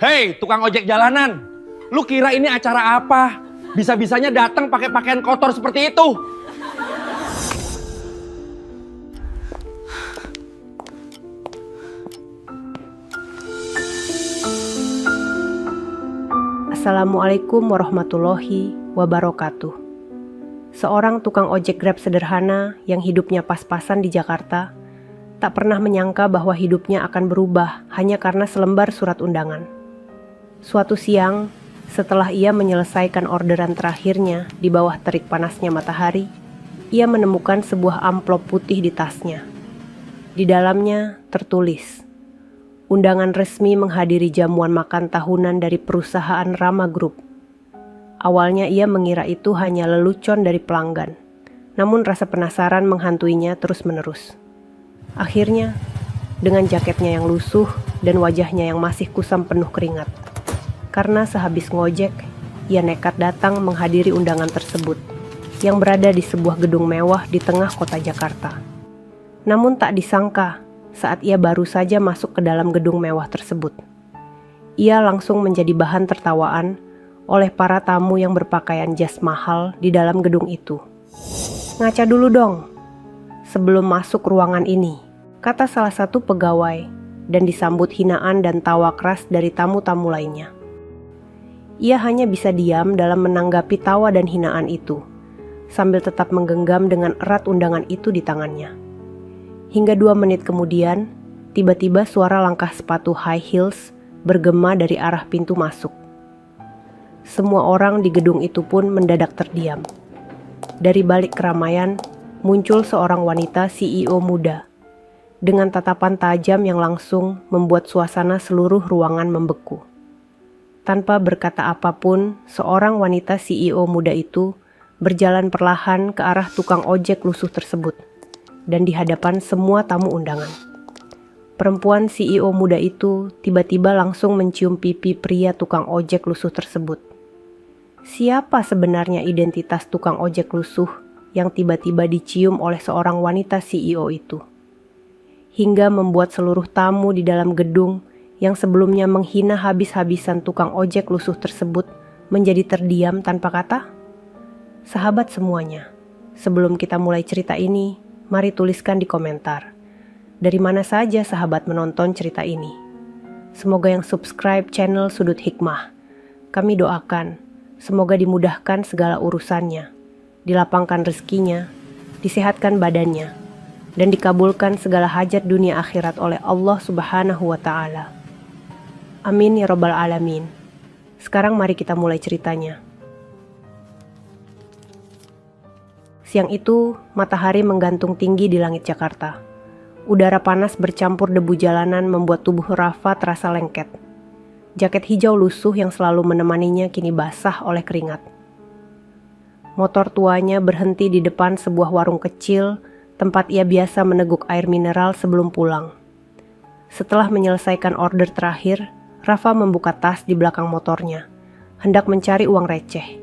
Hei, tukang ojek jalanan. Lu kira ini acara apa? Bisa-bisanya datang pakai pakaian kotor seperti itu. Assalamualaikum warahmatullahi wabarakatuh. Seorang tukang ojek Grab sederhana yang hidupnya pas-pasan di Jakarta tak pernah menyangka bahwa hidupnya akan berubah hanya karena selembar surat undangan. Suatu siang, setelah ia menyelesaikan orderan terakhirnya di bawah terik panasnya matahari, ia menemukan sebuah amplop putih di tasnya. Di dalamnya tertulis, undangan resmi menghadiri jamuan makan tahunan dari perusahaan Rama Group. Awalnya ia mengira itu hanya lelucon dari pelanggan, namun rasa penasaran menghantuinya terus-menerus. Akhirnya, dengan jaketnya yang lusuh dan wajahnya yang masih kusam penuh keringat, karena sehabis ngojek, ia nekat datang menghadiri undangan tersebut yang berada di sebuah gedung mewah di tengah kota Jakarta. Namun tak disangka, saat ia baru saja masuk ke dalam gedung mewah tersebut, ia langsung menjadi bahan tertawaan oleh para tamu yang berpakaian jas mahal di dalam gedung itu. "Ngaca dulu dong sebelum masuk ruangan ini," kata salah satu pegawai, dan disambut hinaan dan tawa keras dari tamu-tamu lainnya. Ia hanya bisa diam dalam menanggapi tawa dan hinaan itu, sambil tetap menggenggam dengan erat undangan itu di tangannya. Hingga 2 menit kemudian, tiba-tiba suara langkah sepatu high heels bergema dari arah pintu masuk. Semua orang di gedung itu pun mendadak terdiam. Dari balik keramaian, muncul seorang wanita CEO muda, dengan tatapan tajam yang langsung membuat suasana seluruh ruangan membeku. Tanpa berkata apapun, seorang wanita CEO muda itu berjalan perlahan ke arah tukang ojek lusuh tersebut, dan di hadapan semua tamu undangan. Perempuan CEO muda itu tiba-tiba langsung mencium pipi pria tukang ojek lusuh tersebut. Siapa sebenarnya identitas tukang ojek lusuh yang tiba-tiba dicium oleh seorang wanita CEO itu? Hingga membuat seluruh tamu di dalam gedung yang sebelumnya menghina habis-habisan tukang ojek lusuh tersebut menjadi terdiam tanpa kata? Sahabat semuanya, sebelum kita mulai cerita ini, mari tuliskan di komentar, dari mana saja sahabat menonton cerita ini. Semoga yang subscribe channel Sudut Hikmah, kami doakan, semoga dimudahkan segala urusannya, dilapangkan rezekinya, disehatkan badannya, dan dikabulkan segala hajat dunia akhirat oleh Allah Subhanahu wa Ta'ala. Amin ya Rabbal Alamin. Sekarang mari kita mulai ceritanya. Siang itu, matahari menggantung tinggi di langit Jakarta. Udara panas bercampur debu jalanan membuat tubuh Rafa terasa lengket. Jaket hijau lusuh yang selalu menemaninya kini basah oleh keringat. Motor tuanya berhenti di depan sebuah warung kecil tempat ia biasa meneguk air mineral sebelum pulang. Setelah menyelesaikan order terakhir, Rafa membuka tas di belakang motornya, hendak mencari uang receh.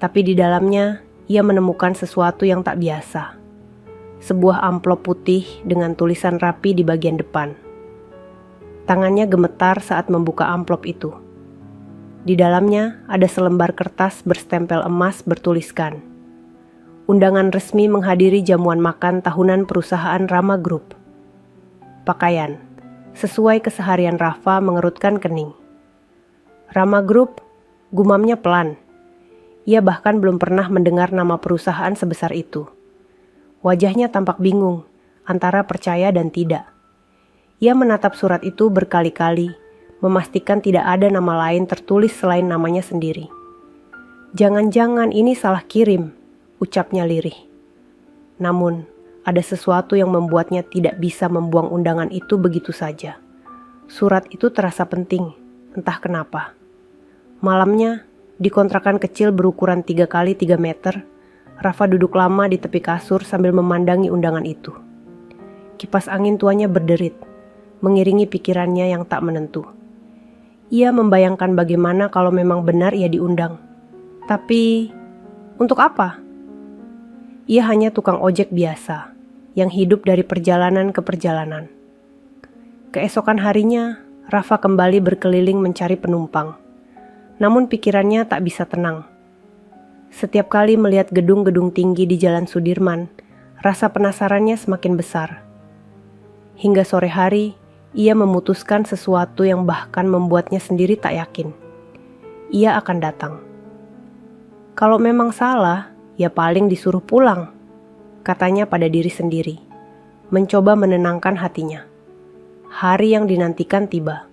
Tapi di dalamnya, ia menemukan sesuatu yang tak biasa. Sebuah amplop putih dengan tulisan rapi di bagian depan. Tangannya gemetar saat membuka amplop itu. Di dalamnya ada selembar kertas berstempel emas bertuliskan, undangan resmi menghadiri jamuan makan tahunan perusahaan Rama Group. Pakaian, sesuai keseharian Rafa mengerutkan kening. Rama Group, gumamnya pelan. Ia bahkan belum pernah mendengar nama perusahaan sebesar itu. Wajahnya tampak bingung, antara percaya dan tidak. Ia menatap surat itu berkali-kali, memastikan tidak ada nama lain tertulis selain namanya sendiri. "Jangan-jangan ini salah kirim," ucapnya lirih. Namun, ada sesuatu yang membuatnya tidak bisa membuang undangan itu begitu saja. Surat itu terasa penting, entah kenapa. Malamnya, di kontrakan kecil berukuran 3 kali 3 meter, Rafa duduk lama di tepi kasur sambil memandangi undangan itu. Kipas angin tuanya berderit, mengiringi pikirannya yang tak menentu. Ia membayangkan bagaimana kalau memang benar ia diundang. Tapi, untuk apa? Ia hanya tukang ojek biasa, yang hidup dari perjalanan ke perjalanan. Keesokan harinya, Rafa kembali berkeliling mencari penumpang. Namun pikirannya tak bisa tenang. Setiap kali melihat gedung-gedung tinggi di Jalan Sudirman, rasa penasarannya semakin besar. Hingga sore hari, ia memutuskan sesuatu yang bahkan membuatnya sendiri tak yakin. Ia akan datang. Kalau memang salah, ya paling disuruh pulang, katanya pada diri sendiri, mencoba menenangkan hatinya. Hari yang dinantikan tiba.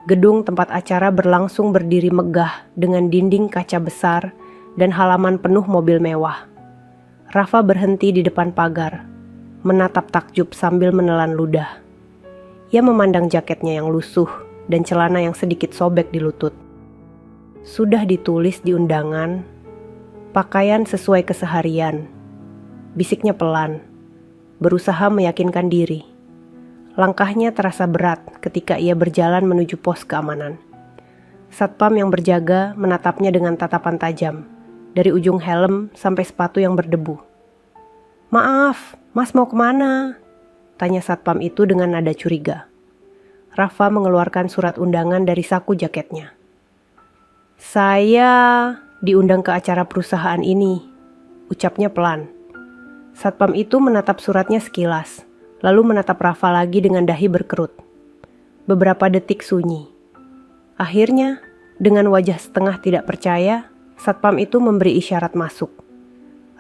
Gedung tempat acara berlangsung berdiri megah dengan dinding kaca besar dan halaman penuh mobil mewah. Rafa berhenti di depan pagar, menatap takjub sambil menelan ludah. Ia memandang jaketnya yang lusuh dan celana yang sedikit sobek di lutut. Sudah ditulis di undangan, pakaian sesuai keseharian. Bisiknya pelan, berusaha meyakinkan diri. Langkahnya terasa berat ketika ia berjalan menuju pos keamanan. Satpam yang berjaga menatapnya dengan tatapan tajam, dari ujung helm sampai sepatu yang berdebu. "Maaf, Mas mau kemana?" tanya satpam itu dengan nada curiga. Rafa mengeluarkan surat undangan dari saku jaketnya. "Saya diundang ke acara perusahaan ini," ucapnya pelan. Satpam itu menatap suratnya sekilas, lalu menatap Rafa lagi dengan dahi berkerut. Beberapa detik sunyi. Akhirnya, dengan wajah setengah tidak percaya, satpam itu memberi isyarat masuk.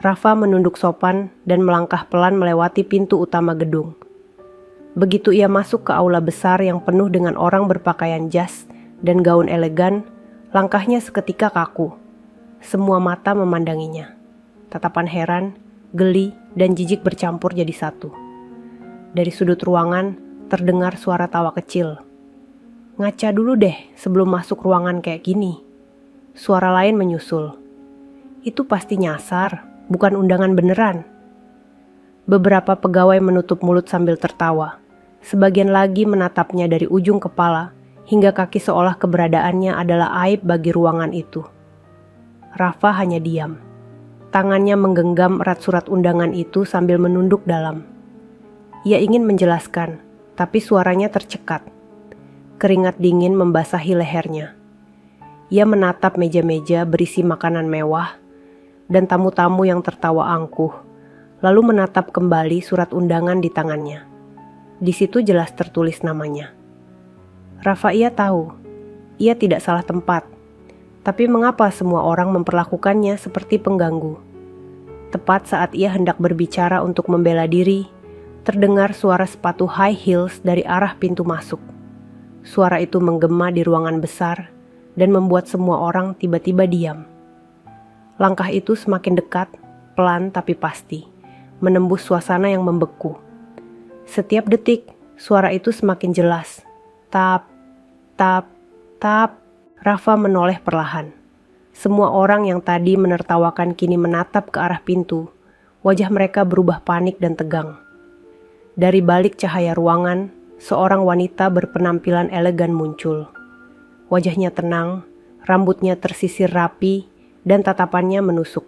Rafa menunduk sopan dan melangkah pelan melewati pintu utama gedung. Begitu ia masuk ke aula besar yang penuh dengan orang berpakaian jas dan gaun elegan, langkahnya seketika kaku. Semua mata memandanginya. Tatapan heran, geli, dan jijik bercampur jadi satu. Dari sudut ruangan, terdengar suara tawa kecil. "Ngaca dulu deh sebelum masuk ruangan kayak gini." Suara lain menyusul. "Itu pasti nyasar, bukan undangan beneran." Beberapa pegawai menutup mulut sambil tertawa. Sebagian lagi menatapnya dari ujung kepala hingga kaki seolah keberadaannya adalah aib bagi ruangan itu. Rafa hanya diam. Tangannya menggenggam erat surat undangan itu sambil menunduk dalam. Ia ingin menjelaskan, tapi suaranya tercekat. Keringat dingin membasahi lehernya. Ia menatap meja-meja berisi makanan mewah dan tamu-tamu yang tertawa angkuh, lalu menatap kembali surat undangan di tangannya. Di situ jelas tertulis namanya. Rafa ia tahu, ia tidak salah tempat. Tapi mengapa semua orang memperlakukannya seperti pengganggu? Tepat saat ia hendak berbicara untuk membela diri, terdengar suara sepatu high heels dari arah pintu masuk. Suara itu menggema di ruangan besar dan membuat semua orang tiba-tiba diam. Langkah itu semakin dekat, pelan tapi pasti, menembus suasana yang membeku. Setiap detik, suara itu semakin jelas. Tap, tap, tap. Rafa menoleh perlahan. Semua orang yang tadi menertawakan kini menatap ke arah pintu. Wajah mereka berubah panik dan tegang. Dari balik cahaya ruangan, seorang wanita berpenampilan elegan muncul. Wajahnya tenang, rambutnya tersisir rapi, dan tatapannya menusuk.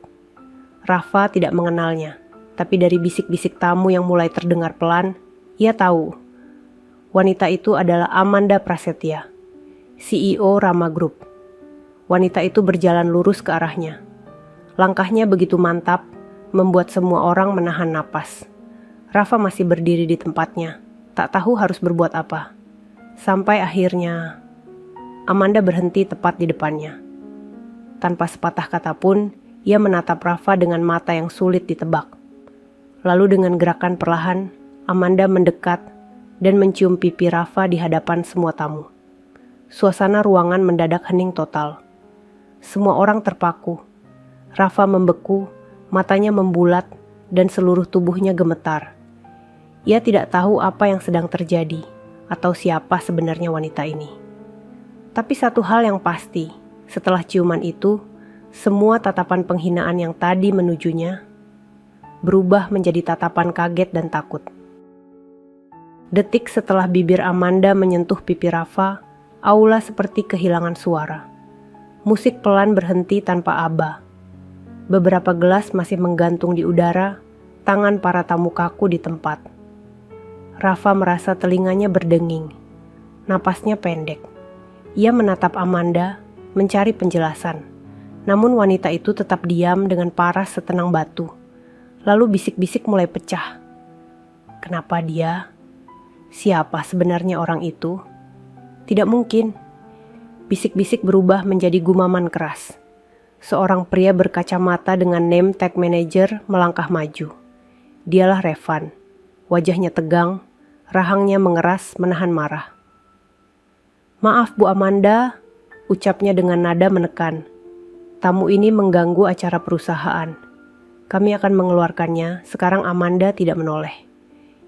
Rafa tidak mengenalnya, tapi dari bisik-bisik tamu yang mulai terdengar pelan, ia tahu. Wanita itu adalah Amanda Prasetya, CEO Rama Group. Wanita itu berjalan lurus ke arahnya. Langkahnya begitu mantap, membuat semua orang menahan napas. Rafa masih berdiri di tempatnya, tak tahu harus berbuat apa. Sampai akhirnya, Amanda berhenti tepat di depannya. Tanpa sepatah kata pun, ia menatap Rafa dengan mata yang sulit ditebak. Lalu dengan gerakan perlahan, Amanda mendekat dan mencium pipi Rafa di hadapan semua tamu. Suasana ruangan mendadak hening total. Semua orang terpaku. Rafa membeku, matanya membulat, dan seluruh tubuhnya gemetar. Ia tidak tahu apa yang sedang terjadi, atau siapa sebenarnya wanita ini. Tapi satu hal yang pasti, setelah ciuman itu, semua tatapan penghinaan yang tadi menujunya berubah menjadi tatapan kaget dan takut. Detik setelah bibir Amanda menyentuh pipi Rafa, aula seperti kehilangan suara. Musik pelan berhenti tanpa aba. Beberapa gelas masih menggantung di udara, tangan para tamu kaku di tempat. Rafa merasa telinganya berdenging. Napasnya pendek. Ia menatap Amanda, mencari penjelasan. Namun wanita itu tetap diam dengan paras setenang batu. Lalu bisik-bisik mulai pecah. Kenapa dia? Siapa sebenarnya orang itu? Tidak mungkin. Bisik-bisik berubah menjadi gumaman keras. Seorang pria berkacamata dengan name tag manager melangkah maju. Dialah Revan. Wajahnya tegang, rahangnya mengeras menahan marah. "Maaf Bu Amanda," ucapnya dengan nada menekan. "Tamu ini mengganggu acara perusahaan. Kami akan mengeluarkannya." Sekarang Amanda tidak menoleh.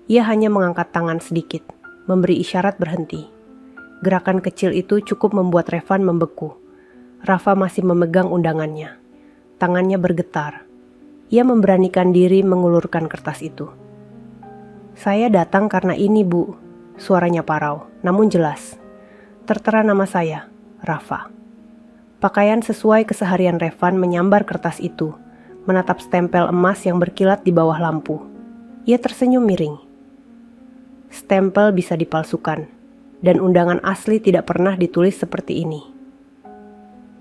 Ia hanya mengangkat tangan sedikit, memberi isyarat berhenti. Gerakan kecil itu cukup membuat Revan membeku. Rafa masih memegang undangannya. Tangannya bergetar. Ia memberanikan diri mengulurkan kertas itu. "Saya datang karena ini, Bu." Suaranya parau, namun jelas. "Tertera nama saya, Rafa." Pakaian sesuai keseharian Revan menyambar kertas itu, menatap stempel emas yang berkilat di bawah lampu. Ia tersenyum miring. Stempel bisa dipalsukan, dan undangan asli tidak pernah ditulis seperti ini.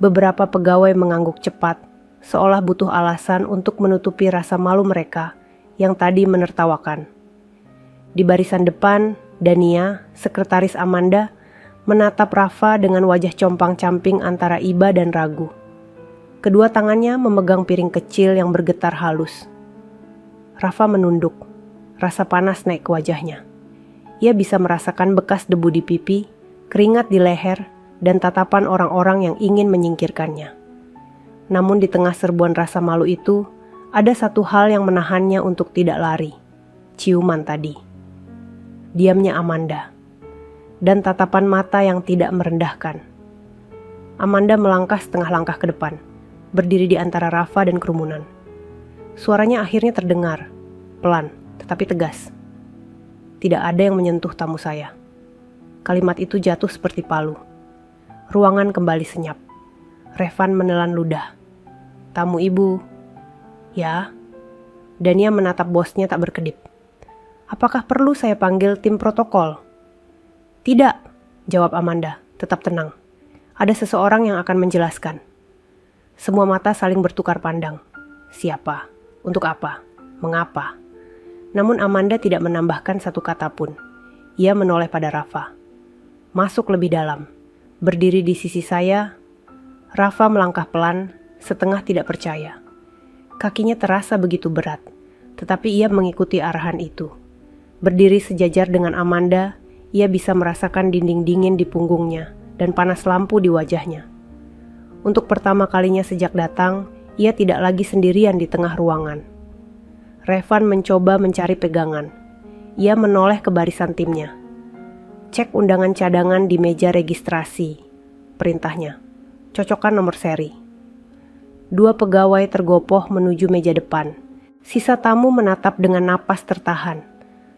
Beberapa pegawai mengangguk cepat, seolah butuh alasan untuk menutupi rasa malu mereka yang tadi menertawakan. Di barisan depan, Dania, sekretaris Amanda, menatap Rafa dengan wajah compang-camping antara iba dan ragu. Kedua tangannya memegang piring kecil yang bergetar halus. Rafa menunduk, rasa panas naik ke wajahnya. Ia bisa merasakan bekas debu di pipi, keringat di leher, dan tatapan orang-orang yang ingin menyingkirkannya. Namun di tengah serbuan rasa malu itu, ada satu hal yang menahannya untuk tidak lari. Ciuman tadi. Diamnya Amanda. Dan tatapan mata yang tidak merendahkan. Amanda melangkah setengah langkah ke depan, berdiri di antara Rafa dan kerumunan. Suaranya akhirnya terdengar, pelan tetapi tegas. "Tidak ada yang menyentuh tamu saya." Kalimat itu jatuh seperti palu. Ruangan kembali senyap. Revan menelan ludah. "Tamu ibu." "Ya." Dania menatap bosnya tak berkedip. "Apakah perlu saya panggil tim protokol?" "Tidak," jawab Amanda, tetap tenang. "Ada seseorang yang akan menjelaskan." Semua mata saling bertukar pandang. Siapa? Untuk apa? Mengapa? Namun Amanda tidak menambahkan satu kata pun. Ia menoleh pada Rafa. "Masuk lebih dalam. Berdiri di sisi saya." Rafa melangkah pelan, setengah tidak percaya. Kakinya terasa begitu berat, tetapi ia mengikuti arahan itu. Berdiri sejajar dengan Amanda, ia bisa merasakan dinding dingin di punggungnya dan panas lampu di wajahnya. Untuk pertama kalinya sejak datang, ia tidak lagi sendirian di tengah ruangan. Revan mencoba mencari pegangan. Ia menoleh ke barisan timnya. "Cek undangan cadangan di meja registrasi," perintahnya. "Cocokkan nomor seri." Dua pegawai tergopoh menuju meja depan. Sisa tamu menatap dengan napas tertahan.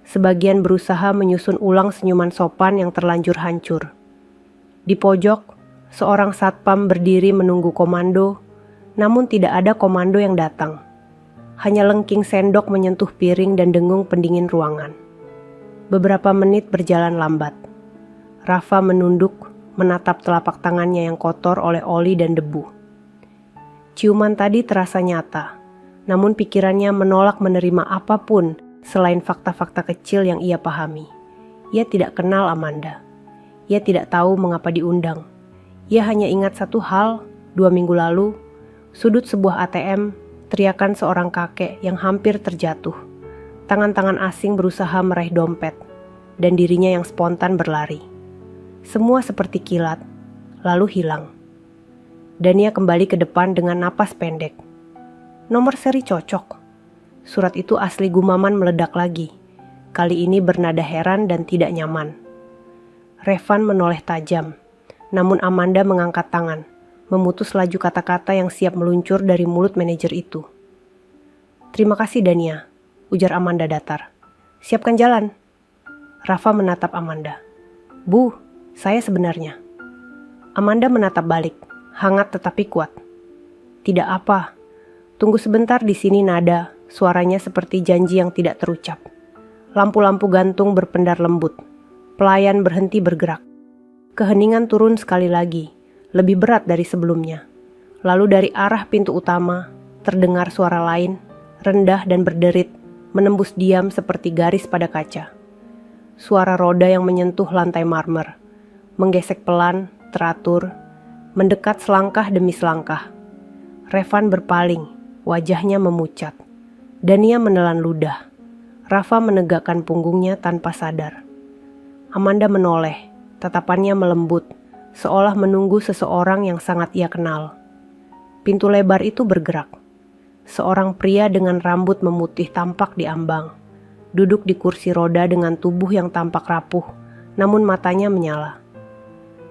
Sebagian berusaha menyusun ulang senyuman sopan yang terlanjur hancur. Di pojok, seorang satpam berdiri menunggu komando, namun tidak ada komando yang datang. Hanya lengking sendok menyentuh piring dan dengung pendingin ruangan. Beberapa menit berjalan lambat. Rafa menunduk, menatap telapak tangannya yang kotor oleh oli dan debu. Ciuman tadi terasa nyata, namun pikirannya menolak menerima apapun selain fakta-fakta kecil yang ia pahami. Ia tidak kenal Amanda. Ia tidak tahu mengapa diundang. Ia hanya ingat satu hal, 2 minggu lalu, sudut sebuah ATM, teriakan seorang kakek yang hampir terjatuh. Tangan-tangan asing berusaha meraih dompet, dan dirinya yang spontan berlari. Semua seperti kilat, lalu hilang. Dania kembali ke depan dengan napas pendek. Nomor seri cocok. Surat itu asli gumaman meledak lagi. Kali ini bernada heran dan tidak nyaman. Revan menoleh tajam, namun Amanda mengangkat tangan, memutus laju kata-kata yang siap meluncur dari mulut manajer itu. "Terima kasih Dania," ujar Amanda datar. "Siapkan jalan." Rafa menatap Amanda. "Bu, saya sebenarnya." Amanda menatap balik, hangat tetapi kuat. "Tidak apa. Tunggu sebentar di sini." Nada suaranya seperti janji yang tidak terucap. Lampu-lampu gantung berpendar lembut. Pelayan berhenti bergerak. Keheningan turun sekali lagi, lebih berat dari sebelumnya. Lalu dari arah pintu utama, terdengar suara lain, rendah dan berderit, menembus diam seperti garis pada kaca. Suara roda yang menyentuh lantai marmer, menggesek pelan, teratur, mendekat selangkah demi selangkah. Revan berpaling, wajahnya memucat. Dania menelan ludah. Rafa menegakkan punggungnya tanpa sadar. Amanda menoleh, tatapannya melembut, seolah menunggu seseorang yang sangat ia kenal. Pintu lebar itu bergerak. Seorang pria dengan rambut memutih tampak di ambang, duduk di kursi roda dengan tubuh yang tampak rapuh, namun matanya menyala.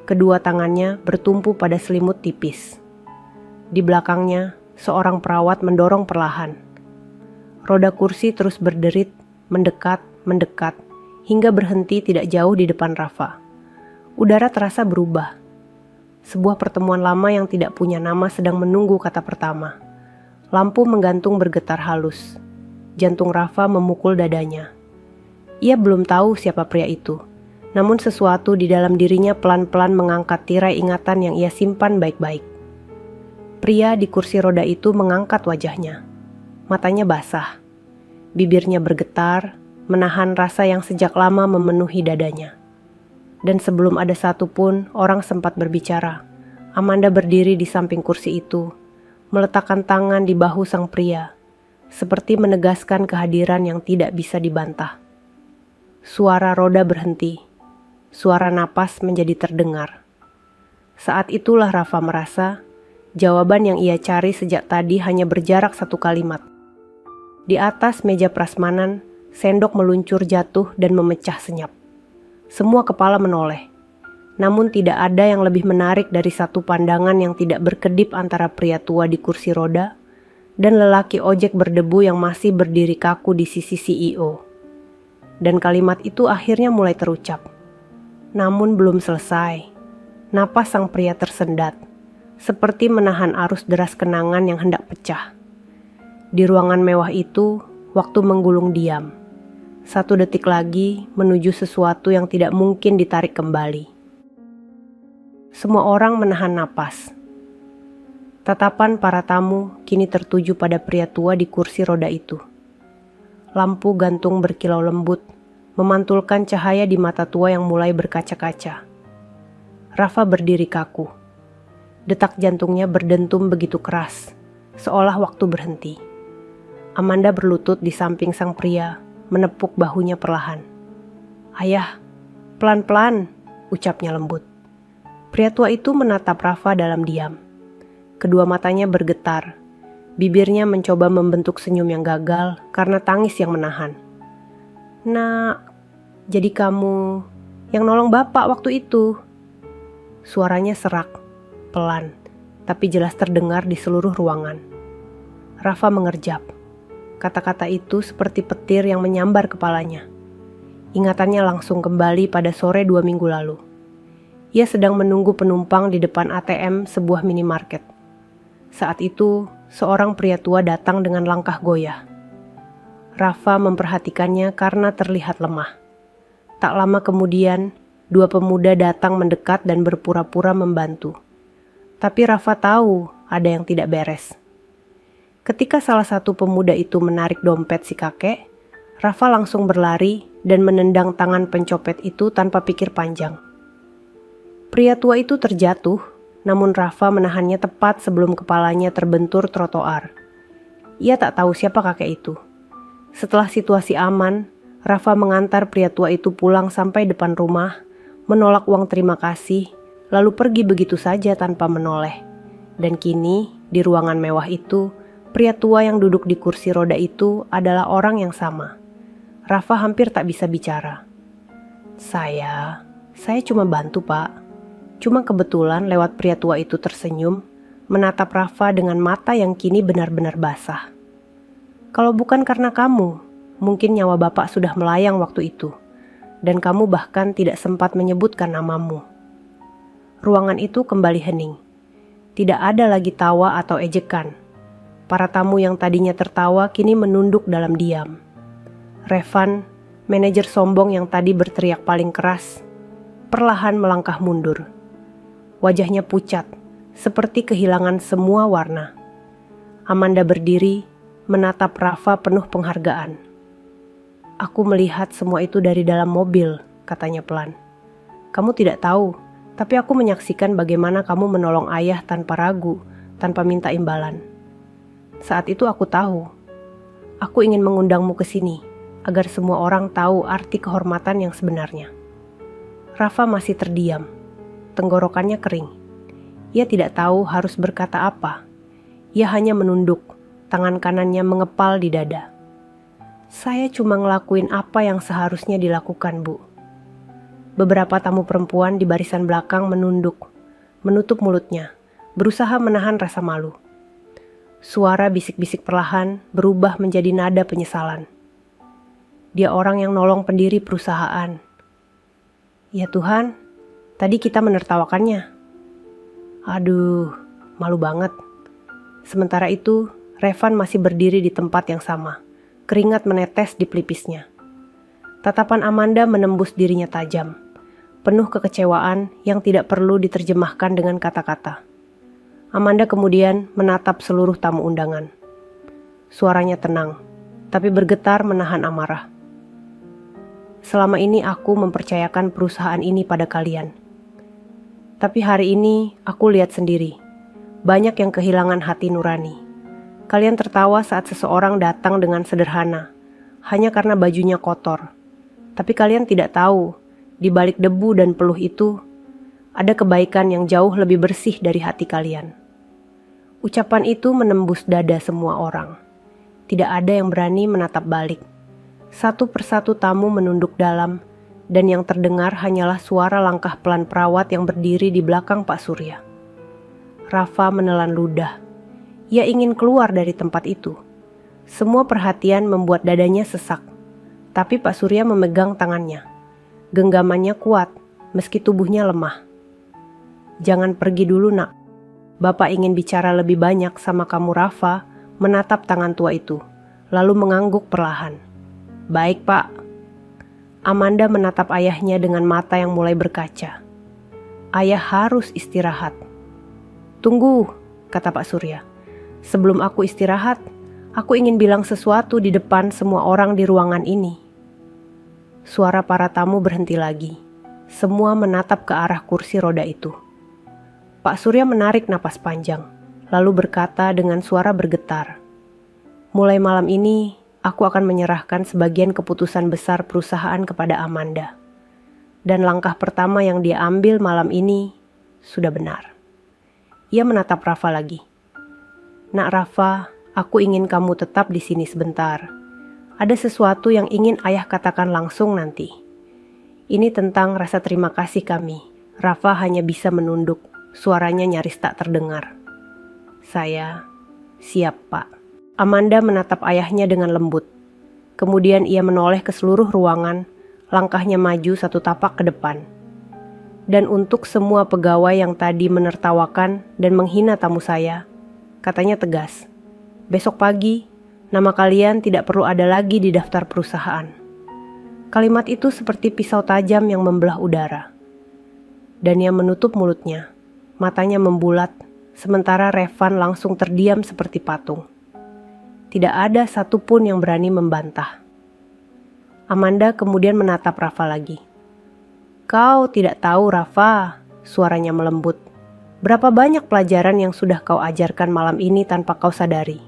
Kedua tangannya bertumpu pada selimut tipis. Di belakangnya, seorang perawat mendorong perlahan. Roda kursi terus berderit, mendekat, hingga berhenti tidak jauh di depan Rafa. Udara terasa berubah. Sebuah pertemuan lama yang tidak punya nama sedang menunggu kata pertama. Lampu menggantung bergetar halus. Jantung Rafa memukul dadanya. Ia belum tahu siapa pria itu. Namun sesuatu di dalam dirinya pelan-pelan mengangkat tirai ingatan yang ia simpan baik-baik. Pria di kursi roda itu mengangkat wajahnya. Matanya basah. Bibirnya bergetar, menahan rasa yang sejak lama memenuhi dadanya. Dan sebelum ada satupun orang sempat berbicara, Amanda berdiri di samping kursi itu, meletakkan tangan di bahu sang pria, seperti menegaskan kehadiran yang tidak bisa dibantah. Suara roda berhenti, suara napas menjadi terdengar. Saat itulah Rafa merasa, jawaban yang ia cari sejak tadi hanya berjarak satu kalimat. Di atas meja prasmanan, sendok meluncur jatuh dan memecah senyap. Semua kepala menoleh. Namun tidak ada yang lebih menarik dari satu pandangan yang tidak berkedip antara pria tua di kursi roda dan lelaki ojek berdebu yang masih berdiri kaku di sisi CEO. Dan kalimat itu akhirnya mulai terucap. Namun belum selesai. Napas sang pria tersendat, seperti menahan arus deras kenangan yang hendak pecah. Di ruangan mewah itu, waktu menggulung diam. 1 detik lagi menuju sesuatu yang tidak mungkin ditarik kembali. Semua orang menahan napas. Tatapan para tamu kini tertuju pada pria tua di kursi roda itu. Lampu gantung berkilau lembut, memantulkan cahaya di mata tua yang mulai berkaca-kaca. Rafa berdiri kaku. Detak jantungnya berdentum begitu keras, seolah waktu berhenti. Amanda berlutut di samping sang pria, menepuk bahunya perlahan. "Ayah, pelan-pelan," ucapnya lembut. Pria tua itu menatap Rafa dalam diam. Kedua matanya bergetar. Bibirnya mencoba membentuk senyum yang gagal karena tangis yang menahan. "Nak, jadi kamu yang nolong bapak waktu itu?" Suaranya serak, pelan, tapi jelas terdengar di seluruh ruangan. Rafa mengerjap. Kata-kata itu seperti petir yang menyambar kepalanya. Ingatannya langsung kembali pada sore 2 minggu lalu. Ia sedang menunggu penumpang di depan ATM sebuah minimarket. Saat itu, seorang pria tua datang dengan langkah goyah. Rafa memperhatikannya karena terlihat lemah. Tak lama kemudian, 2 pemuda datang mendekat dan berpura-pura membantu. Tapi Rafa tahu ada yang tidak beres. Ketika salah satu pemuda itu menarik dompet si kakek, Rafa langsung berlari dan menendang tangan pencopet itu tanpa pikir panjang. Pria tua itu terjatuh, namun Rafa menahannya tepat sebelum kepalanya terbentur trotoar. Ia tak tahu siapa kakek itu. Setelah situasi aman, Rafa mengantar pria tua itu pulang sampai depan rumah, menolak uang terima kasih, lalu pergi begitu saja tanpa menoleh. Dan kini, di ruangan mewah itu, pria tua yang duduk di kursi roda itu adalah orang yang sama. Rafa hampir tak bisa bicara. Saya cuma bantu, Pak. Cuma kebetulan lewat pria tua itu tersenyum, menatap Rafa dengan mata yang kini benar-benar basah. Kalau bukan karena kamu, mungkin nyawa Bapak sudah melayang waktu itu, dan kamu bahkan tidak sempat menyebutkan namamu. Ruangan itu kembali hening. Tidak ada lagi tawa atau ejekan. Para tamu yang tadinya tertawa kini menunduk dalam diam. Revan, manajer sombong yang tadi berteriak paling keras, perlahan melangkah mundur. Wajahnya pucat, seperti kehilangan semua warna. Amanda berdiri, menatap Rafa penuh penghargaan. "Aku melihat semua itu dari dalam mobil," katanya pelan. "Kamu tidak tahu, tapi aku menyaksikan bagaimana kamu menolong ayah tanpa ragu, tanpa minta imbalan. Saat itu aku tahu. Aku ingin mengundangmu ke sini, agar semua orang tahu arti kehormatan yang sebenarnya." Rafa masih terdiam. Tenggorokannya kering. Ia tidak tahu harus berkata apa. Ia hanya menunduk, tangan kanannya mengepal di dada. "Saya cuma ngelakuin apa yang seharusnya dilakukan, Bu." Beberapa tamu perempuan di barisan belakang menunduk, menutup mulutnya, berusaha menahan rasa malu. Suara bisik-bisik perlahan berubah menjadi nada penyesalan. "Dia orang yang nolong pendiri perusahaan." "Ya Tuhan, tadi kita menertawakannya." "Aduh, malu banget." Sementara itu, Revan masih berdiri di tempat yang sama. Keringat menetes di pelipisnya. Tatapan Amanda menembus dirinya tajam, penuh kekecewaan yang tidak perlu diterjemahkan dengan kata-kata. Amanda kemudian menatap seluruh tamu undangan. Suaranya tenang, tapi bergetar menahan amarah. "Selama ini aku mempercayakan perusahaan ini pada kalian. Tapi hari ini aku lihat sendiri, banyak yang kehilangan hati nurani. Kalian tertawa saat seseorang datang dengan sederhana, hanya karena bajunya kotor. Tapi kalian tidak tahu, di balik debu dan peluh itu, ada kebaikan yang jauh lebih bersih dari hati kalian." Ucapan itu menembus dada semua orang. Tidak ada yang berani menatap balik. Satu persatu tamu menunduk dalam, dan yang terdengar hanyalah suara langkah pelan perawat yang berdiri di belakang Pak Surya. Rafa menelan ludah. Ia ingin keluar dari tempat itu. Semua perhatian membuat dadanya sesak. Tapi Pak Surya memegang tangannya. Genggamannya kuat, meski tubuhnya lemah. "Jangan pergi dulu, Nak. Bapak ingin bicara lebih banyak sama kamu." Rafa menatap tangan tua itu, lalu mengangguk perlahan. "Baik, Pak." Amanda menatap ayahnya dengan mata yang mulai berkaca. "Ayah harus istirahat." "Tunggu," kata Pak Surya. "Sebelum aku istirahat, aku ingin bilang sesuatu di depan semua orang di ruangan ini." Suara para tamu berhenti lagi. Semua menatap ke arah kursi roda itu. Pak Surya menarik napas panjang, lalu berkata dengan suara bergetar, "Mulai malam ini, aku akan menyerahkan sebagian keputusan besar perusahaan kepada Amanda. Dan langkah pertama yang dia ambil malam ini sudah benar." Ia menatap Rafa lagi. "Nak Rafa, aku ingin kamu tetap di sini sebentar. Ada sesuatu yang ingin ayah katakan langsung nanti. Ini tentang rasa terima kasih kami." Rafa hanya bisa menunduk, suaranya nyaris tak terdengar. "Saya siap, Pak." Amanda menatap ayahnya dengan lembut. Kemudian ia menoleh ke seluruh ruangan, langkahnya maju satu tapak ke depan. "Dan untuk semua pegawai yang tadi menertawakan dan menghina tamu saya," katanya tegas, "besok pagi, nama kalian tidak perlu ada lagi di daftar perusahaan." Kalimat itu seperti pisau tajam yang membelah udara. Dan ia menutup mulutnya, matanya membulat, sementara Revan langsung terdiam seperti patung. Tidak ada satupun yang berani membantah. Amanda kemudian menatap Rafa lagi. "Kau tidak tahu, Rafa," suaranya melembut. "Berapa banyak pelajaran yang sudah kau ajarkan malam ini tanpa kau sadari."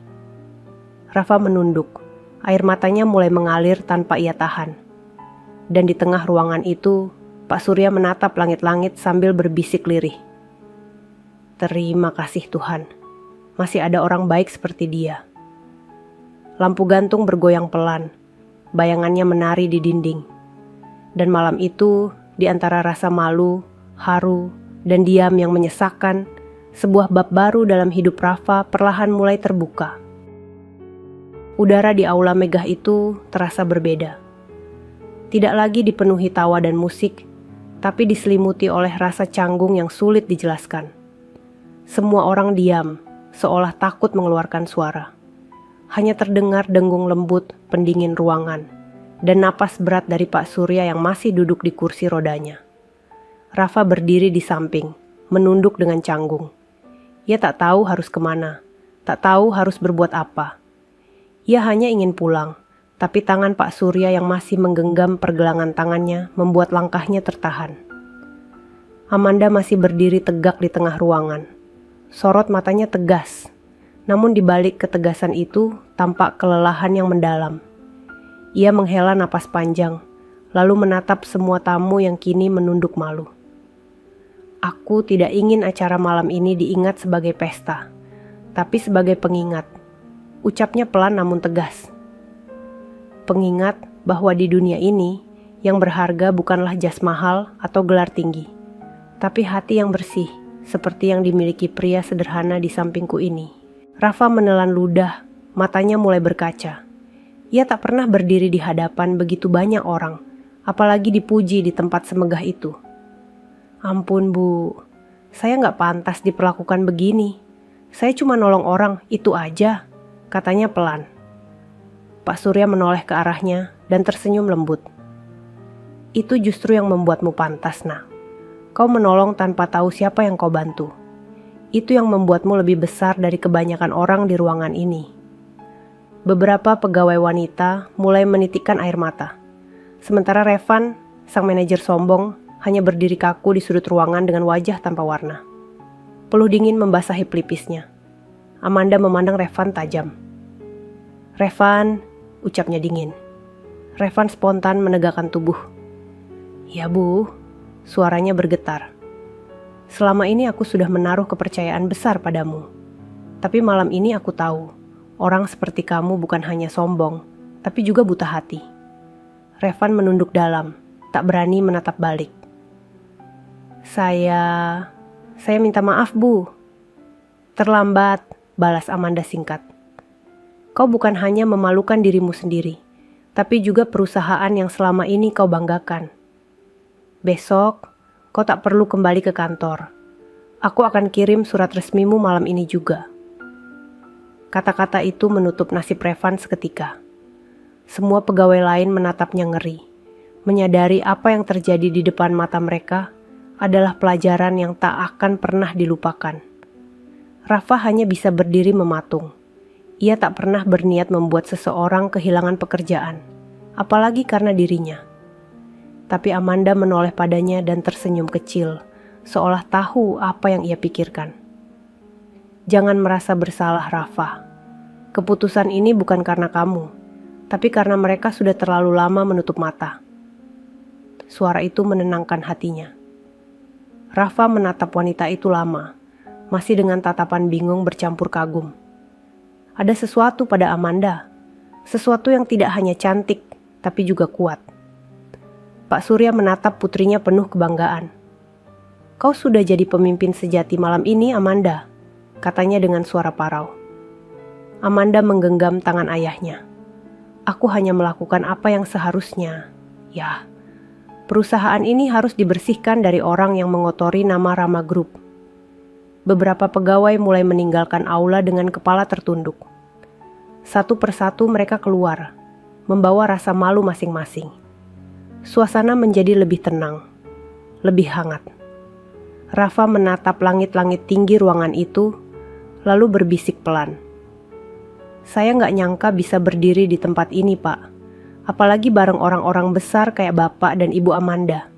Rafa menunduk. Air matanya mulai mengalir tanpa ia tahan. Dan di tengah ruangan itu, Pak Surya menatap langit-langit sambil berbisik lirih. "Terima kasih Tuhan, masih ada orang baik seperti dia." Lampu gantung bergoyang pelan, bayangannya menari di dinding. Dan malam itu, di antara rasa malu, haru, dan diam yang menyesakkan, sebuah bab baru dalam hidup Rafa perlahan mulai terbuka. Udara di aula megah itu terasa berbeda. Tidak lagi dipenuhi tawa dan musik, tapi diselimuti oleh rasa canggung yang sulit dijelaskan. Semua orang diam, seolah takut mengeluarkan suara. Hanya terdengar dengung lembut pendingin ruangan, dan napas berat dari Pak Surya yang masih duduk di kursi rodanya. Rafa berdiri di samping, menunduk dengan canggung. Ia tak tahu harus kemana, tak tahu harus berbuat apa. Ia hanya ingin pulang, tapi tangan Pak Surya yang masih menggenggam pergelangan tangannya membuat langkahnya tertahan. Amanda masih berdiri tegak di tengah ruangan. Sorot matanya tegas, namun di balik ketegasan itu tampak kelelahan yang mendalam. Ia menghela napas panjang, lalu menatap semua tamu yang kini menunduk malu. Aku tidak ingin acara malam ini diingat sebagai pesta, tapi sebagai pengingat. Ucapnya pelan namun tegas. Pengingat bahwa di dunia ini, yang berharga bukanlah jas mahal atau gelar tinggi, tapi hati yang bersih, seperti yang dimiliki pria sederhana di sampingku ini. Rafa menelan ludah, matanya mulai berkaca. Ia tak pernah berdiri di hadapan begitu banyak orang, apalagi dipuji di tempat semegah itu. Ampun Bu, saya nggak pantas diperlakukan begini. Saya cuma nolong orang, itu aja, katanya pelan. Pak Surya menoleh ke arahnya dan tersenyum lembut. Itu justru yang membuatmu pantas, Nak. Kau menolong tanpa tahu siapa yang kau bantu. Itu yang membuatmu lebih besar dari kebanyakan orang di ruangan ini. Beberapa pegawai wanita mulai menitikkan air mata. Sementara Revan, sang manajer sombong, hanya berdiri kaku di sudut ruangan dengan wajah tanpa warna. Peluh dingin membasahi pelipisnya. Amanda memandang Revan tajam. "Revan," ucapnya dingin. Revan spontan menegakkan tubuh. "Ya Bu," suaranya bergetar. "Selama ini aku sudah menaruh kepercayaan besar padamu. Tapi malam ini aku tahu, orang seperti kamu bukan hanya sombong, tapi juga buta hati." Revan menunduk dalam, tak berani menatap balik. Saya minta maaf Bu." "Terlambat," balas Amanda singkat. "Kau bukan hanya memalukan dirimu sendiri, tapi juga perusahaan yang selama ini kau banggakan. Besok, kau tak perlu kembali ke kantor. Aku akan kirim surat resmimu malam ini juga." Kata-kata itu menutup nasib Revan seketika. Semua pegawai lain menatapnya ngeri, menyadari apa yang terjadi di depan mata mereka adalah pelajaran yang tak akan pernah dilupakan. Rafa hanya bisa berdiri mematung. Ia tak pernah berniat membuat seseorang kehilangan pekerjaan, apalagi karena dirinya. Tapi Amanda menoleh padanya dan tersenyum kecil, seolah tahu apa yang ia pikirkan. "Jangan merasa bersalah, Rafa. Keputusan ini bukan karena kamu, tapi karena mereka sudah terlalu lama menutup mata." Suara itu menenangkan hatinya. Rafa menatap wanita itu lama, masih dengan tatapan bingung bercampur kagum. Ada sesuatu pada Amanda, sesuatu yang tidak hanya cantik, tapi juga kuat. Pak Surya menatap putrinya penuh kebanggaan. "Kau sudah jadi pemimpin sejati malam ini, Amanda," katanya dengan suara parau. Amanda menggenggam tangan ayahnya. "Aku hanya melakukan apa yang seharusnya. Ya, perusahaan ini harus dibersihkan dari orang yang mengotori nama Rama Group." Beberapa pegawai mulai meninggalkan aula dengan kepala tertunduk. Satu persatu mereka keluar, membawa rasa malu masing-masing. Suasana menjadi lebih tenang, lebih hangat. Rafa menatap langit-langit tinggi ruangan itu, lalu berbisik pelan. "Saya nggak nyangka bisa berdiri di tempat ini, Pak. Apalagi bareng orang-orang besar kayak Bapak dan Ibu Amanda."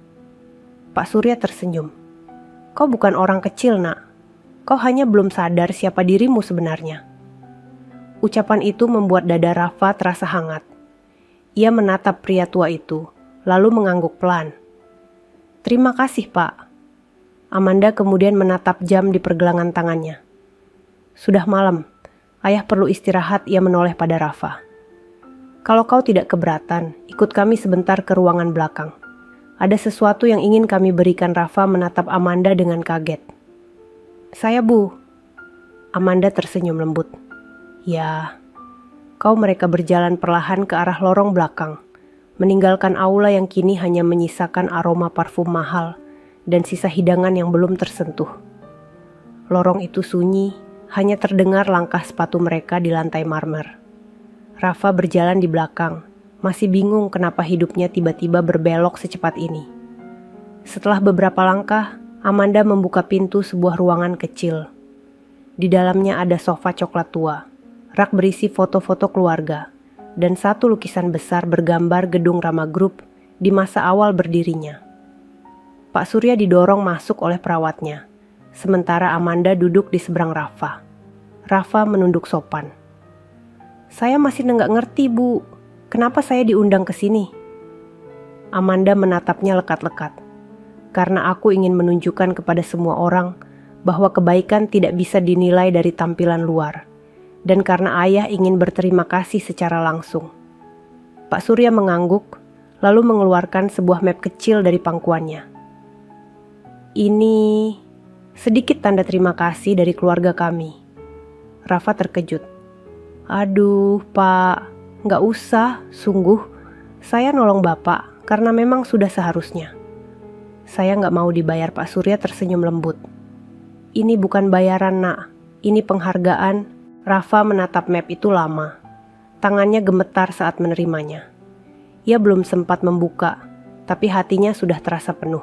Pak Surya tersenyum. "Kau bukan orang kecil, Nak. Kau hanya belum sadar siapa dirimu sebenarnya." Ucapan itu membuat dada Rafa terasa hangat. Ia menatap pria tua itu, lalu mengangguk pelan. "Terima kasih, Pak." Amanda kemudian menatap jam di pergelangan tangannya. "Sudah malam. Ayah perlu istirahat," ia menoleh pada Rafa. "Kalau kau tidak keberatan, ikut kami sebentar ke ruangan belakang. Ada sesuatu yang ingin kami berikan." Rafa menatap Amanda dengan kaget. "Saya, Bu." Amanda tersenyum lembut. "Ya." Mereka berjalan perlahan ke arah lorong belakang, meninggalkan aula yang kini hanya menyisakan aroma parfum mahal dan sisa hidangan yang belum tersentuh. Lorong itu sunyi, hanya terdengar langkah sepatu mereka di lantai marmer. Rafa berjalan di belakang, masih bingung kenapa hidupnya tiba-tiba berbelok secepat ini. Setelah beberapa langkah, Amanda membuka pintu sebuah ruangan kecil. Di dalamnya ada sofa coklat tua, rak berisi foto-foto keluarga, dan satu lukisan besar bergambar gedung Rama Group di masa awal berdirinya. Pak Surya didorong masuk oleh perawatnya, sementara Amanda duduk di seberang Rafa. Rafa menunduk sopan. "Saya masih nggak ngerti, Bu. Kenapa saya diundang ke sini?" Amanda menatapnya lekat-lekat. "Karena aku ingin menunjukkan kepada semua orang bahwa kebaikan tidak bisa dinilai dari tampilan luar. Dan karena ayah ingin berterima kasih secara langsung." Pak Surya mengangguk, lalu mengeluarkan sebuah map kecil dari pangkuannya. "Ini sedikit tanda terima kasih dari keluarga kami." Rafa terkejut. "Aduh, Pak, nggak usah, sungguh. Saya nolong Bapak karena memang sudah seharusnya." "Saya nggak mau dibayar." Pak Surya tersenyum lembut. "Ini bukan bayaran, Nak. Ini penghargaan." Rafa menatap map itu lama. Tangannya gemetar saat menerimanya. Ia belum sempat membuka, tapi hatinya sudah terasa penuh.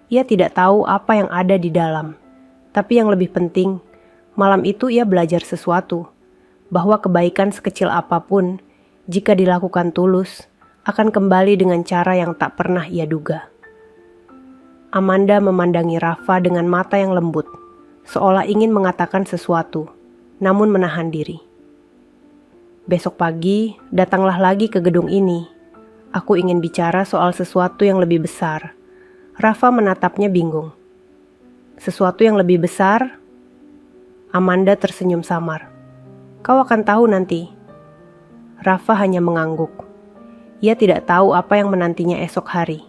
Ia tidak tahu apa yang ada di dalam, tapi yang lebih penting, malam itu ia belajar sesuatu, bahwa kebaikan sekecil apapun, jika dilakukan tulus, akan kembali dengan cara yang tak pernah ia duga. Amanda memandangi Rafa dengan mata yang lembut, seolah ingin mengatakan sesuatu, namun menahan diri. "Besok pagi, datanglah lagi ke gedung ini. Aku ingin bicara soal sesuatu yang lebih besar." Rafa menatapnya bingung. "Sesuatu yang lebih besar?" Amanda tersenyum samar. "Kau akan tahu nanti." Rafa hanya mengangguk. Ia tidak tahu apa yang menantinya esok hari.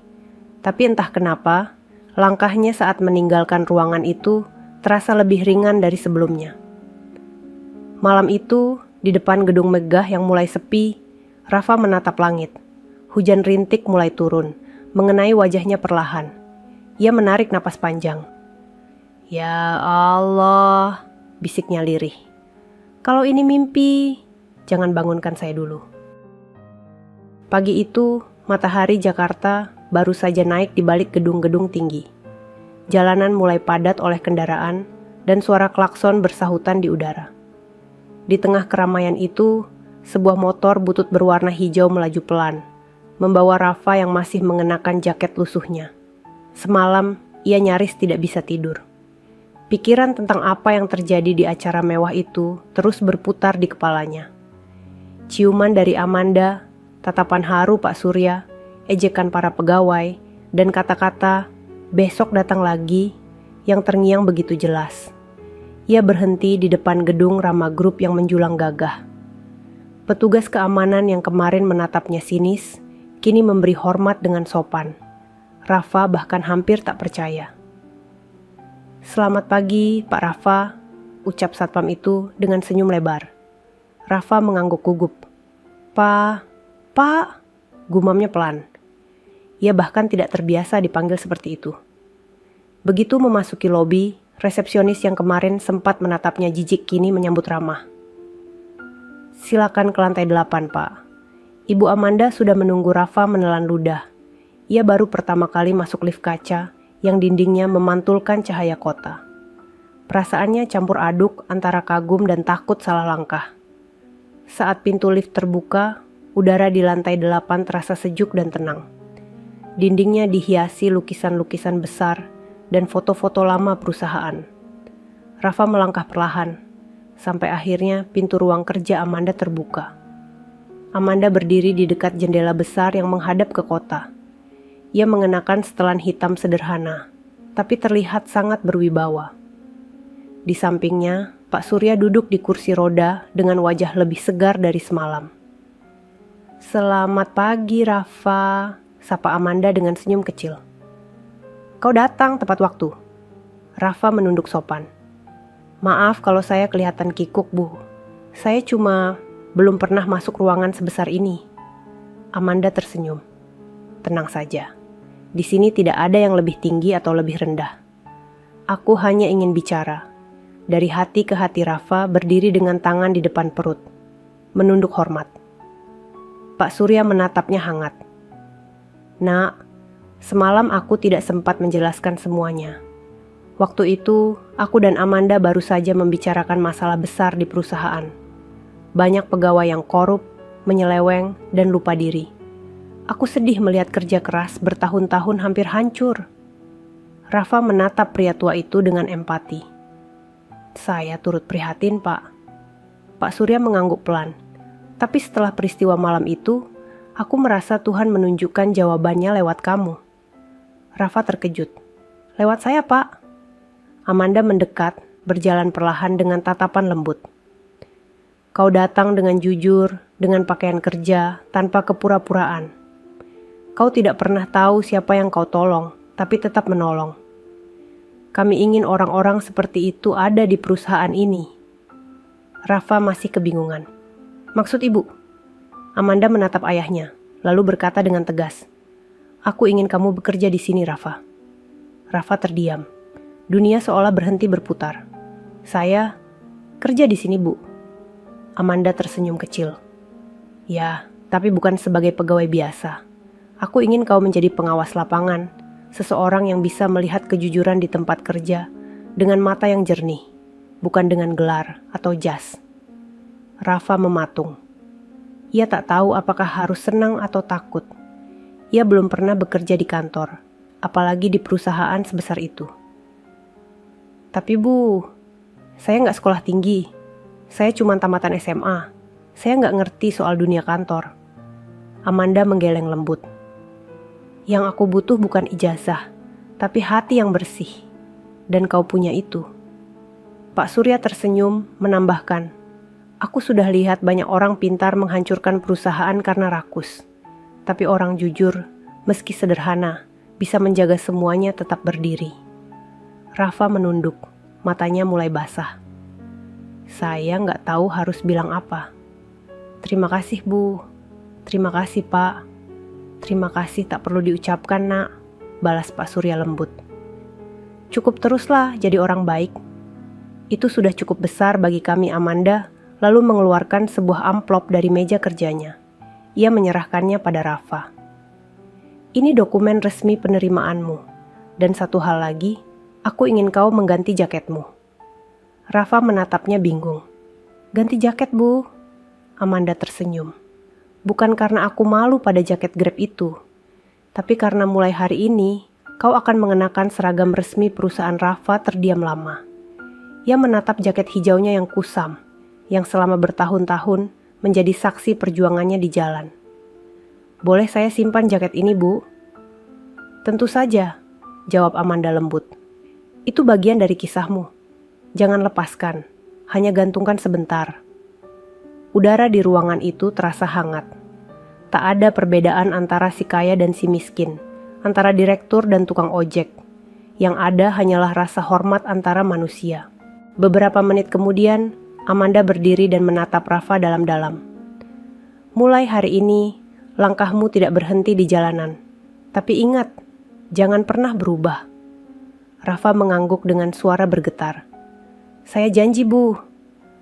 Tapi entah kenapa, langkahnya saat meninggalkan ruangan itu terasa lebih ringan dari sebelumnya. Malam itu, di depan gedung megah yang mulai sepi, Rafa menatap langit. Hujan rintik mulai turun, mengenai wajahnya perlahan. Ia menarik napas panjang. "Ya Allah," bisiknya lirih. "Kalau ini mimpi, jangan bangunkan saya dulu." Pagi itu, matahari Jakarta baru saja naik di balik gedung-gedung tinggi. Jalanan mulai padat oleh kendaraan, dan suara klakson bersahutan di udara. Di tengah keramaian itu, sebuah motor butut berwarna hijau melaju pelan, membawa Rafa yang masih mengenakan jaket lusuhnya. Semalam, ia nyaris tidak bisa tidur. Pikiran tentang apa yang terjadi di acara mewah itu terus berputar di kepalanya. Ciuman dari Amanda, tatapan haru Pak Surya, ejekan para pegawai, dan kata-kata, "Besok datang lagi," yang terngiang begitu jelas. Ia berhenti di depan gedung Rama Group yang menjulang gagah. Petugas keamanan yang kemarin menatapnya sinis, kini memberi hormat dengan sopan. Rafa bahkan hampir tak percaya. "Selamat pagi, Pak Rafa," ucap satpam itu dengan senyum lebar. Rafa mengangguk gugup. Pak, gumamnya pelan. Ia bahkan tidak terbiasa dipanggil seperti itu. Begitu memasuki lobi, resepsionis yang kemarin sempat menatapnya jijik kini menyambut ramah. "Silakan ke lantai 8, Pak." Ibu Amanda sudah menunggu Rafa menelan ludah. Ia baru pertama kali masuk lift kaca yang dindingnya memantulkan cahaya kota. Perasaannya campur aduk antara kagum dan takut salah langkah. Saat pintu lift terbuka, udara di lantai 8 terasa sejuk dan tenang. Dindingnya dihiasi lukisan-lukisan besar dan foto-foto lama perusahaan. Rafa melangkah perlahan, sampai akhirnya pintu ruang kerja Amanda terbuka. Amanda berdiri di dekat jendela besar yang menghadap ke kota. Ia mengenakan setelan hitam sederhana, tapi terlihat sangat berwibawa. Di sampingnya, Pak Surya duduk di kursi roda dengan wajah lebih segar dari semalam. "Selamat pagi, Rafa," sapa Amanda dengan senyum kecil. "Kau datang tepat waktu." Rafa menunduk sopan. "Maaf kalau saya kelihatan kikuk, Bu. Saya cuma belum pernah masuk ruangan sebesar ini." Amanda tersenyum. "Tenang saja. Di sini tidak ada yang lebih tinggi atau lebih rendah. Aku hanya ingin bicara." Dari hati ke hati Rafa berdiri dengan tangan di depan perut, menunduk hormat. Pak Surya menatapnya hangat. "Nak, Semalam aku tidak sempat menjelaskan semuanya. Waktu itu, aku dan Amanda baru saja membicarakan masalah besar di perusahaan. Banyak pegawai yang korup, menyeleweng, dan lupa diri. Aku sedih melihat kerja keras bertahun-tahun hampir hancur. Rafa menatap pria tua itu dengan empati. Saya turut prihatin, Pak. Pak Surya mengangguk pelan. Tapi setelah peristiwa malam itu, aku merasa Tuhan menunjukkan jawabannya lewat kamu. Rafa terkejut. Lewat saya, Pak. Amanda mendekat, berjalan perlahan dengan tatapan lembut. Kau datang dengan jujur, dengan pakaian kerja, tanpa kepura-puraan. Kau tidak pernah tahu siapa yang kau tolong, tapi tetap menolong. Kami ingin orang-orang seperti itu ada di perusahaan ini. Rafa masih kebingungan. Maksud ibu? Amanda menatap ayahnya, lalu berkata dengan tegas. Aku ingin kamu bekerja di sini, Rafa. Rafa terdiam. Dunia seolah berhenti berputar. Saya kerja di sini, Bu. Amanda tersenyum kecil. Ya, tapi bukan sebagai pegawai biasa. Aku ingin kau menjadi pengawas lapangan, seseorang yang bisa melihat kejujuran di tempat kerja dengan mata yang jernih, bukan dengan gelar atau jas. Rafa mematung. Ia tak tahu apakah harus senang atau takut. Ia belum pernah bekerja di kantor, apalagi di perusahaan sebesar itu. Tapi Bu, saya nggak sekolah tinggi. Saya cuma tamatan SMA. Saya nggak ngerti soal dunia kantor. Amanda menggeleng lembut. Yang aku butuh bukan ijazah, tapi hati yang bersih. Dan kau punya itu. Pak Surya tersenyum, menambahkan, aku sudah lihat banyak orang pintar menghancurkan perusahaan karena rakus. Tapi orang jujur, meski sederhana, bisa menjaga semuanya tetap berdiri. Rafa menunduk, matanya mulai basah. Saya nggak tahu harus bilang apa. Terima kasih, Bu. Terima kasih, Pak. Terima kasih tak perlu diucapkan, Nak, balas Pak Surya lembut. Cukup teruslah jadi orang baik. Itu sudah cukup besar bagi kami, Amanda, lalu mengeluarkan sebuah amplop dari meja kerjanya. Ia menyerahkannya pada Rafa. Ini dokumen resmi penerimaanmu. Dan satu hal lagi, aku ingin kau mengganti jaketmu. Rafa menatapnya bingung. Ganti jaket, Bu. Amanda tersenyum. Bukan karena aku malu pada jaket Grab itu, tapi karena mulai hari ini, kau akan mengenakan seragam resmi perusahaan Rafa terdiam lama. Ia menatap jaket hijaunya yang kusam, yang selama bertahun-tahun menjadi saksi perjuangannya di jalan. Boleh saya simpan jaket ini, Bu? Tentu saja, jawab Amanda lembut. Itu bagian dari kisahmu. Jangan lepaskan, hanya gantungkan sebentar. Udara di ruangan itu terasa hangat. Tak ada perbedaan antara si kaya dan si miskin, antara direktur dan tukang ojek. Yang ada hanyalah rasa hormat antara manusia. Beberapa menit kemudian, Amanda berdiri dan menatap Rafa dalam-dalam. Mulai hari ini, langkahmu tidak berhenti di jalanan. Tapi ingat, jangan pernah berubah. Rafa mengangguk dengan suara bergetar. Saya janji, Bu.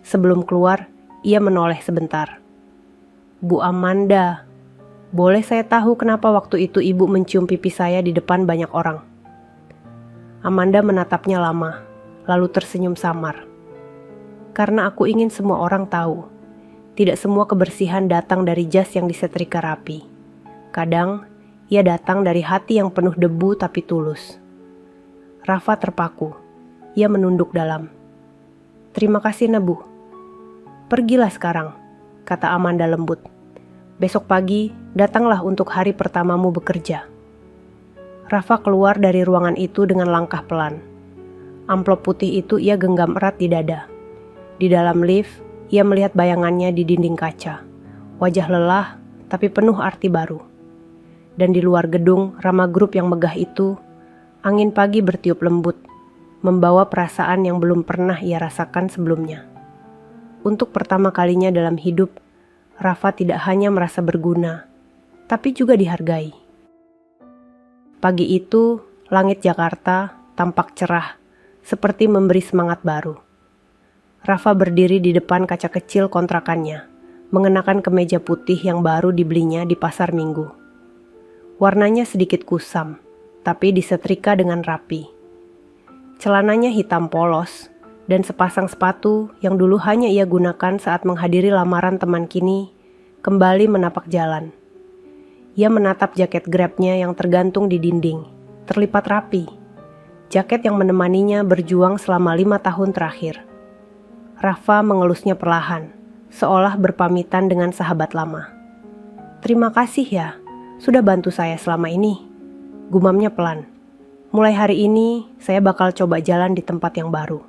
Sebelum keluar, ia menoleh sebentar. Bu Amanda, boleh saya tahu kenapa waktu itu ibu mencium pipi saya di depan banyak orang? Amanda menatapnya lama, lalu tersenyum samar. Karena aku ingin semua orang tahu, tidak semua kebersihan datang dari jas yang disetrika rapi. Kadang, ia datang dari hati yang penuh debu tapi tulus. Rafa terpaku. Ia menunduk dalam. Terima kasih, Nebu. Pergilah sekarang, kata Amanda lembut. Besok pagi, datanglah untuk hari pertamamu bekerja. Rafa keluar dari ruangan itu dengan langkah pelan. Amplop putih itu ia genggam erat di dada. Di dalam lift, ia melihat bayangannya di dinding kaca. Wajah lelah, tapi penuh arti baru. Dan di luar gedung Rama Group yang megah itu, angin pagi bertiup lembut, membawa perasaan yang belum pernah ia rasakan sebelumnya. Untuk pertama kalinya dalam hidup, Rafa tidak hanya merasa berguna, tapi juga dihargai. Pagi itu, langit Jakarta tampak cerah, seperti memberi semangat baru. Rafa berdiri di depan kaca kecil kontrakannya, mengenakan kemeja putih yang baru dibelinya di pasar Minggu. Warnanya sedikit kusam, tapi disetrika dengan rapi. Celananya hitam polos, dan sepasang sepatu yang dulu hanya ia gunakan saat menghadiri lamaran teman kini kembali menapak jalan. Ia menatap jaket Grabnya yang tergantung di dinding, terlipat rapi. Jaket yang menemaninya berjuang selama 5 tahun terakhir. Rafa mengelusnya perlahan, seolah berpamitan dengan sahabat lama. "Terima kasih ya, sudah bantu saya selama ini," gumamnya pelan. "Mulai hari ini, saya bakal coba jalan di tempat yang baru."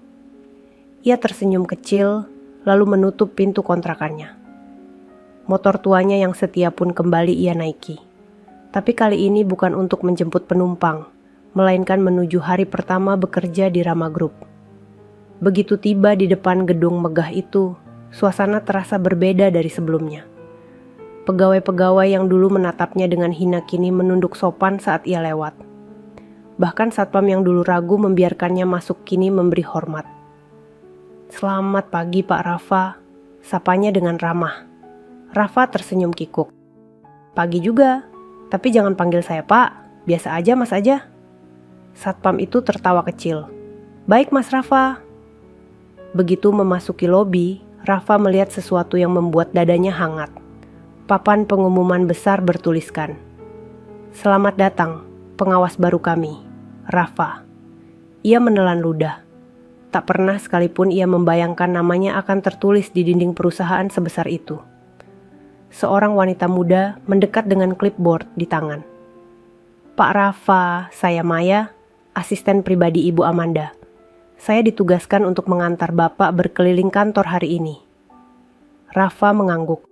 Ia tersenyum kecil, lalu menutup pintu kontrakannya. Motor tuanya yang setia pun kembali ia naiki. Tapi kali ini bukan untuk menjemput penumpang, melainkan menuju hari pertama bekerja di Rama Group. Begitu tiba di depan gedung megah itu, suasana terasa berbeda dari sebelumnya. Pegawai-pegawai yang dulu menatapnya dengan hina kini menunduk sopan saat ia lewat. Bahkan satpam yang dulu ragu membiarkannya masuk kini memberi hormat. "Selamat pagi Pak Rafa," sapanya dengan ramah. Rafa tersenyum kikuk. "Pagi juga, tapi jangan panggil saya Pak, biasa aja Mas aja." Satpam itu tertawa kecil. "Baik Mas Rafa." Begitu memasuki lobi, Rafa melihat sesuatu yang membuat dadanya hangat. Papan pengumuman besar bertuliskan, "Selamat datang, pengawas baru kami, Rafa." Ia menelan ludah. Tak pernah sekalipun ia membayangkan namanya akan tertulis di dinding perusahaan sebesar itu. Seorang wanita muda mendekat dengan clipboard di tangan. "Pak Rafa, saya Maya, asisten pribadi Ibu Amanda. Saya ditugaskan untuk mengantar Bapak berkeliling kantor hari ini." Rafa mengangguk.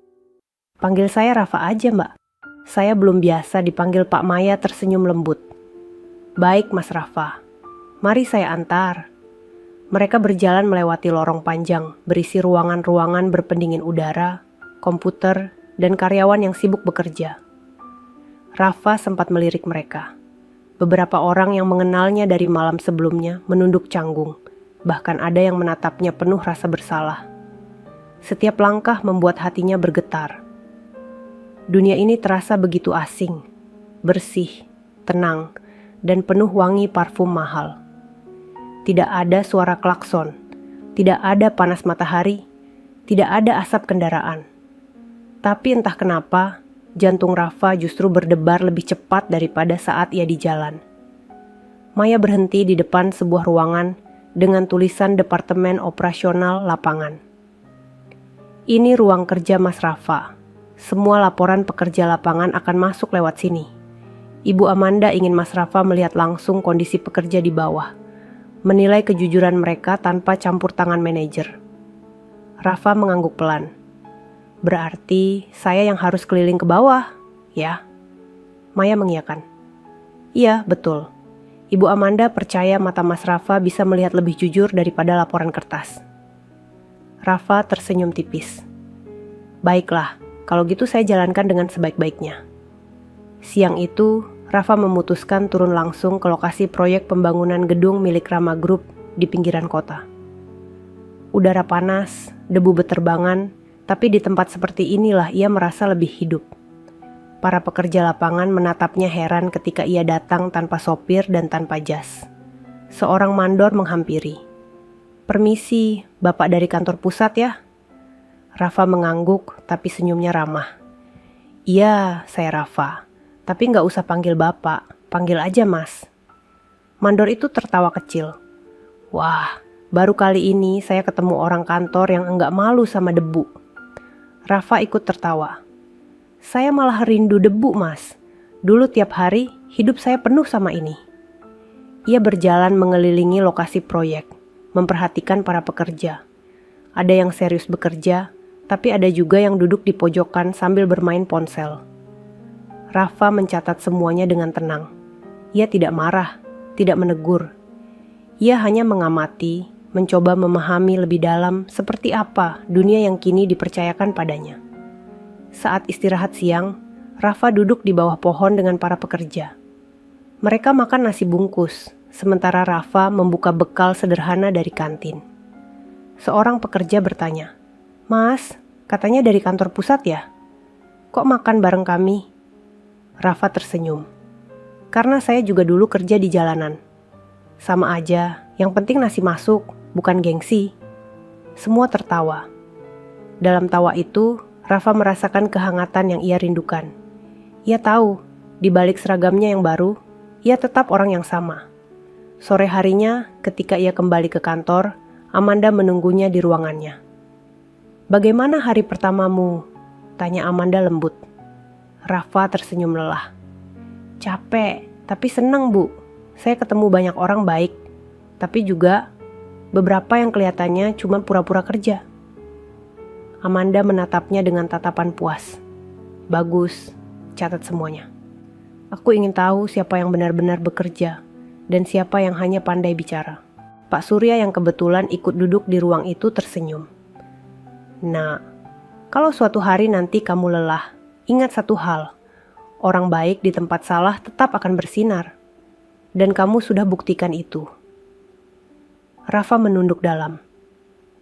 "Panggil saya Rafa aja Mbak. Saya belum biasa dipanggil Pak." Maya tersenyum lembut. "Baik Mas Rafa, mari saya antar." Mereka berjalan melewati lorong panjang, berisi ruangan-ruangan berpendingin udara, komputer, dan karyawan yang sibuk bekerja. Rafa sempat melirik mereka. Beberapa orang yang mengenalnya dari malam sebelumnya menunduk canggung, bahkan ada yang menatapnya penuh rasa bersalah. Setiap langkah membuat hatinya bergetar. Dunia ini terasa begitu asing, bersih, tenang, dan penuh wangi parfum mahal. Tidak ada suara klakson, tidak ada panas matahari, tidak ada asap kendaraan. Tapi entah kenapa, jantung Rafa justru berdebar lebih cepat daripada saat ia di jalan. Maya berhenti di depan sebuah ruangan dengan tulisan Departemen Operasional Lapangan. "Ini ruang kerja Mas Rafa. Semua laporan pekerja lapangan akan masuk lewat sini. Ibu Amanda ingin Mas Rafa melihat langsung kondisi pekerja di bawah, menilai kejujuran mereka tanpa campur tangan manajer." Rafa mengangguk pelan. "Berarti saya yang harus keliling ke bawah, ya?" Maya mengiyakan. "Iya, betul. Ibu Amanda percaya mata Mas Rafa bisa melihat lebih jujur daripada laporan kertas." Rafa tersenyum tipis. "Baiklah, kalau gitu saya jalankan dengan sebaik-baiknya." Siang itu, Rafa memutuskan turun langsung ke lokasi proyek pembangunan gedung milik Rama Group di pinggiran kota. Udara panas, debu beterbangan, tapi di tempat seperti inilah ia merasa lebih hidup. Para pekerja lapangan menatapnya heran ketika ia datang tanpa sopir dan tanpa jas. Seorang mandor menghampiri. "Permisi, Bapak dari kantor pusat ya?" Rafa mengangguk tapi senyumnya ramah. "Iya, saya Rafa. Tapi nggak usah panggil Bapak, panggil aja Mas." Mandor itu tertawa kecil. "Wah, baru kali ini saya ketemu orang kantor yang enggak malu sama debu." Rafa ikut tertawa. "Saya malah rindu debu Mas. Dulu tiap hari hidup saya penuh sama ini." Ia berjalan mengelilingi lokasi proyek, memperhatikan para pekerja. Ada yang serius bekerja, tapi ada juga yang duduk di pojokan sambil bermain ponsel. Rafa mencatat semuanya dengan tenang. Ia tidak marah, tidak menegur. Ia hanya mengamati, mencoba memahami lebih dalam seperti apa dunia yang kini dipercayakan padanya. Saat istirahat siang, Rafa duduk di bawah pohon dengan para pekerja. Mereka makan nasi bungkus, sementara Rafa membuka bekal sederhana dari kantin. Seorang pekerja bertanya, "Mas, katanya dari kantor pusat ya? Kok makan bareng kami?" Rafa tersenyum. Karena saya juga dulu kerja di jalanan. Sama aja, yang penting nasi masuk, bukan gengsi. Semua tertawa. Dalam tawa itu, Rafa merasakan kehangatan yang ia rindukan. Ia tahu, di balik seragamnya yang baru, ia tetap orang yang sama. Sore harinya, ketika ia kembali ke kantor, Amanda menunggunya di ruangannya. "Bagaimana hari pertamamu?" tanya Amanda lembut. Rafa tersenyum lelah. "Capek, tapi senang, Bu. Saya ketemu banyak orang baik, tapi juga beberapa yang kelihatannya cuma pura-pura kerja." Amanda menatapnya dengan tatapan puas. "Bagus, catat semuanya. Aku ingin tahu siapa yang benar-benar bekerja dan siapa yang hanya pandai bicara." Pak Surya yang kebetulan ikut duduk di ruang itu tersenyum. "Nah, kalau suatu hari nanti kamu lelah, ingat satu hal. Orang baik di tempat salah tetap akan bersinar. Dan kamu sudah buktikan itu." Rafa menunduk dalam.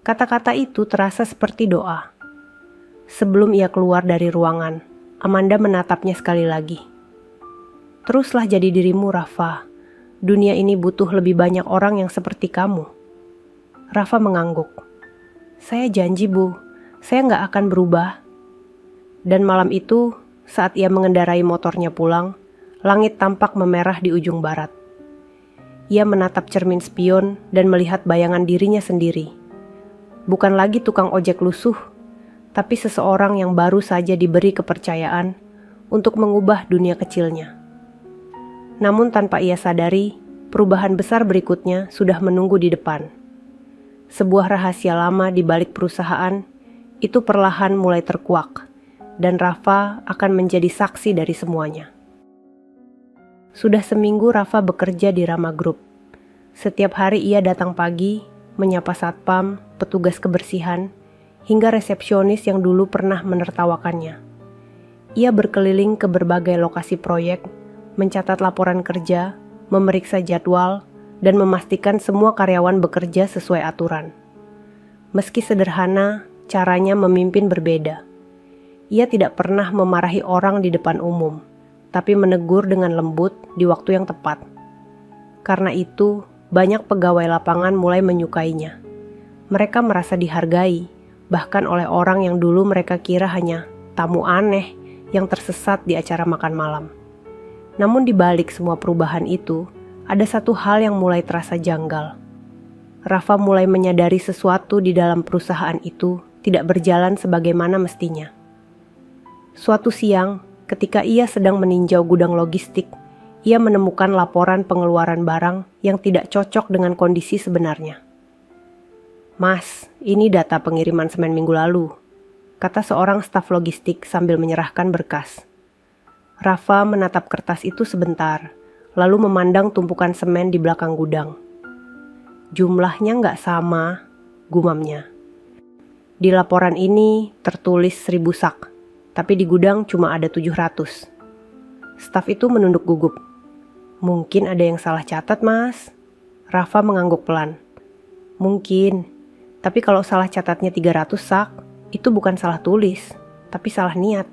Kata-kata itu terasa seperti doa. Sebelum ia keluar dari ruangan, Amanda menatapnya sekali lagi. "Teruslah jadi dirimu, Rafa. Dunia ini butuh lebih banyak orang yang seperti kamu." Rafa mengangguk. "Saya janji, Bu. Saya nggak akan berubah." Dan malam itu, saat ia mengendarai motornya pulang, langit tampak memerah di ujung barat. Ia menatap cermin spion dan melihat bayangan dirinya sendiri. Bukan lagi tukang ojek lusuh, tapi seseorang yang baru saja diberi kepercayaan untuk mengubah dunia kecilnya. Namun tanpa ia sadari, perubahan besar berikutnya sudah menunggu di depan. Sebuah rahasia lama di balik perusahaan itu perlahan mulai terkuak, dan Rafa akan menjadi saksi dari semuanya. Sudah seminggu Rafa bekerja di Rama Group. Setiap hari ia datang pagi, menyapa satpam, petugas kebersihan, hingga resepsionis yang dulu pernah menertawakannya. Ia berkeliling ke berbagai lokasi proyek, mencatat laporan kerja, memeriksa jadwal, dan memastikan semua karyawan bekerja sesuai aturan. Meski sederhana, caranya memimpin berbeda. Ia tidak pernah memarahi orang di depan umum, tapi menegur dengan lembut di waktu yang tepat. Karena itu, banyak pegawai lapangan mulai menyukainya. Mereka merasa dihargai, bahkan oleh orang yang dulu mereka kira hanya tamu aneh yang tersesat di acara makan malam. Namun di balik semua perubahan itu, ada satu hal yang mulai terasa janggal. Rafa mulai menyadari sesuatu di dalam perusahaan itu tidak berjalan sebagaimana mestinya. Suatu siang, ketika ia sedang meninjau gudang logistik, ia menemukan laporan pengeluaran barang yang tidak cocok dengan kondisi sebenarnya. "Mas, ini data pengiriman semen minggu lalu," kata seorang staf logistik sambil menyerahkan berkas. Rafa menatap kertas itu sebentar, lalu memandang tumpukan semen di belakang gudang. "Jumlahnya nggak sama," gumamnya. "Di laporan ini tertulis 1000 sak, tapi di gudang cuma ada 700. Staf itu menunduk gugup. "Mungkin ada yang salah catat, Mas." Rafa mengangguk pelan. "Mungkin, tapi kalau salah catatnya 300 sak, itu bukan salah tulis, tapi salah niat."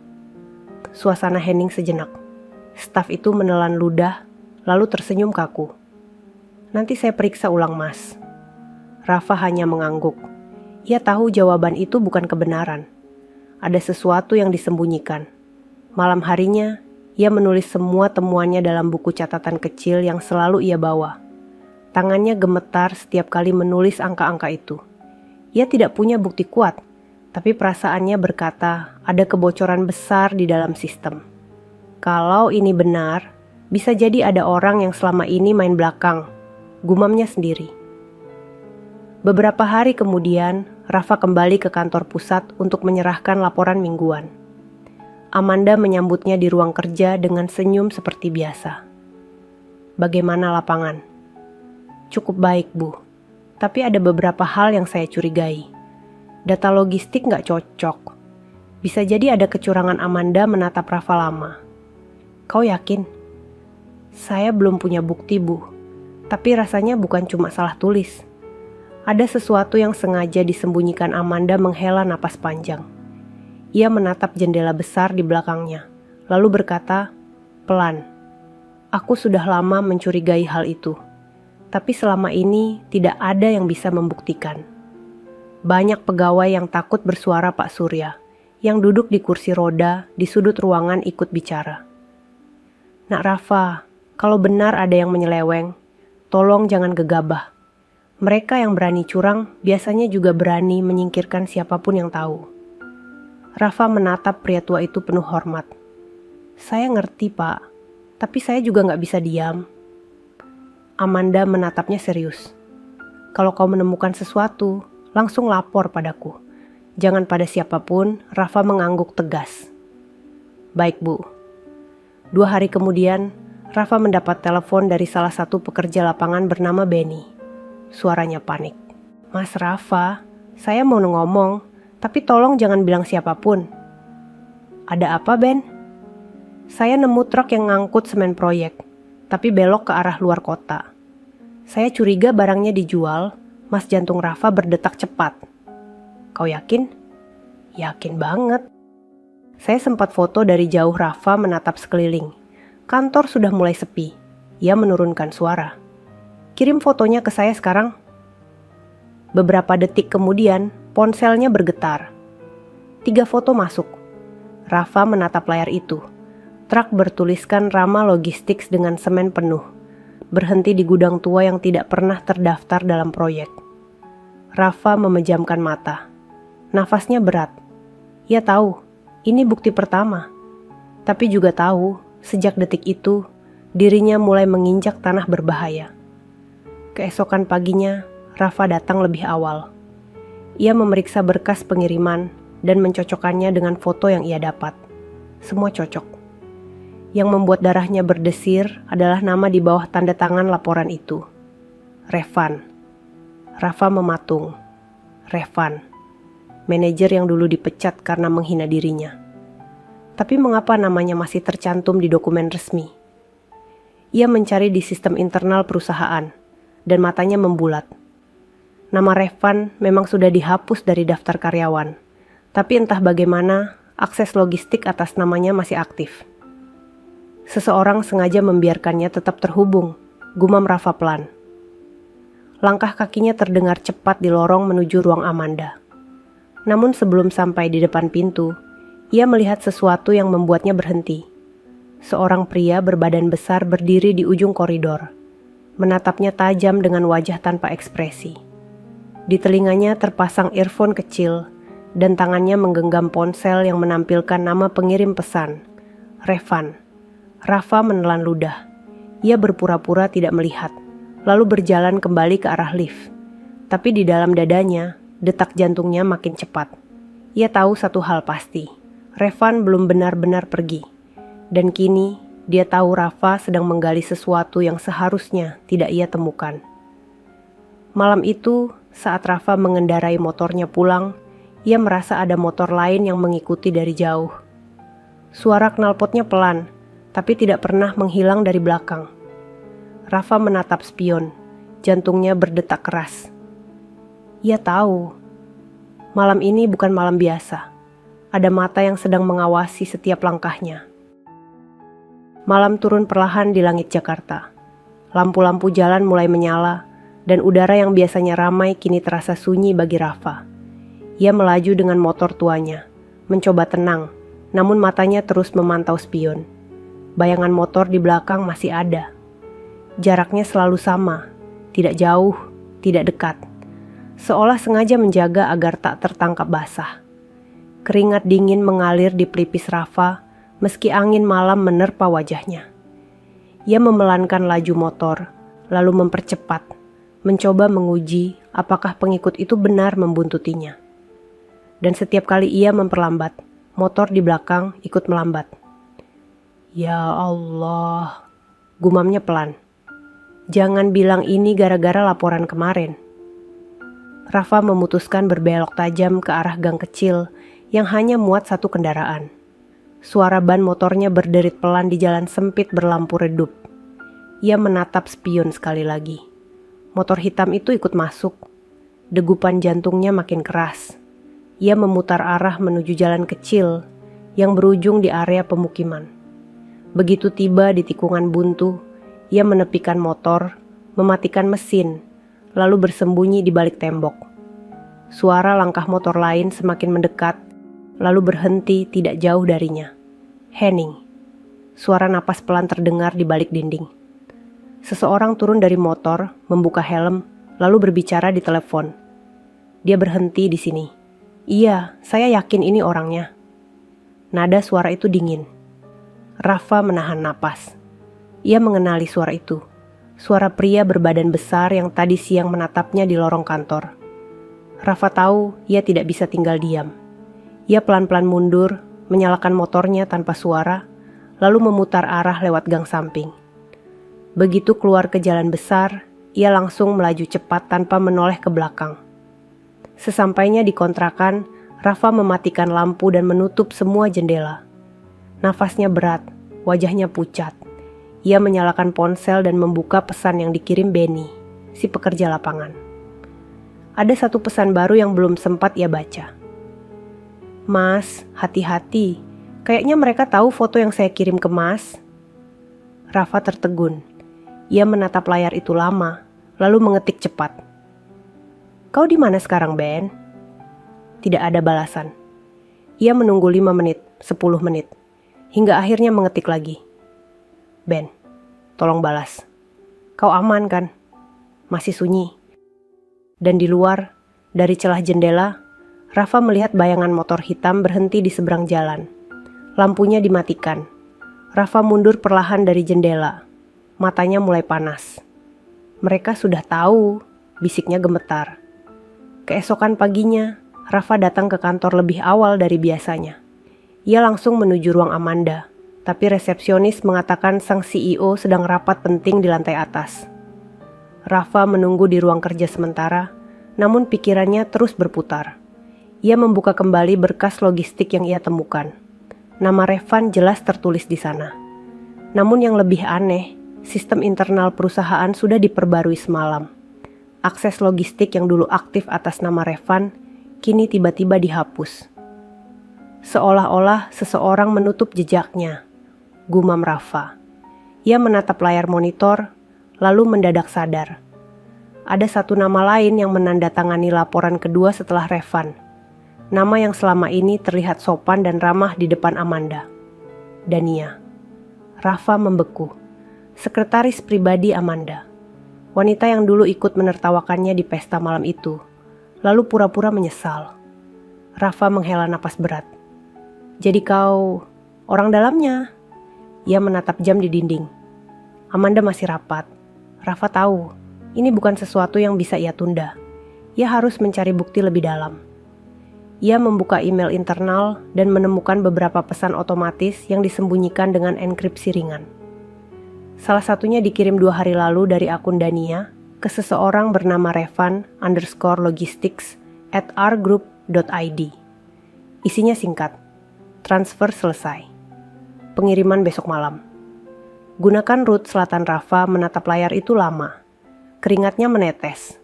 Suasana hening sejenak. Staf itu menelan ludah, lalu tersenyum kaku. "Nanti saya periksa ulang, Mas." Rafa hanya mengangguk. Ia tahu jawaban itu bukan kebenaran. Ada sesuatu yang disembunyikan. Malam harinya, ia menulis semua temuannya dalam buku catatan kecil yang selalu ia bawa. Tangannya gemetar setiap kali menulis angka-angka itu. Ia tidak punya bukti kuat, tapi perasaannya berkata ada kebocoran besar di dalam sistem. Kalau ini benar, bisa jadi ada orang yang selama ini main belakang, gumamnya sendiri. Beberapa hari kemudian, Rafa kembali ke kantor pusat untuk menyerahkan laporan mingguan. Amanda menyambutnya di ruang kerja dengan senyum seperti biasa. "Bagaimana lapangan?" "Cukup baik, Bu. Tapi ada beberapa hal yang saya curigai. Data logistik nggak cocok. Bisa jadi ada kecurangan." Amanda menatap Rafa lama. "Kau yakin?" "Saya belum punya bukti, Bu. Tapi rasanya bukan cuma salah tulis. Ada sesuatu yang sengaja disembunyikan." Amanda menghela napas panjang. Ia menatap jendela besar di belakangnya, lalu berkata, pelan, Aku sudah lama mencurigai hal itu, tapi selama ini tidak ada yang bisa membuktikan. Banyak pegawai yang takut bersuara Pak Surya, yang duduk di kursi roda di sudut ruangan ikut bicara. Nak Rafa, kalau benar ada yang menyeleweng, tolong jangan gegabah. Mereka yang berani curang biasanya juga berani menyingkirkan siapapun yang tahu. Rafa menatap pria tua itu penuh hormat. Saya ngerti Pak, tapi saya juga nggak bisa diam. Amanda menatapnya serius. Kalau kau menemukan sesuatu, langsung lapor padaku. Jangan pada siapapun, Rafa mengangguk tegas. Baik Bu. 2 hari kemudian, Rafa mendapat telepon dari salah satu pekerja lapangan bernama Benny. Suaranya panik. Mas Rafa, saya mau ngomong, tapi tolong jangan bilang siapapun. Ada apa Ben? Saya nemu truk yang ngangkut semen proyek, tapi belok ke arah luar kota. Saya curiga barangnya dijual, Mas jantung Rafa berdetak cepat. Kau yakin? Yakin banget. Saya sempat foto dari jauh Rafa menatap sekeliling. Kantor sudah mulai sepi. Ia menurunkan suara. Kirim fotonya ke saya sekarang. Beberapa detik kemudian, ponselnya bergetar. 3 foto masuk. Rafa menatap layar itu. Truk bertuliskan Rama Logistics dengan semen penuh. Berhenti di gudang tua yang tidak pernah terdaftar dalam proyek. Rafa memejamkan mata. Nafasnya berat. Ia tahu, ini bukti pertama. Tapi juga tahu, sejak detik itu, dirinya mulai menginjak tanah berbahaya. Keesokan paginya, Rafa datang lebih awal. Ia memeriksa berkas pengiriman dan mencocokkannya dengan foto yang ia dapat. Semua cocok. Yang membuat darahnya berdesir adalah nama di bawah tanda tangan laporan itu. Revan. Rafa mematung. Revan. Manajer yang dulu dipecat karena menghina dirinya. Tapi mengapa namanya masih tercantum di dokumen resmi? Ia mencari di sistem internal perusahaan, dan matanya membulat. Nama Revan memang sudah dihapus dari daftar karyawan, tapi entah bagaimana akses logistik atas namanya masih aktif. Seseorang sengaja membiarkannya tetap terhubung, gumam Rafa pelan. Langkah kakinya terdengar cepat di lorong menuju ruang Amanda. Namun sebelum sampai di depan pintu, ia melihat sesuatu yang membuatnya berhenti. Seorang pria berbadan besar berdiri di ujung koridor. Menatapnya tajam dengan wajah tanpa ekspresi. Di telinganya terpasang earphone kecil, dan tangannya menggenggam ponsel yang menampilkan nama pengirim pesan, Revan. Rafa menelan ludah. Ia berpura-pura tidak melihat, lalu berjalan kembali ke arah lift. Tapi di dalam dadanya, detak jantungnya makin cepat. Ia tahu satu hal pasti, Revan belum benar-benar pergi. Dan kini, dia tahu Rafa sedang menggali sesuatu yang seharusnya tidak ia temukan. Malam itu, saat Rafa mengendarai motornya pulang, ia merasa ada motor lain yang mengikuti dari jauh. Suara knalpotnya pelan, tapi tidak pernah menghilang dari belakang. Rafa menatap spion, jantungnya berdetak keras. Ia tahu, malam ini bukan malam biasa. Ada mata yang sedang mengawasi setiap langkahnya. Malam turun perlahan di langit Jakarta. Lampu-lampu jalan mulai menyala, dan udara yang biasanya ramai kini terasa sunyi bagi Rafa. Ia melaju dengan motor tuanya, mencoba tenang, namun matanya terus memantau spion. Bayangan motor di belakang masih ada. Jaraknya selalu sama, tidak jauh, tidak dekat. Seolah sengaja menjaga agar tak tertangkap basah. Keringat dingin mengalir di pelipis Rafa, meski angin malam menerpa wajahnya. Ia memelankan laju motor, lalu mempercepat, mencoba menguji apakah pengikut itu benar membuntutinya. Dan setiap kali ia memperlambat, motor di belakang ikut melambat. Ya Allah, gumamnya pelan. Jangan bilang ini gara-gara laporan kemarin. Rafa memutuskan berbelok tajam ke arah gang kecil yang hanya muat satu kendaraan. Suara ban motornya berderit pelan di jalan sempit berlampu redup. Ia menatap spion sekali lagi. Motor hitam itu ikut masuk. Degupan jantungnya makin keras. Ia memutar arah menuju jalan kecil yang berujung di area pemukiman. Begitu tiba di tikungan buntu, Ia menepikan motor, mematikan mesin, lalu bersembunyi di balik tembok. Suara langkah motor lain semakin mendekat, lalu berhenti tidak jauh darinya. Henning. Suara napas pelan terdengar di balik dinding. Seseorang turun dari motor, membuka helm, lalu berbicara di telepon. Dia berhenti di sini. Iya, saya yakin ini orangnya. Nada suara itu dingin. Rafa menahan napas. Ia mengenali suara itu. Suara pria berbadan besar yang tadi siang menatapnya di lorong kantor. Rafa tahu ia tidak bisa tinggal diam. Ia pelan-pelan mundur, menyalakan motornya tanpa suara, lalu memutar arah lewat gang samping. Begitu keluar ke jalan besar, ia langsung melaju cepat tanpa menoleh ke belakang. Sesampainya di kontrakan, Rafa mematikan lampu dan menutup semua jendela. Nafasnya berat, wajahnya pucat. Ia menyalakan ponsel dan membuka pesan yang dikirim Benny, si pekerja lapangan. Ada satu pesan baru yang belum sempat ia baca. Mas, hati-hati. Kayaknya mereka tahu foto yang saya kirim ke Mas. Rafa tertegun. Ia menatap layar itu lama, lalu mengetik cepat. Kau di mana sekarang, Ben? Tidak ada balasan. Ia menunggu 5 menit, 10 menit, hingga akhirnya mengetik lagi. Ben, tolong balas. Kau aman kan? Masih sunyi. Dan di luar, dari celah jendela, Rafa melihat bayangan motor hitam berhenti di seberang jalan. Lampunya dimatikan. Rafa mundur perlahan dari jendela. Matanya mulai panas. Mereka sudah tahu, bisiknya gemetar. Keesokan paginya, Rafa datang ke kantor lebih awal dari biasanya. Ia langsung menuju ruang Amanda, tapi resepsionis mengatakan sang CEO sedang rapat penting di lantai atas. Rafa menunggu di ruang kerja sementara, namun pikirannya terus berputar. Ia membuka kembali berkas logistik yang ia temukan. Nama Revan jelas tertulis di sana. Namun yang lebih aneh, sistem internal perusahaan sudah diperbarui semalam. Akses logistik yang dulu aktif atas nama Revan, kini tiba-tiba dihapus. Seolah-olah seseorang menutup jejaknya, gumam Rafa. Ia menatap layar monitor, lalu mendadak sadar. Ada satu nama lain yang menandatangani laporan kedua setelah Revan. Nama yang selama ini terlihat sopan dan ramah di depan Amanda. Dania. Rafa membeku. Sekretaris pribadi Amanda. Wanita yang dulu ikut menertawakannya di pesta malam itu, lalu pura-pura menyesal. Rafa menghela napas berat. Jadi kau orang dalamnya? Ia menatap jam di dinding. Amanda masih rapat. Rafa tahu, ini bukan sesuatu yang bisa ia tunda. Ia harus mencari bukti lebih dalam. Ia membuka email internal dan menemukan beberapa pesan otomatis yang disembunyikan dengan enkripsi ringan. Salah satunya dikirim 2 hari lalu dari akun Dania ke seseorang bernama Revan_logistics@rgroup.id. Isinya singkat. Transfer selesai. Pengiriman besok malam. Gunakan rute selatan Rafa menatap layar itu lama. Keringatnya menetes.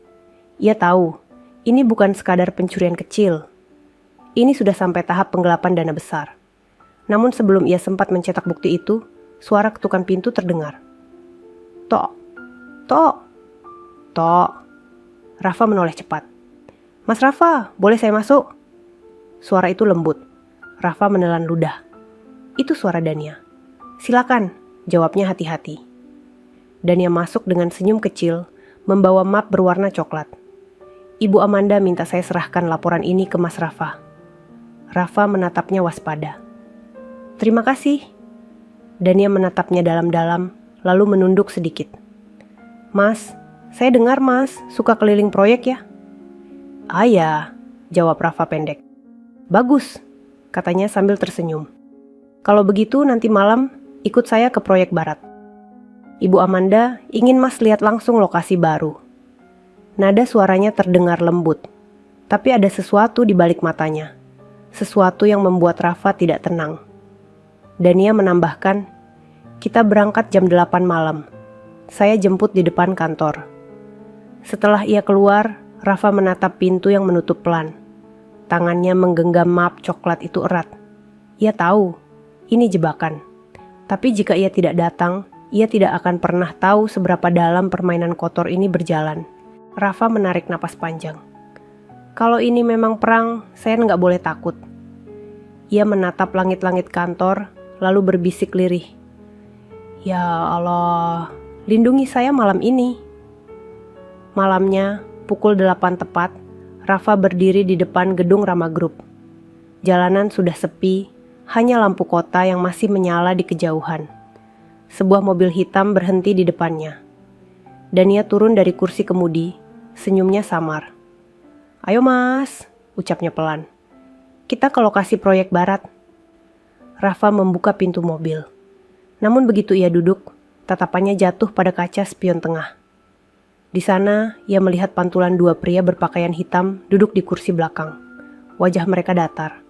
Ia tahu, ini bukan sekadar pencurian kecil. Ini sudah sampai tahap penggelapan dana besar. Namun sebelum ia sempat mencetak bukti itu, suara ketukan pintu terdengar. Tok, tok, tok. Rafa menoleh cepat. Mas Rafa, boleh saya masuk? Suara itu lembut. Rafa menelan ludah. Itu suara Dania. Silakan, jawabnya hati-hati. Dania masuk dengan senyum kecil, membawa map berwarna coklat. Ibu Amanda minta saya serahkan laporan ini ke Mas Rafa. Rafa menatapnya waspada. Terima kasih. Dania menatapnya dalam-dalam, lalu menunduk sedikit. Mas, saya dengar Mas suka keliling proyek ya? Ah ya, jawab Rafa pendek. Bagus, katanya sambil tersenyum. Kalau begitu nanti malam ikut saya ke proyek barat. Ibu Amanda ingin Mas lihat langsung lokasi baru. Nada suaranya terdengar lembut, tapi ada sesuatu di balik matanya. Sesuatu yang membuat Rafa tidak tenang. Dania menambahkan, kita berangkat jam 8 malam. Saya jemput di depan kantor. Setelah ia keluar, Rafa menatap pintu yang menutup pelan. Tangannya menggenggam map coklat itu erat. Ia tahu, ini jebakan. Tapi jika ia tidak datang, Ia tidak akan pernah tahu seberapa dalam permainan kotor ini berjalan. Rafa menarik napas panjang. Kalau ini memang perang, saya nggak boleh takut. Ia menatap langit-langit kantor, lalu berbisik lirih. Ya Allah, lindungi saya malam ini. Malamnya, pukul 8 tepat, Rafa berdiri di depan gedung Rama Group. Jalanan sudah sepi, hanya lampu kota yang masih menyala di kejauhan. Sebuah mobil hitam berhenti di depannya. Dan ia turun dari kursi kemudi, senyumnya samar. "Ayo mas," ucapnya pelan. "Kita ke lokasi proyek barat." Rafa membuka pintu mobil. Namun begitu ia duduk, tatapannya jatuh pada kaca spion tengah. Di sana, ia melihat pantulan dua pria berpakaian hitam duduk di kursi belakang. Wajah mereka datar,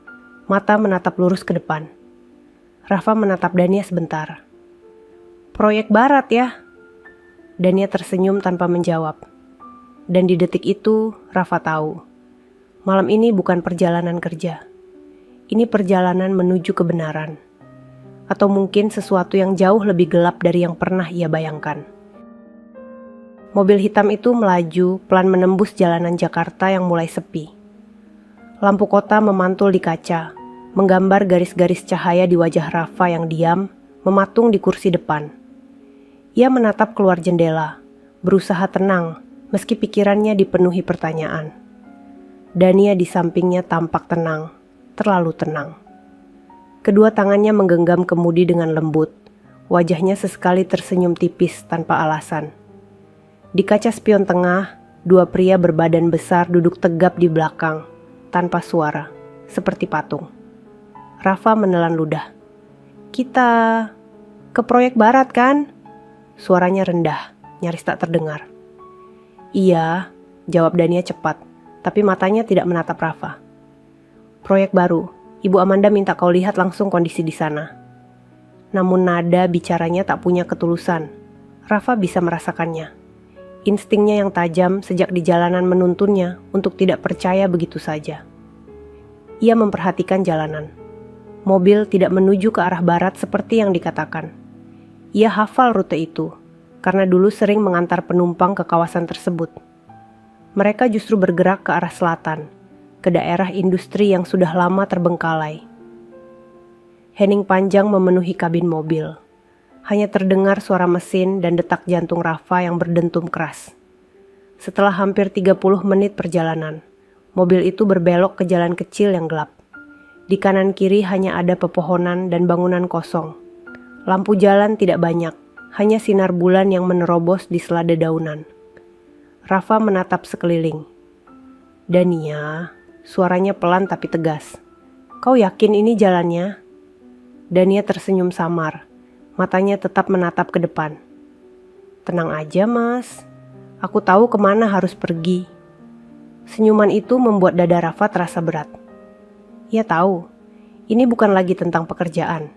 mata menatap lurus ke depan. Rafa menatap Dania sebentar. "Proyek barat ya?" Dania tersenyum tanpa menjawab. Dan di detik itu, Rafa tahu. Malam ini bukan perjalanan kerja. Ini perjalanan menuju kebenaran. Atau mungkin sesuatu yang jauh lebih gelap dari yang pernah ia bayangkan. Mobil hitam itu melaju pelan menembus jalanan Jakarta yang mulai sepi. Lampu kota memantul di kaca, menggambar garis-garis cahaya di wajah Rafa yang diam, mematung di kursi depan. Ia menatap keluar jendela, berusaha tenang, meski pikirannya dipenuhi pertanyaan. Dania di sampingnya tampak tenang, terlalu tenang. Kedua tangannya menggenggam kemudi dengan lembut, wajahnya sesekali tersenyum tipis tanpa alasan. Di kaca spion tengah, dua pria berbadan besar duduk tegap di belakang, tanpa suara, seperti patung. Rafa menelan ludah. "Kita ke proyek barat kan?" Suaranya rendah, nyaris tak terdengar. "Iya," jawab Dania cepat, tapi matanya tidak menatap Rafa. "Proyek baru, Ibu Amanda minta kau lihat langsung kondisi di sana." Namun nada bicaranya tak punya ketulusan. Rafa bisa merasakannya. Instingnya yang tajam sejak di jalanan menuntunnya untuk tidak percaya begitu saja. Ia memperhatikan jalanan. Mobil tidak menuju ke arah barat seperti yang dikatakan. Ia hafal rute itu, karena dulu sering mengantar penumpang ke kawasan tersebut. Mereka justru bergerak ke arah selatan, ke daerah industri yang sudah lama terbengkalai. Hening panjang memenuhi kabin mobil. Hanya terdengar suara mesin dan detak jantung Rafa yang berdentum keras. Setelah hampir 30 menit perjalanan, mobil itu berbelok ke jalan kecil yang gelap. Di kanan kiri hanya ada pepohonan dan bangunan kosong. Lampu jalan tidak banyak, hanya sinar bulan yang menerobos di sela dedaunan. Rafa menatap sekeliling. "Dania," suaranya pelan tapi tegas. "Kau yakin ini jalannya?" Dania tersenyum samar. Matanya tetap menatap ke depan. "Tenang aja mas, aku tahu kemana harus pergi." Senyuman itu membuat dada Rafa terasa berat. Ia tahu, ini bukan lagi tentang pekerjaan.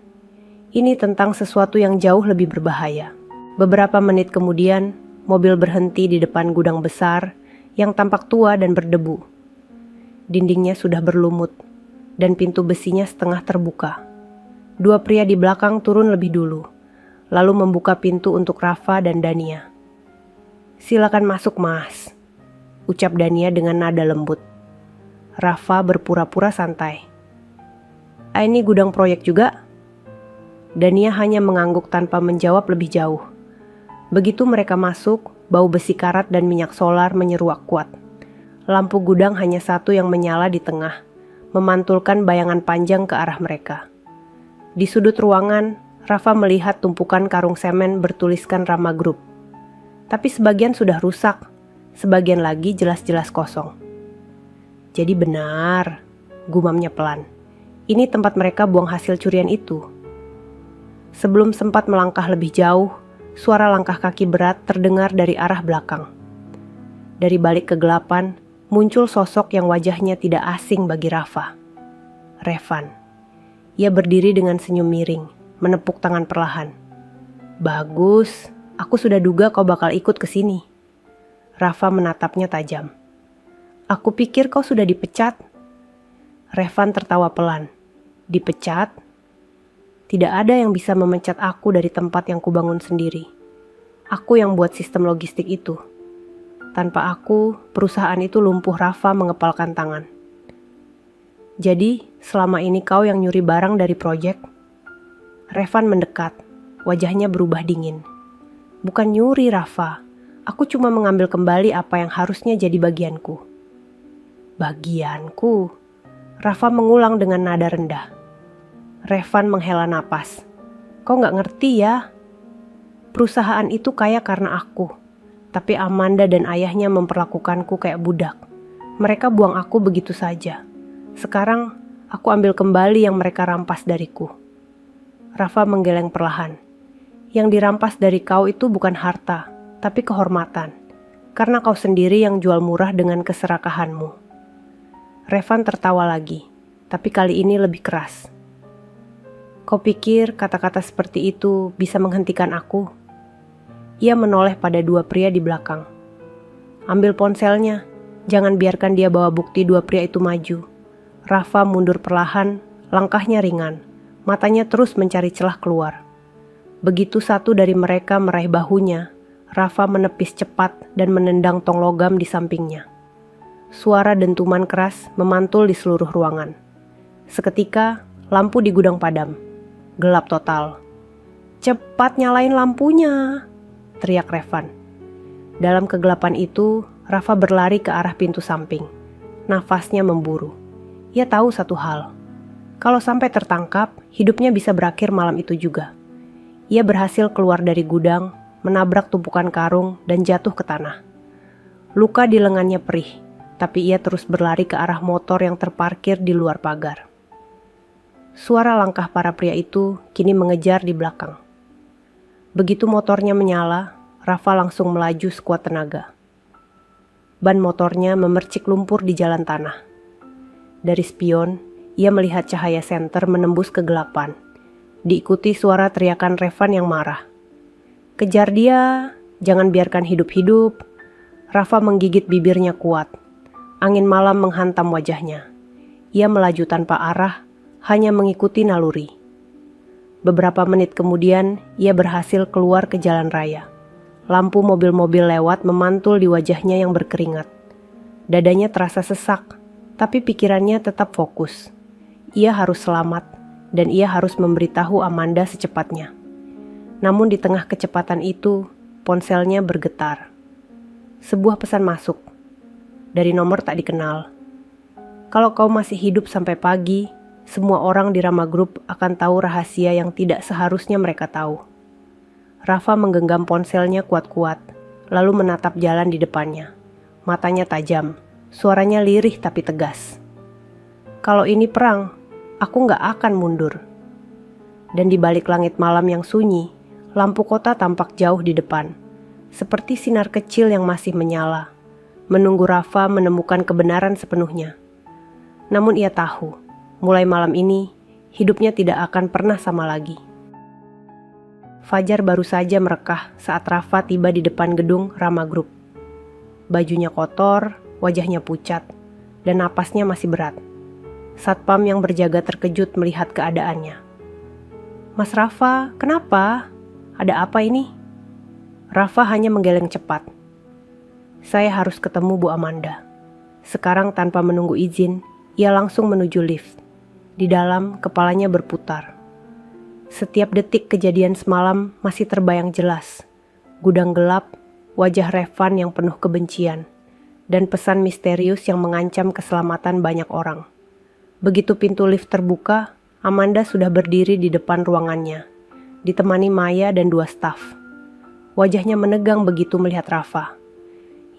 Ini tentang sesuatu yang jauh lebih berbahaya. Beberapa menit kemudian, mobil berhenti di depan gudang besar yang tampak tua dan berdebu. Dindingnya sudah berlumut, dan pintu besinya setengah terbuka. Dua pria di belakang turun lebih dulu, lalu membuka pintu untuk Rafa dan Dania. "Silakan masuk mas," ucap Dania dengan nada lembut. Rafa berpura-pura santai. "Ini gudang proyek juga?" Dania hanya mengangguk tanpa menjawab lebih jauh. Begitu mereka masuk, bau besi karat dan minyak solar menyeruak kuat. Lampu gudang hanya satu yang menyala di tengah, memantulkan bayangan panjang ke arah mereka. Di sudut ruangan, Rafa melihat tumpukan karung semen bertuliskan Rama Group. Tapi sebagian sudah rusak, sebagian lagi jelas-jelas kosong. "Jadi benar," gumamnya pelan. "Ini tempat mereka buang hasil curian itu." Sebelum sempat melangkah lebih jauh, suara langkah kaki berat terdengar dari arah belakang. Dari balik kegelapan, muncul sosok yang wajahnya tidak asing bagi Rafa. Revan. Ia berdiri dengan senyum miring, menepuk tangan perlahan. "Bagus, aku sudah duga kau bakal ikut ke sini." Rafa menatapnya tajam. "Aku pikir kau sudah dipecat." Revan tertawa pelan. "Dipecat?" Tidak ada yang bisa memecat aku dari tempat yang kubangun sendiri. Aku yang buat sistem logistik itu. Tanpa aku, perusahaan itu lumpuh. Rafa mengepalkan tangan. Jadi, selama ini kau yang nyuri barang dari proyek? Revan mendekat. Wajahnya berubah dingin. Bukan nyuri, Rafa. Aku cuma mengambil kembali apa yang harusnya jadi bagianku. Bagianku? Rafa mengulang dengan nada rendah. Revan menghela napas. Kau gak ngerti ya? Perusahaan itu kaya karena aku. Tapi Amanda dan ayahnya memperlakukanku kayak budak. Mereka buang aku begitu saja. Sekarang aku ambil kembali yang mereka rampas dariku. Rafa menggeleng perlahan. Yang dirampas dari kau itu bukan harta, tapi kehormatan. Karena kau sendiri yang jual murah dengan keserakahanmu. Revan tertawa lagi, tapi kali ini lebih keras. Kau pikir kata-kata seperti itu bisa menghentikan aku? Ia menoleh pada dua pria di belakang. Ambil ponselnya, jangan biarkan dia bawa bukti dua pria itu maju. Rafa mundur perlahan, langkahnya ringan, matanya terus mencari celah keluar. Begitu satu dari mereka meraih bahunya, Rafa menepis cepat dan menendang tong logam di sampingnya. Suara dentuman keras memantul di seluruh ruangan. Seketika, lampu di gudang padam. Gelap total. Cepat nyalain lampunya, teriak Revan. Dalam kegelapan itu, Rafa berlari ke arah pintu samping. Nafasnya memburu. Ia tahu satu hal. Kalau sampai tertangkap, hidupnya bisa berakhir malam itu juga. Ia berhasil keluar dari gudang, menabrak tumpukan karung dan jatuh ke tanah. Luka di lengannya perih, tapi ia terus berlari ke arah motor yang terparkir di luar pagar. Suara langkah para pria itu kini mengejar di belakang. Begitu motornya menyala, Rafa langsung melaju sekuat tenaga. Ban motornya memercik lumpur di jalan tanah. Dari spion, ia melihat cahaya senter menembus kegelapan. Diikuti suara teriakan Revan yang marah. Kejar dia, jangan biarkan hidup-hidup. Rafa menggigit bibirnya kuat. Angin malam menghantam wajahnya. Ia melaju tanpa arah, hanya mengikuti naluri. Beberapa menit kemudian, ia berhasil keluar ke jalan raya. Lampu mobil-mobil lewat memantul di wajahnya yang berkeringat. Dadanya terasa sesak, tapi pikirannya tetap fokus. Ia harus selamat, dan ia harus memberitahu Amanda secepatnya. Namun di tengah kecepatan itu, ponselnya bergetar. Sebuah pesan masuk. Dari nomor tak dikenal. Kalau kau masih hidup sampai pagi, semua orang di Rama Group akan tahu rahasia yang tidak seharusnya mereka tahu. Rafa menggenggam ponselnya kuat-kuat, lalu menatap jalan di depannya. Matanya tajam, suaranya lirih tapi tegas. Kalau ini perang, aku gak akan mundur. Dan di balik langit malam yang sunyi, lampu kota tampak jauh di depan, seperti sinar kecil yang masih menyala, menunggu Rafa menemukan kebenaran sepenuhnya. Namun ia tahu, mulai malam ini, hidupnya tidak akan pernah sama lagi. Fajar baru saja merekah saat Rafa tiba di depan gedung Rama Group. Bajunya kotor, wajahnya pucat, dan napasnya masih berat. Satpam yang berjaga terkejut melihat keadaannya. Mas Rafa, kenapa? Ada apa ini? Rafa hanya menggeleng cepat. Saya harus ketemu Bu Amanda. Sekarang tanpa menunggu izin, ia langsung menuju lift. Di dalam, kepalanya berputar. Setiap detik kejadian semalam masih terbayang jelas. Gudang gelap, wajah Revan yang penuh kebencian, dan pesan misterius yang mengancam keselamatan banyak orang. Begitu pintu lift terbuka, Amanda sudah berdiri di depan ruangannya, ditemani Maya dan 2 staf. Wajahnya menegang begitu melihat Rafa.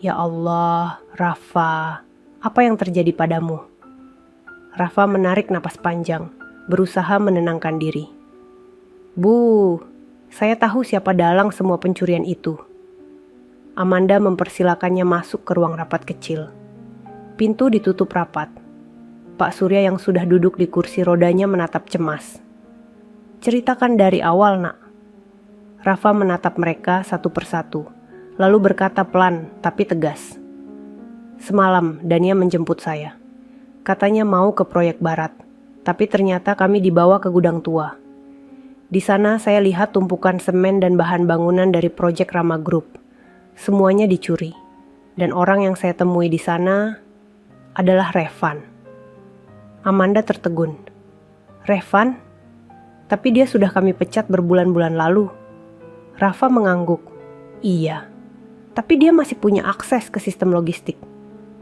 Ya Allah, Rafa, apa yang terjadi padamu? Rafa menarik napas panjang, berusaha menenangkan diri. Bu, saya tahu siapa dalang semua pencurian itu. Amanda mempersilakannya masuk ke ruang rapat kecil. Pintu ditutup rapat. Pak Surya yang sudah duduk di kursi rodanya menatap cemas. Ceritakan dari awal, Nak. Rafa menatap mereka satu persatu, lalu berkata pelan tapi tegas. Semalam Dania menjemput saya. Katanya mau ke proyek barat, tapi ternyata kami dibawa ke gudang tua. Di sana saya lihat tumpukan semen dan bahan bangunan dari proyek Rama Group. Semuanya dicuri. Dan orang yang saya temui di sana adalah Revan. Amanda tertegun. Revan? Tapi dia sudah kami pecat berbulan-bulan lalu. Rafa mengangguk. Iya. Tapi dia masih punya akses ke sistem logistik.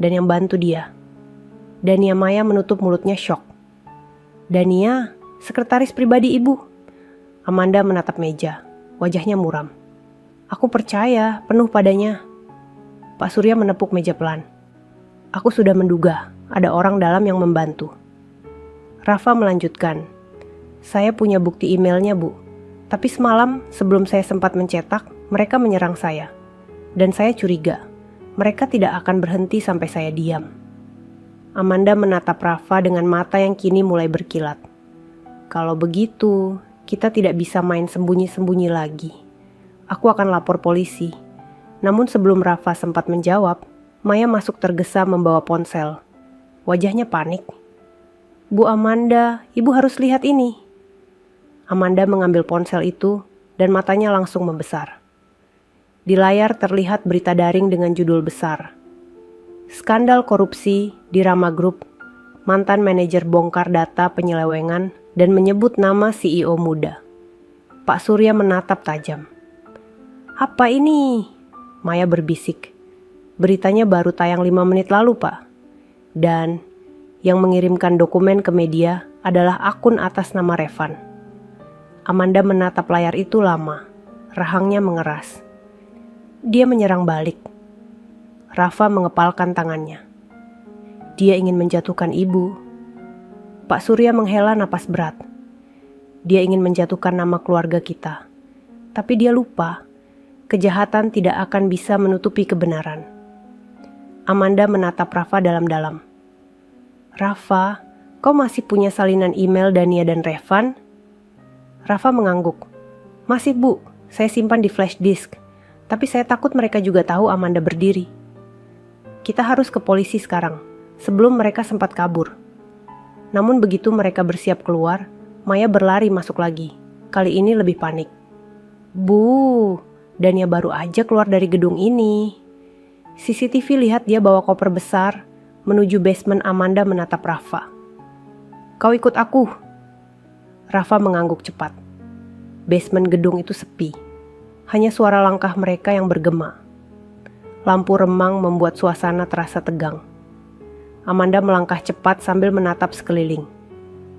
Dan yang bantu dia. Dania Maya menutup mulutnya syok. Dania, sekretaris pribadi ibu. Amanda menatap meja. Wajahnya muram. Aku percaya penuh padanya. Pak Surya menepuk meja pelan. Aku sudah menduga ada orang dalam yang membantu. Rafa melanjutkan. Saya punya bukti emailnya, Bu. Tapi semalam sebelum saya sempat mencetak, mereka menyerang saya. Dan saya curiga, mereka tidak akan berhenti sampai saya diam. Amanda menatap Rafa dengan mata yang kini mulai berkilat. Kalau begitu, kita tidak bisa main sembunyi-sembunyi lagi. Aku akan lapor polisi. Namun sebelum Rafa sempat menjawab, Maya masuk tergesa membawa ponsel. Wajahnya panik. Bu Amanda, ibu harus lihat ini. Amanda mengambil ponsel itu dan matanya langsung membesar. Di layar terlihat berita daring dengan judul besar. Skandal korupsi di Rama Group. Mantan manajer bongkar data penyelewengan dan menyebut nama CEO muda. Pak Surya menatap tajam. Apa ini? Maya berbisik. Beritanya baru tayang 5 menit lalu, Pak. Dan yang mengirimkan dokumen ke media adalah akun atas nama Revan. Amanda menatap layar itu lama. Rahangnya mengeras. Dia menyerang balik. Rafa mengepalkan tangannya. Dia ingin menjatuhkan ibu. Pak Surya menghela napas berat. Dia ingin menjatuhkan nama keluarga kita. Tapi dia lupa. Kejahatan tidak akan bisa menutupi kebenaran. Amanda menatap Rafa dalam-dalam. Rafa, kau masih punya salinan email Dania dan Revan? Rafa mengangguk. Masih, Bu, saya simpan di flash disk. Tapi saya takut mereka juga tahu Amanda berdiri. Kita harus ke polisi sekarang, sebelum mereka sempat kabur. Namun begitu mereka bersiap keluar, Maya berlari masuk lagi. Kali ini lebih panik. Bu, Dania baru aja keluar dari gedung ini. CCTV lihat dia bawa koper besar menuju basement. Amanda menatap Rafa. Kau ikut aku. Rafa mengangguk cepat. Basement gedung itu sepi. Hanya suara langkah mereka yang bergema. Lampu remang membuat suasana terasa tegang. Amanda melangkah cepat sambil menatap sekeliling.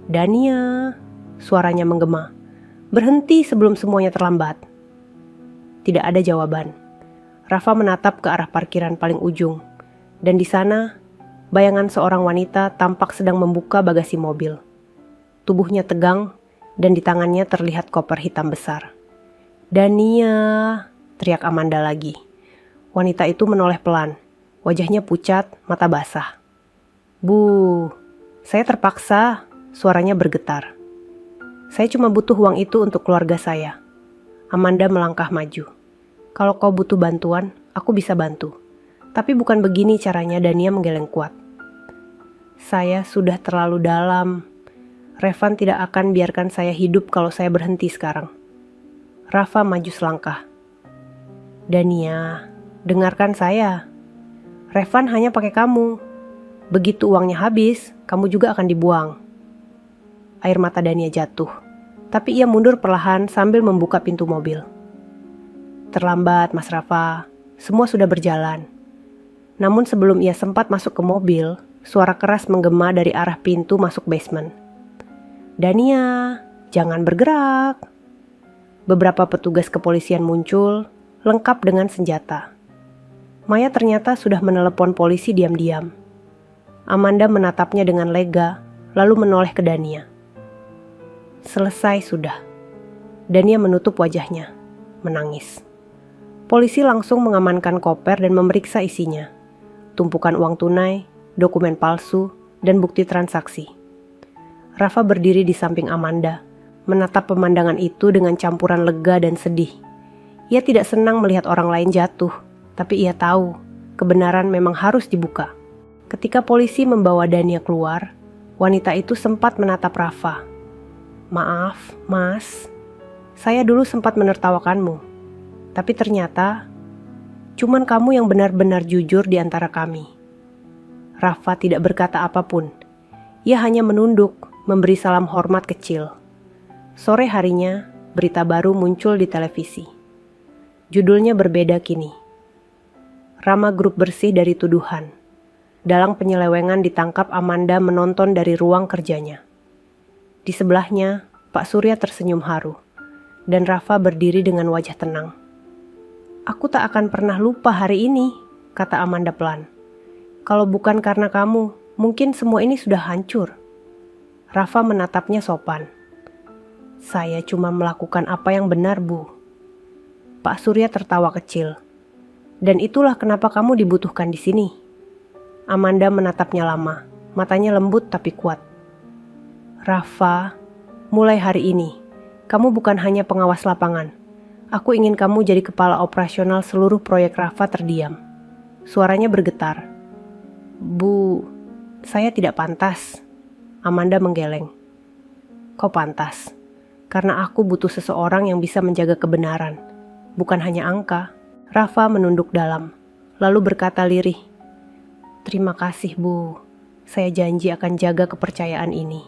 Dania, suaranya menggema. Berhenti sebelum semuanya terlambat. Tidak ada jawaban. Rafa menatap ke arah parkiran paling ujung. Dan di sana, bayangan seorang wanita tampak sedang membuka bagasi mobil. Tubuhnya tegang dan di tangannya terlihat koper hitam besar. Dania, teriak Amanda lagi. Wanita itu menoleh pelan. Wajahnya pucat, mata basah. Bu, saya terpaksa, suaranya bergetar. Saya cuma butuh uang itu untuk keluarga saya. Amanda melangkah maju. Kalau kau butuh bantuan, aku bisa bantu. Tapi bukan begini caranya. Dania menggeleng kuat. Saya sudah terlalu dalam. Revan tidak akan biarkan saya hidup kalau saya berhenti sekarang. Rafa maju selangkah. Dania, dengarkan saya. Revan hanya pakai kamu. Begitu uangnya habis, kamu juga akan dibuang. Air mata Dania jatuh. Tapi ia mundur perlahan sambil membuka pintu mobil. Terlambat, Mas Rafa. Semua sudah berjalan. Namun sebelum ia sempat masuk ke mobil, suara keras menggema dari arah pintu masuk basement. Dania, jangan bergerak. Beberapa petugas kepolisian muncul, lengkap dengan senjata. Maya ternyata sudah menelepon polisi diam-diam. Amanda menatapnya dengan lega, lalu menoleh ke Dania. Selesai sudah. Dania menutup wajahnya, menangis. Polisi langsung mengamankan koper dan memeriksa isinya. Tumpukan uang tunai, dokumen palsu, dan bukti transaksi. Rafa berdiri di samping Amanda, menatap pemandangan itu dengan campuran lega dan sedih. Ia tidak senang melihat orang lain jatuh, tapi ia tahu kebenaran memang harus dibuka. Ketika polisi membawa Dania keluar, wanita itu sempat menatap Rafa. Maaf, Mas. Saya dulu sempat menertawakanmu, tapi ternyata cuman kamu yang benar-benar jujur di antara kami. Rafa tidak berkata apapun. Ia hanya menunduk, memberi salam hormat kecil. Sore harinya, berita baru muncul di televisi. Judulnya berbeda kini. Rama Group bersih dari tuduhan. Dalang penyelewengan ditangkap Amanda menonton dari ruang kerjanya. Di sebelahnya, Pak Surya tersenyum haru, dan Rafa berdiri dengan wajah tenang. Aku tak akan pernah lupa hari ini, kata Amanda pelan. Kalau bukan karena kamu, mungkin semua ini sudah hancur. Rafa menatapnya sopan. Saya cuma melakukan apa yang benar, Bu. Pak Surya tertawa kecil. Dan itulah kenapa kamu dibutuhkan di sini. Amanda menatapnya lama, matanya lembut tapi kuat. Rafa, mulai hari ini, kamu bukan hanya pengawas lapangan. Aku ingin kamu jadi kepala operasional seluruh proyek. Rafa terdiam. Suaranya bergetar. Bu, saya tidak pantas. Amanda menggeleng. Kau pantas, karena aku butuh seseorang yang bisa menjaga kebenaran, bukan hanya angka. Rafa menunduk dalam, lalu berkata lirih, terima kasih, Bu. Saya janji akan jaga kepercayaan ini.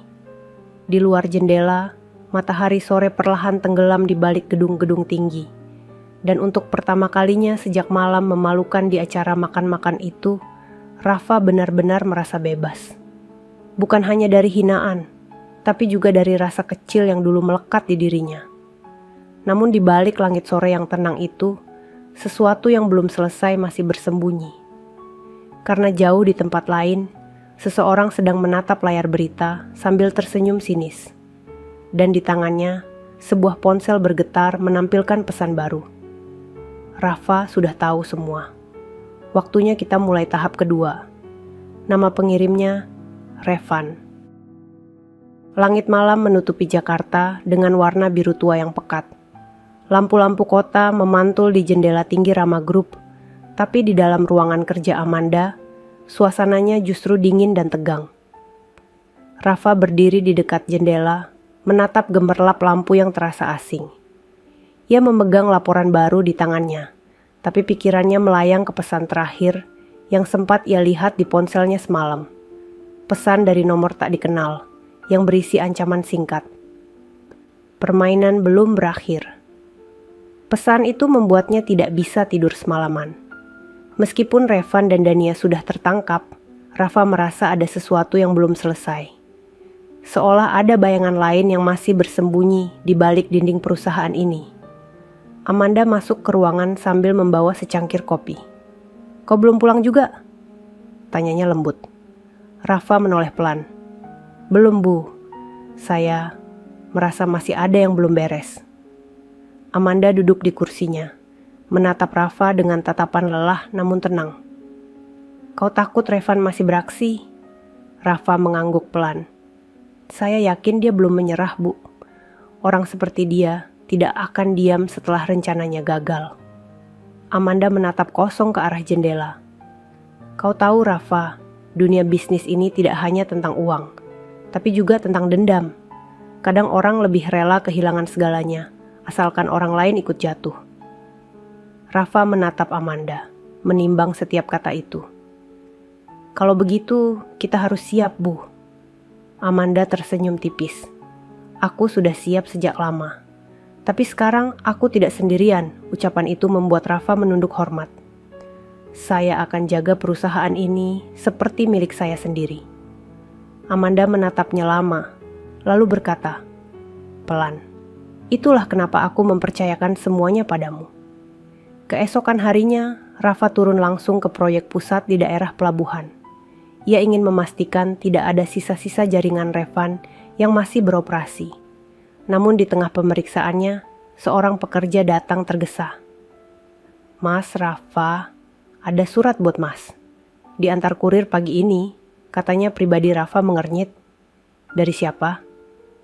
Di luar jendela, matahari sore perlahan tenggelam di balik gedung-gedung tinggi. Dan untuk pertama kalinya sejak malam memalukan di acara makan-makan itu, Rafa benar-benar merasa bebas. Bukan hanya dari hinaan, tapi juga dari rasa kecil yang dulu melekat di dirinya. Namun di balik langit sore yang tenang itu, sesuatu yang belum selesai masih bersembunyi. Karena jauh di tempat lain, seseorang sedang menatap layar berita sambil tersenyum sinis. Dan di tangannya, sebuah ponsel bergetar menampilkan pesan baru. Rafa sudah tahu semua. Waktunya kita mulai tahap kedua. Nama pengirimnya, Revan. Langit malam menutupi Jakarta dengan warna biru tua yang pekat. Lampu-lampu kota memantul di jendela tinggi Rama Group. Tapi di dalam ruangan kerja Amanda, suasananya justru dingin dan tegang. Rafa berdiri di dekat jendela, menatap gemerlap lampu yang terasa asing. Ia memegang laporan baru di tangannya, tapi pikirannya melayang ke pesan terakhir yang sempat ia lihat di ponselnya semalam. Pesan dari nomor tak dikenal, yang berisi ancaman singkat. Permainan belum berakhir. Pesan itu membuatnya tidak bisa tidur semalaman. Meskipun Revan dan Dania sudah tertangkap, Rafa merasa ada sesuatu yang belum selesai. Seolah ada bayangan lain yang masih bersembunyi di balik dinding perusahaan ini. Amanda masuk ke ruangan sambil membawa secangkir kopi. Kau belum pulang juga? Tanyanya lembut. Rafa menoleh pelan. Belum, Bu. Saya merasa masih ada yang belum beres. Amanda duduk di kursinya, menatap Rafa dengan tatapan lelah namun tenang. Kau takut Revan masih beraksi? Rafa mengangguk pelan. Saya yakin dia belum menyerah, Bu. Orang seperti dia tidak akan diam setelah rencananya gagal. Amanda menatap kosong ke arah jendela. Kau tahu, Rafa, dunia bisnis ini tidak hanya tentang uang, tapi juga tentang dendam. Kadang orang lebih rela kehilangan segalanya, asalkan orang lain ikut jatuh. Rafa menatap Amanda, menimbang setiap kata itu. Kalau begitu, kita harus siap, Bu. Amanda tersenyum tipis. Aku sudah siap sejak lama. Tapi sekarang aku tidak sendirian. Ucapan itu membuat Rafa menunduk hormat. Saya akan jaga perusahaan ini seperti milik saya sendiri. Amanda menatapnya lama, lalu berkata, pelan, itulah kenapa aku mempercayakan semuanya padamu. Keesokan harinya, Rafa turun langsung ke proyek pusat di daerah pelabuhan. Ia ingin memastikan tidak ada sisa-sisa jaringan Revan yang masih beroperasi. Namun di tengah pemeriksaannya, seorang pekerja datang tergesa. Mas Rafa, ada surat buat Mas. Diantar kurir pagi ini, katanya pribadi. Rafa mengernyit. Dari siapa?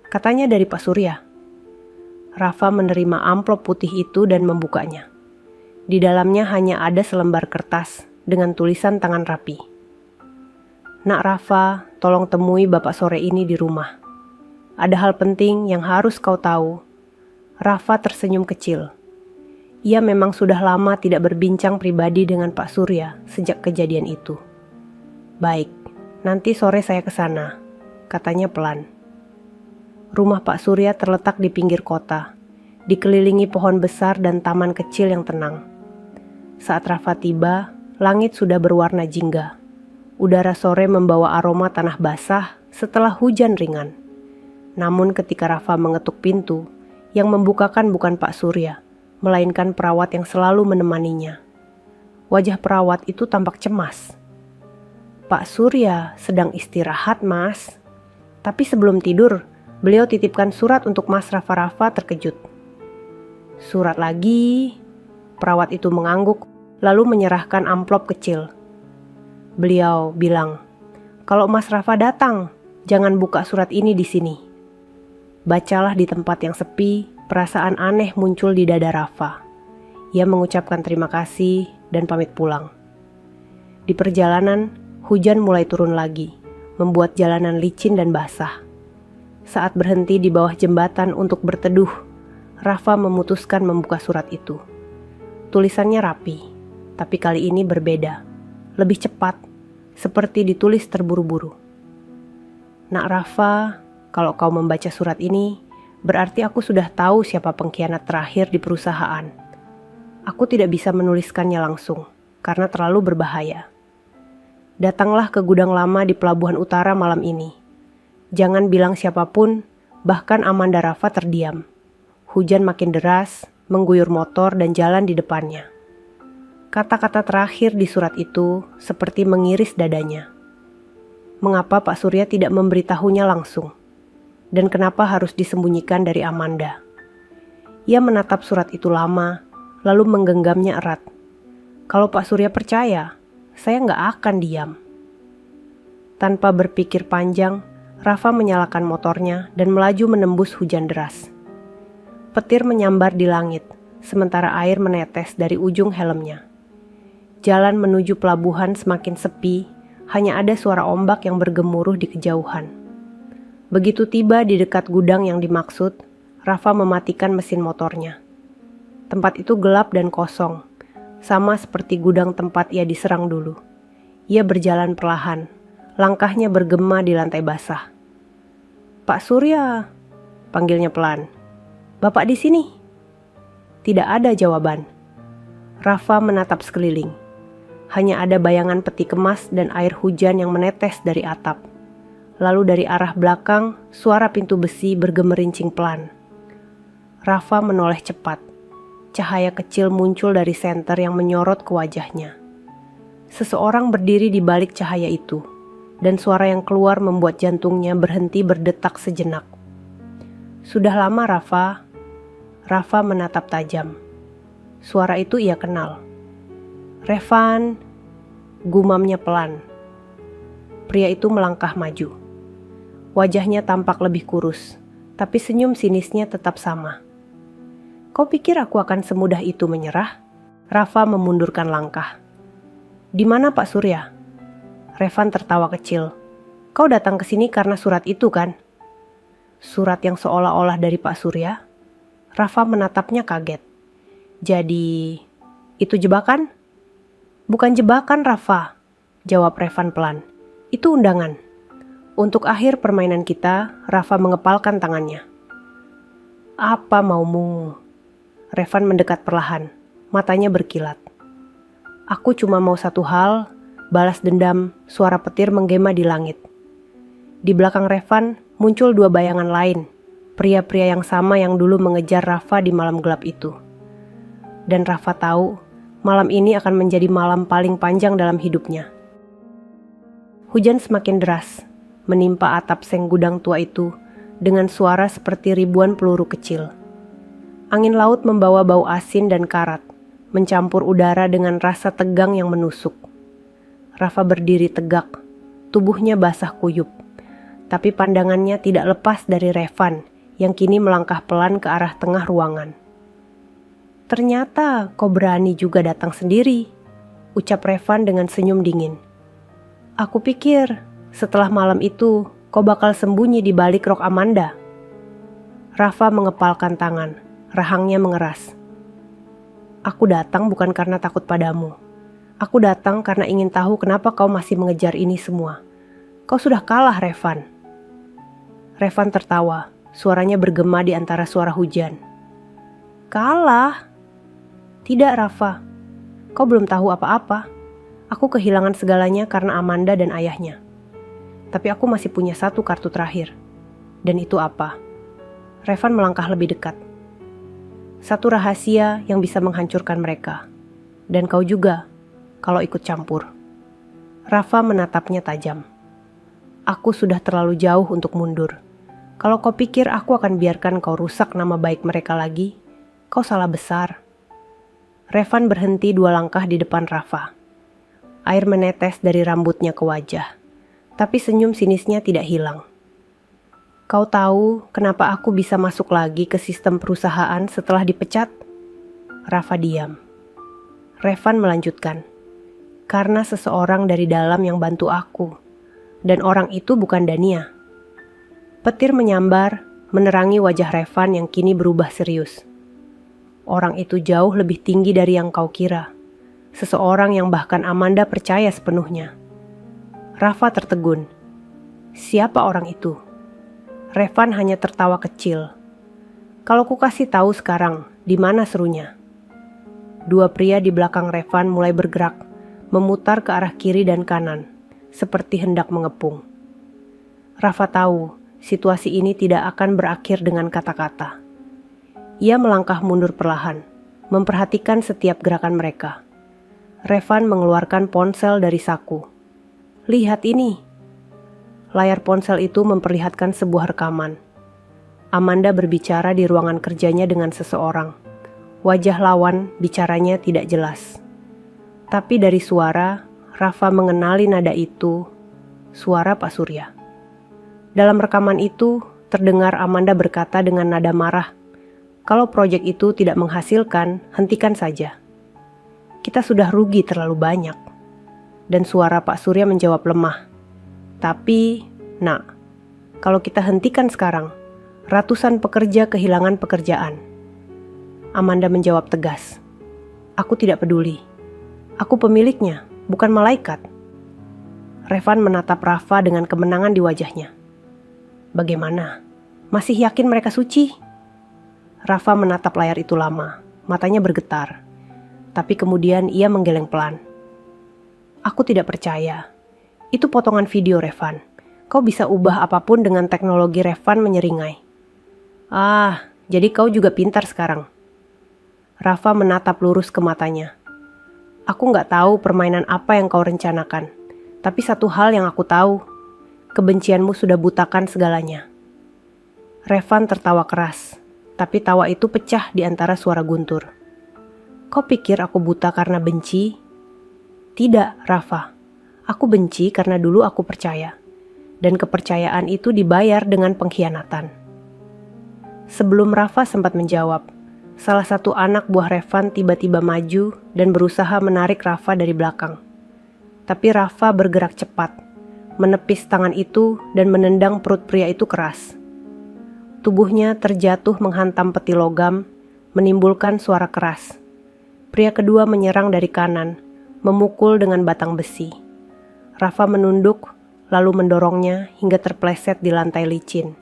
Katanya dari Pak Surya. Rafa menerima amplop putih itu dan membukanya. Di dalamnya hanya ada selembar kertas dengan tulisan tangan rapi. Nak Rafa, tolong temui Bapak sore ini di rumah. Ada hal penting yang harus kau tahu. Rafa tersenyum kecil. Ia memang sudah lama tidak berbincang pribadi dengan Pak Surya sejak kejadian itu. "Baik, nanti sore saya ke sana," katanya pelan. Rumah Pak Surya terletak di pinggir kota, dikelilingi pohon besar dan taman kecil yang tenang. Saat Rafa tiba, langit sudah berwarna jingga. Udara sore membawa aroma tanah basah setelah hujan ringan. Namun ketika Rafa mengetuk pintu, yang membukakan bukan Pak Surya, melainkan perawat yang selalu menemaninya. Wajah perawat itu tampak cemas. "Pak Surya sedang istirahat, Mas." Tapi sebelum tidur, beliau titipkan surat untuk Mas Rafa terkejut. "Surat lagi?" Perawat itu mengangguk, lalu menyerahkan amplop kecil. Beliau bilang, "Kalau Mas Rafa datang, jangan buka surat ini di sini." Bacalah di tempat yang sepi. Perasaan aneh muncul di dada Rafa. Ia mengucapkan terima kasih dan pamit pulang. Di perjalanan, hujan mulai turun lagi, membuat jalanan licin dan basah. Saat berhenti di bawah jembatan untuk berteduh, Rafa memutuskan membuka surat itu. Tulisannya rapi, tapi kali ini berbeda, lebih cepat, seperti ditulis terburu-buru. "Nak Rafa, kalau kau membaca surat ini, berarti aku sudah tahu siapa pengkhianat terakhir di perusahaan. Aku tidak bisa menuliskannya langsung, karena terlalu berbahaya. Datanglah ke gudang lama di Pelabuhan Utara malam ini. Jangan bilang siapapun, bahkan Amanda Rafa terdiam. Hujan makin deras, mengguyur motor dan jalan di depannya." Kata-kata terakhir di surat itu seperti mengiris dadanya. Mengapa Pak Surya tidak memberitahunya langsung? Dan kenapa harus disembunyikan dari Amanda? Ia menatap surat itu lama, lalu menggenggamnya erat. Kalau Pak Surya percaya, saya nggak akan diam. Tanpa berpikir panjang, Rafa menyalakan motornya dan melaju menembus hujan deras. Petir menyambar di langit, sementara air menetes dari ujung helmnya. Jalan menuju pelabuhan semakin sepi, hanya ada suara ombak yang bergemuruh di kejauhan. Begitu tiba di dekat gudang yang dimaksud, Rafa mematikan mesin motornya. Tempat itu gelap dan kosong, sama seperti gudang tempat ia diserang dulu. Ia berjalan perlahan, langkahnya bergema di lantai basah. "Pak Surya," panggilnya pelan. "Bapak di sini?" Tidak ada jawaban. Rafa menatap sekeliling. Hanya ada bayangan peti kemas dan air hujan yang menetes dari atap. Lalu dari arah belakang, suara pintu besi bergemerincing pelan. Rafa menoleh cepat. Cahaya kecil muncul dari senter yang menyorot ke wajahnya. Seseorang berdiri di balik cahaya itu, dan suara yang keluar membuat jantungnya berhenti berdetak sejenak. "Sudah lama, Rafa." Rafa menatap tajam. Suara itu ia kenal. "Revan," gumamnya pelan. Pria itu melangkah maju. Wajahnya tampak lebih kurus, tapi senyum sinisnya tetap sama. "Kau pikir aku akan semudah itu menyerah?" Rafa memundurkan langkah. "Di mana Pak Surya?" Revan tertawa kecil. "Kau datang ke sini karena surat itu kan?" "Surat yang seolah-olah dari Pak Surya?" Rafa menatapnya kaget. "Jadi, itu jebakan?" "Bukan jebakan, Rafa," jawab Revan pelan. "Itu undangan." Untuk akhir permainan kita, Rafa mengepalkan tangannya. "Apa maumu?" Revan mendekat perlahan, matanya berkilat. "Aku cuma mau satu hal," balas dendam, suara petir menggema di langit. Di belakang Revan muncul dua bayangan lain, pria-pria yang sama yang dulu mengejar Rafa di malam gelap itu. Dan Rafa tahu, malam ini akan menjadi malam paling panjang dalam hidupnya. Hujan semakin deras, menimpa atap seng gudang tua itu dengan suara seperti ribuan peluru kecil. Angin laut membawa bau asin dan karat, mencampur udara dengan rasa tegang yang menusuk. Rafa berdiri tegak, tubuhnya basah kuyup, tapi pandangannya tidak lepas dari Revan yang kini melangkah pelan ke arah tengah ruangan. "Ternyata kau berani juga datang sendiri," ucap Revan dengan senyum dingin. "Aku pikir setelah malam itu, kau bakal sembunyi di balik rok Amanda." Rafa mengepalkan tangan, rahangnya mengeras. Aku datang bukan karena takut padamu. Aku datang karena ingin tahu kenapa kau masih mengejar ini semua. Kau sudah kalah, Revan. Revan tertawa, suaranya bergema di antara suara hujan. Kalah? Tidak, Rafa. Kau belum tahu apa-apa. Aku kehilangan segalanya karena Amanda dan ayahnya. Tapi aku masih punya satu kartu terakhir. Dan itu apa? Revan melangkah lebih dekat. Satu rahasia yang bisa menghancurkan mereka. Dan kau juga, kalau ikut campur. Rafa menatapnya tajam. Aku sudah terlalu jauh untuk mundur. Kalau kau pikir aku akan biarkan kau rusak nama baik mereka lagi, kau salah besar. Revan berhenti 2 langkah di depan Rafa. Air menetes dari rambutnya ke wajah. Tapi senyum sinisnya tidak hilang. Kau tahu kenapa aku bisa masuk lagi ke sistem perusahaan setelah dipecat? Rafa diam. Revan melanjutkan. Karena seseorang dari dalam yang bantu aku. Dan orang itu bukan Dania. Petir menyambar, menerangi wajah Revan yang kini berubah serius. Orang itu jauh lebih tinggi dari yang kau kira. Seseorang yang bahkan Amanda percaya sepenuhnya. Rafa tertegun. Siapa orang itu? Revan hanya tertawa kecil. Kalau ku kasih tahu sekarang, di mana serunya? 2 pria di belakang Revan mulai bergerak, memutar ke arah kiri dan kanan, seperti hendak mengepung. Rafa tahu, situasi ini tidak akan berakhir dengan kata-kata. Ia melangkah mundur perlahan, memperhatikan setiap gerakan mereka. Revan mengeluarkan ponsel dari saku. Lihat ini. Layar ponsel itu memperlihatkan sebuah rekaman. Amanda berbicara di ruangan kerjanya dengan seseorang. Wajah lawan bicaranya tidak jelas. Tapi dari suara, Rafa mengenali nada itu, suara Pak Surya. Dalam rekaman itu, terdengar Amanda berkata dengan nada marah, kalau proyek itu tidak menghasilkan, hentikan saja. Kita sudah rugi terlalu banyak. Dan suara Pak Surya menjawab lemah. Tapi, nak, kalau kita hentikan sekarang, ratusan pekerja kehilangan pekerjaan. Amanda menjawab tegas. Aku tidak peduli. Aku pemiliknya, bukan malaikat. Revan menatap Rafa dengan kemenangan di wajahnya. Bagaimana? Masih yakin mereka suci? Rafa menatap layar itu lama, matanya bergetar. Tapi kemudian ia menggeleng pelan. Aku tidak percaya. Itu potongan video, Revan. Kau bisa ubah apapun dengan teknologi. Revan menyeringai. Ah, jadi kau juga pintar sekarang. Rafa menatap lurus ke matanya. Aku nggak tahu permainan apa yang kau rencanakan. Tapi satu hal yang aku tahu. Kebencianmu sudah butakan segalanya. Revan tertawa keras. Tapi tawa itu pecah di antara suara guntur. Kau pikir aku buta karena benci? Tidak, Rafa. Aku benci karena dulu aku percaya. Dan kepercayaan itu dibayar dengan pengkhianatan. Sebelum Rafa sempat menjawab, salah satu anak buah Revan tiba-tiba maju dan berusaha menarik Rafa dari belakang. Tapi Rafa bergerak cepat, menepis tangan itu dan menendang perut pria itu keras. Tubuhnya terjatuh menghantam peti logam, menimbulkan suara keras. Pria kedua menyerang dari kanan, memukul dengan batang besi. Rafa menunduk, lalu mendorongnya hingga terpleset di lantai licin.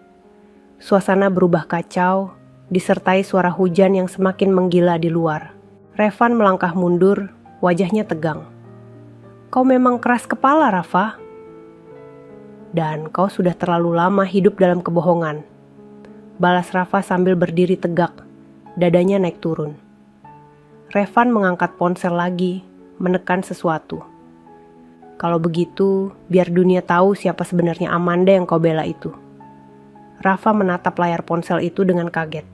Suasana berubah kacau, disertai suara hujan yang semakin menggila di luar. Revan melangkah mundur, wajahnya tegang. Kau memang keras kepala, Rafa. Dan kau sudah terlalu lama hidup dalam kebohongan. Balas Rafa sambil berdiri tegak, dadanya naik turun. Revan mengangkat ponsel lagi, menekan sesuatu. Kalau begitu, biar dunia tahu siapa sebenarnya Amanda yang kau bela itu. Rafa menatap layar ponsel itu dengan kaget.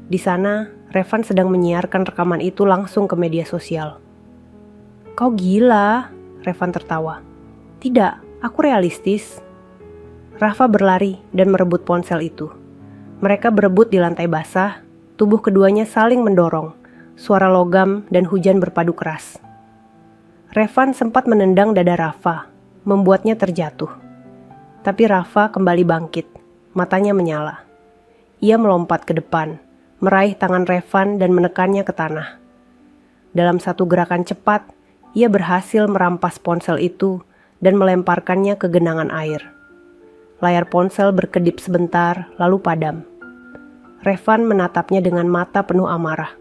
Di sana, Revan sedang menyiarkan rekaman itu langsung ke media sosial. Kau gila, Revan tertawa. Tidak, aku realistis. Rafa berlari dan merebut ponsel itu. Mereka berebut di lantai basah, tubuh keduanya saling mendorong, suara logam dan hujan berpadu keras. Revan sempat menendang dada Rafa, membuatnya terjatuh. Tapi Rafa kembali bangkit, matanya menyala. Ia melompat ke depan, meraih tangan Revan dan menekannya ke tanah. Dalam satu gerakan cepat, ia berhasil merampas ponsel itu dan melemparkannya ke genangan air. Layar ponsel berkedip sebentar, lalu padam. Revan menatapnya dengan mata penuh amarah.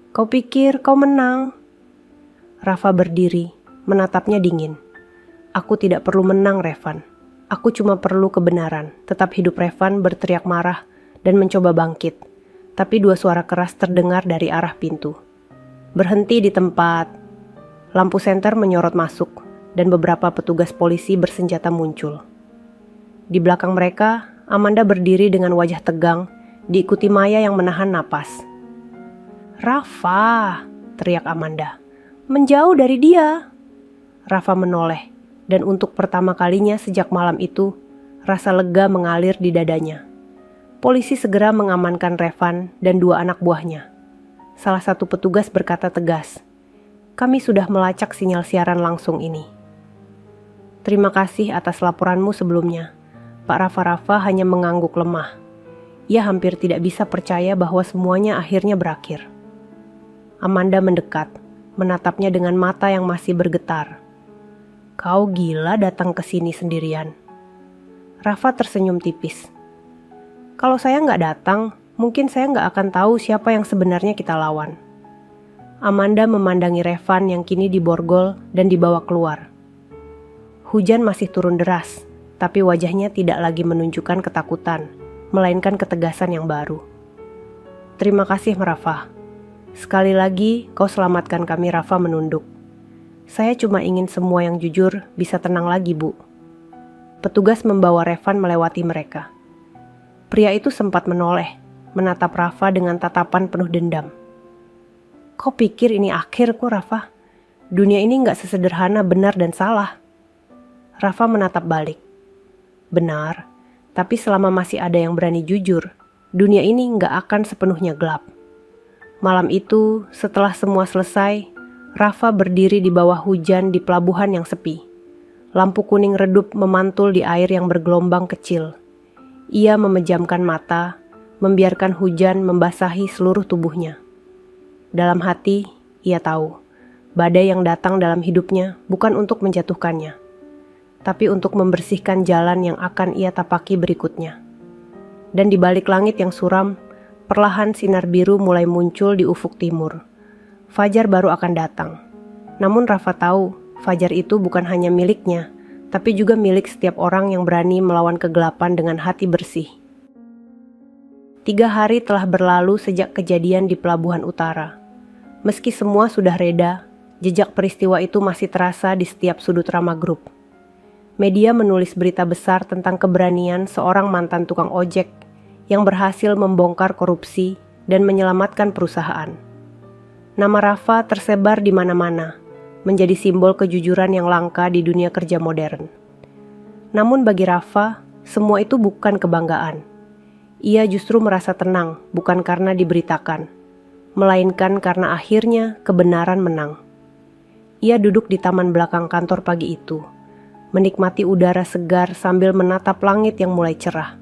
"Kau pikir kau menang?" Rafa berdiri, menatapnya dingin. "Aku tidak perlu menang, Revan. Aku cuma perlu kebenaran." Tetap hidup Revan berteriak marah dan mencoba bangkit. Tapi dua suara keras terdengar dari arah pintu. "Berhenti di tempat." Lampu senter menyorot masuk dan beberapa petugas polisi bersenjata muncul. Di belakang mereka, Amanda berdiri dengan wajah tegang, diikuti Maya yang menahan napas. "Rafa!" teriak Amanda. "Menjauh dari dia!" Rafa menoleh, dan untuk pertama kalinya sejak malam itu, rasa lega mengalir di dadanya. Polisi segera mengamankan Revan dan dua anak buahnya. Salah satu petugas berkata tegas, "Kami sudah melacak sinyal siaran langsung ini." "Terima kasih atas laporanmu sebelumnya." Pak Rafa hanya mengangguk lemah. Ia hampir tidak bisa percaya bahwa semuanya akhirnya berakhir. Amanda mendekat, menatapnya dengan mata yang masih bergetar. "Kau gila datang ke sini sendirian." Rafa tersenyum tipis. "Kalau saya nggak datang, mungkin saya nggak akan tahu siapa yang sebenarnya kita lawan." Amanda memandangi Revan yang kini diborgol dan dibawa keluar. Hujan masih turun deras, tapi wajahnya tidak lagi menunjukkan ketakutan, melainkan ketegasan yang baru. "Terima kasih, Rafa. Sekali lagi kau selamatkan kami." Rafa menunduk. "Saya cuma ingin semua yang jujur bisa tenang lagi, Bu." Petugas membawa Revan melewati mereka. Pria itu sempat menoleh, menatap Rafa dengan tatapan penuh dendam. "Kau pikir ini akhirku, Rafa? Dunia ini nggak sesederhana benar dan salah." Rafa menatap balik. "Benar, tapi selama masih ada yang berani jujur, dunia ini nggak akan sepenuhnya gelap." Malam itu, setelah semua selesai, Rafa berdiri di bawah hujan di pelabuhan yang sepi. Lampu kuning redup memantul di air yang bergelombang kecil. Ia memejamkan mata, membiarkan hujan membasahi seluruh tubuhnya. Dalam hati, ia tahu, badai yang datang dalam hidupnya bukan untuk menjatuhkannya, tapi untuk membersihkan jalan yang akan ia tapaki berikutnya. Dan di balik langit yang suram, perlahan sinar biru mulai muncul di ufuk timur. Fajar baru akan datang. Namun Rafa tahu, fajar itu bukan hanya miliknya, tapi juga milik setiap orang yang berani melawan kegelapan dengan hati bersih. 3 hari telah berlalu sejak kejadian di Pelabuhan Utara. Meski semua sudah reda, jejak peristiwa itu masih terasa di setiap sudut Rama Group. Media menulis berita besar tentang keberanian seorang mantan tukang ojek yang berhasil membongkar korupsi dan menyelamatkan perusahaan. Nama Rafa tersebar di mana-mana, menjadi simbol kejujuran yang langka di dunia kerja modern. Namun bagi Rafa, semua itu bukan kebanggaan. Ia justru merasa tenang, bukan karena diberitakan, melainkan karena akhirnya kebenaran menang. Ia duduk di taman belakang kantor pagi itu, menikmati udara segar sambil menatap langit yang mulai cerah.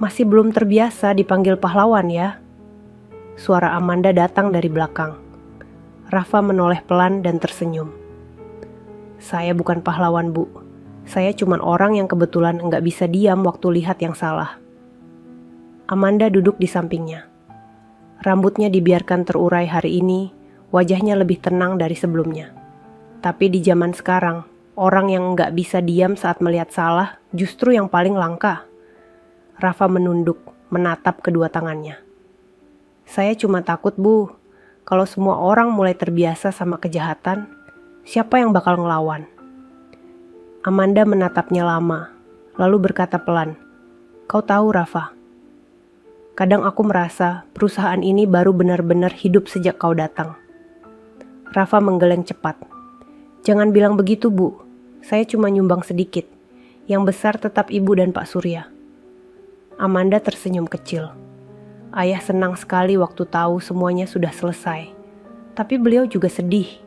"Masih belum terbiasa dipanggil pahlawan ya?" Suara Amanda datang dari belakang. Rafa menoleh pelan dan tersenyum. "Saya bukan pahlawan, Bu. Saya cuma orang yang kebetulan nggak bisa diam waktu lihat yang salah." Amanda duduk di sampingnya. Rambutnya dibiarkan terurai hari ini, wajahnya lebih tenang dari sebelumnya. Tapi di zaman sekarang, orang yang nggak bisa diam saat melihat salah justru yang paling langka. Rafa menunduk, menatap kedua tangannya. "Saya cuma takut, Bu. Kalau semua orang mulai terbiasa sama kejahatan, siapa yang bakal ngelawan?" Amanda menatapnya lama, lalu berkata pelan, "Kau tahu, Rafa, kadang aku merasa perusahaan ini baru benar-benar hidup sejak kau datang." Rafa menggeleng cepat. "Jangan bilang begitu, Bu. Saya cuma nyumbang sedikit. Yang besar tetap Ibu dan Pak Surya." Amanda tersenyum kecil. Ayah senang sekali waktu tahu semuanya sudah selesai. Tapi beliau juga sedih,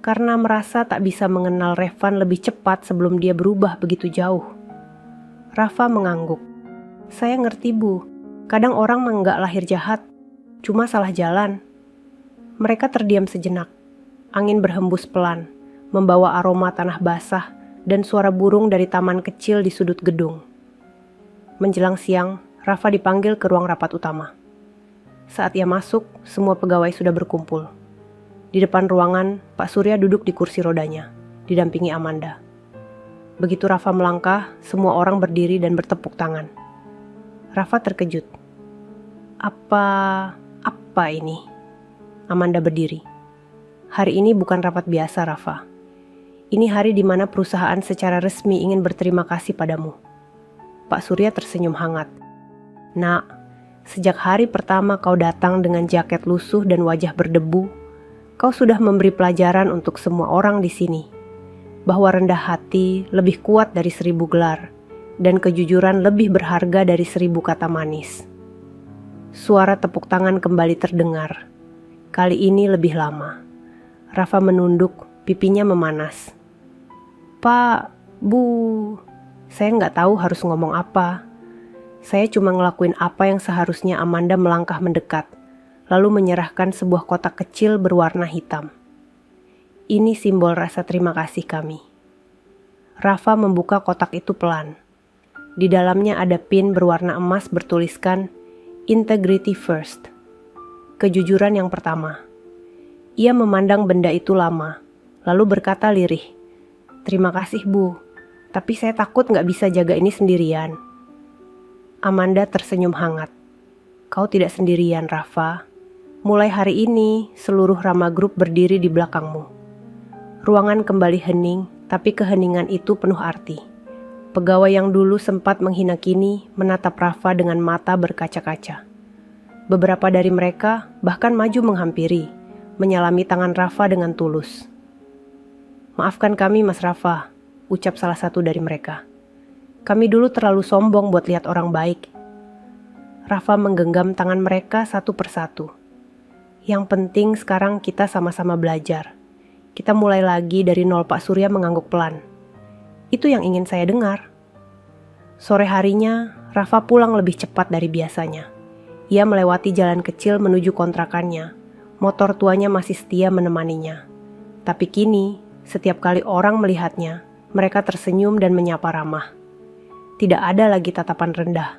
karena merasa tak bisa mengenal Revan lebih cepat sebelum dia berubah begitu jauh. Rafa mengangguk. "Saya ngerti, Bu. Kadang orang enggak lahir jahat, cuma salah jalan. Mereka terdiam sejenak. Angin berhembus pelan, membawa aroma tanah basah dan suara burung dari taman kecil di sudut gedung. Menjelang siang, Rafa dipanggil ke ruang rapat utama. Saat ia masuk, semua pegawai sudah berkumpul. Di depan ruangan, Pak Surya duduk di kursi rodanya, didampingi Amanda. Begitu Rafa melangkah, semua orang berdiri dan bertepuk tangan. Rafa terkejut. Apa ini? Amanda berdiri. Hari ini bukan rapat biasa, Rafa. Ini hari di mana perusahaan secara resmi ingin berterima kasih padamu. Pak Surya tersenyum hangat. Nak, sejak hari pertama kau datang dengan jaket lusuh dan wajah berdebu, kau sudah memberi pelajaran untuk semua orang di sini, bahwa rendah hati lebih kuat dari 1000 gelar, dan kejujuran lebih berharga dari 1000 kata manis. Suara tepuk tangan kembali terdengar. Kali ini lebih lama. Rafa menunduk, pipinya memanas. Pak, Bu, saya nggak tahu harus ngomong apa. Saya cuma ngelakuin apa yang seharusnya. Amanda melangkah mendekat, lalu menyerahkan sebuah kotak kecil berwarna hitam. Ini simbol rasa terima kasih kami. Rafa membuka kotak itu pelan. Di dalamnya ada pin berwarna emas bertuliskan Integrity First. Kejujuran yang pertama. Ia memandang benda itu lama, lalu berkata lirih, Terima kasih Bu, tapi saya takut nggak bisa jaga ini sendirian. Amanda tersenyum hangat. Kau tidak sendirian, Rafa. Mulai hari ini, seluruh Rama Group berdiri di belakangmu. Ruangan kembali hening, tapi keheningan itu penuh arti. Pegawai yang dulu sempat menghina kini menatap Rafa dengan mata berkaca-kaca. Beberapa dari mereka bahkan maju menghampiri, menyalami tangan Rafa dengan tulus. Maafkan kami Mas Rafa, ucap salah satu dari mereka. Kami dulu terlalu sombong buat lihat orang baik. Rafa menggenggam tangan mereka satu persatu. Yang penting sekarang kita sama-sama belajar. Kita mulai lagi dari nol. Pak Surya mengangguk pelan. Itu yang ingin saya dengar. Sore harinya, Rafa pulang lebih cepat dari biasanya. Ia melewati jalan kecil menuju kontrakannya. Motor tuanya masih setia menemaninya. Tapi kini, setiap kali orang melihatnya, mereka tersenyum dan menyapa ramah. Tidak ada lagi tatapan rendah.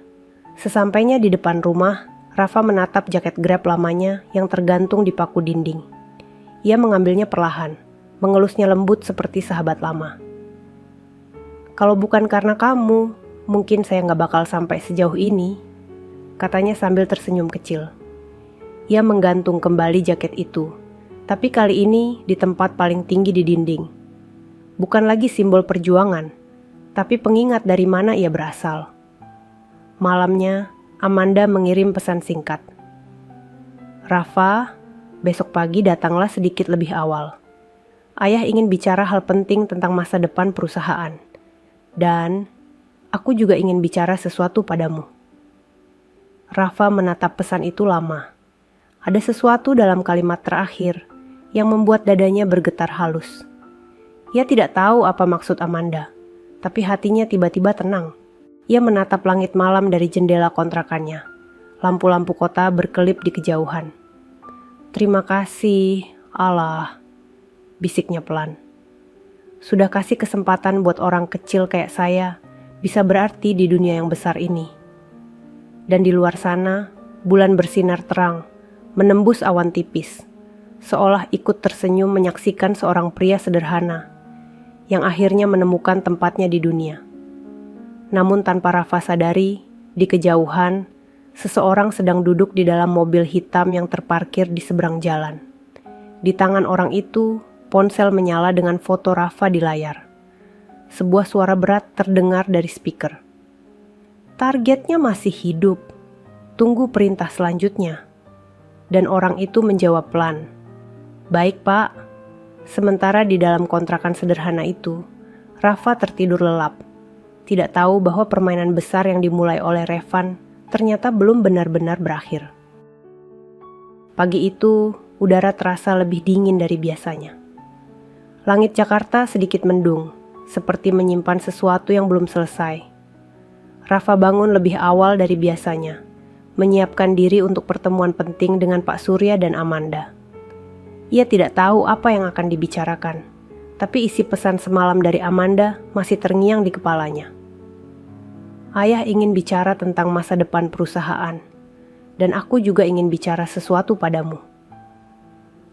Sesampainya di depan rumah, Rafa menatap jaket Grab lamanya yang tergantung di paku dinding. Ia mengambilnya perlahan, mengelusnya lembut seperti sahabat lama. Kalau bukan karena kamu, mungkin saya nggak bakal sampai sejauh ini, katanya sambil tersenyum kecil. Ia menggantung kembali jaket itu, tapi kali ini di tempat paling tinggi di dinding. Bukan lagi simbol perjuangan, tapi pengingat dari mana ia berasal. Malamnya, Amanda mengirim pesan singkat. Rafa, besok pagi datanglah sedikit lebih awal. Ayah ingin bicara hal penting tentang masa depan perusahaan. Dan aku juga ingin bicara sesuatu padamu. Rafa menatap pesan itu lama. Ada sesuatu dalam kalimat terakhir yang membuat dadanya bergetar halus. Ia tidak tahu apa maksud Amanda, tapi hatinya tiba-tiba tenang. Ia menatap langit malam dari jendela kontrakannya. Lampu-lampu kota berkelip di kejauhan. Terima kasih, Allah, bisiknya pelan. Sudah kasih kesempatan buat orang kecil kayak saya bisa berarti di dunia yang besar ini. Dan di luar sana, bulan bersinar terang, menembus awan tipis, seolah ikut tersenyum menyaksikan seorang pria sederhana yang akhirnya menemukan tempatnya di dunia. Namun tanpa Rafa sadari, di kejauhan, seseorang sedang duduk di dalam mobil hitam yang terparkir di seberang jalan. Di tangan orang itu, ponsel menyala dengan foto Rafa di layar. Sebuah suara berat terdengar dari speaker. Targetnya masih hidup. Tunggu perintah selanjutnya. Dan orang itu menjawab pelan. Baik Pak. Sementara di dalam kontrakan sederhana itu, Rafa tertidur lelap. Tidak tahu bahwa permainan besar yang dimulai oleh Revan ternyata belum benar-benar berakhir. Pagi itu, udara terasa lebih dingin dari biasanya. Langit Jakarta sedikit mendung, seperti menyimpan sesuatu yang belum selesai. Rafa bangun lebih awal dari biasanya, menyiapkan diri untuk pertemuan penting dengan Pak Surya dan Amanda. Ia tidak tahu apa yang akan dibicarakan, tapi isi pesan semalam dari Amanda masih terngiang di kepalanya. Ayah ingin bicara tentang masa depan perusahaan, dan aku juga ingin bicara sesuatu padamu.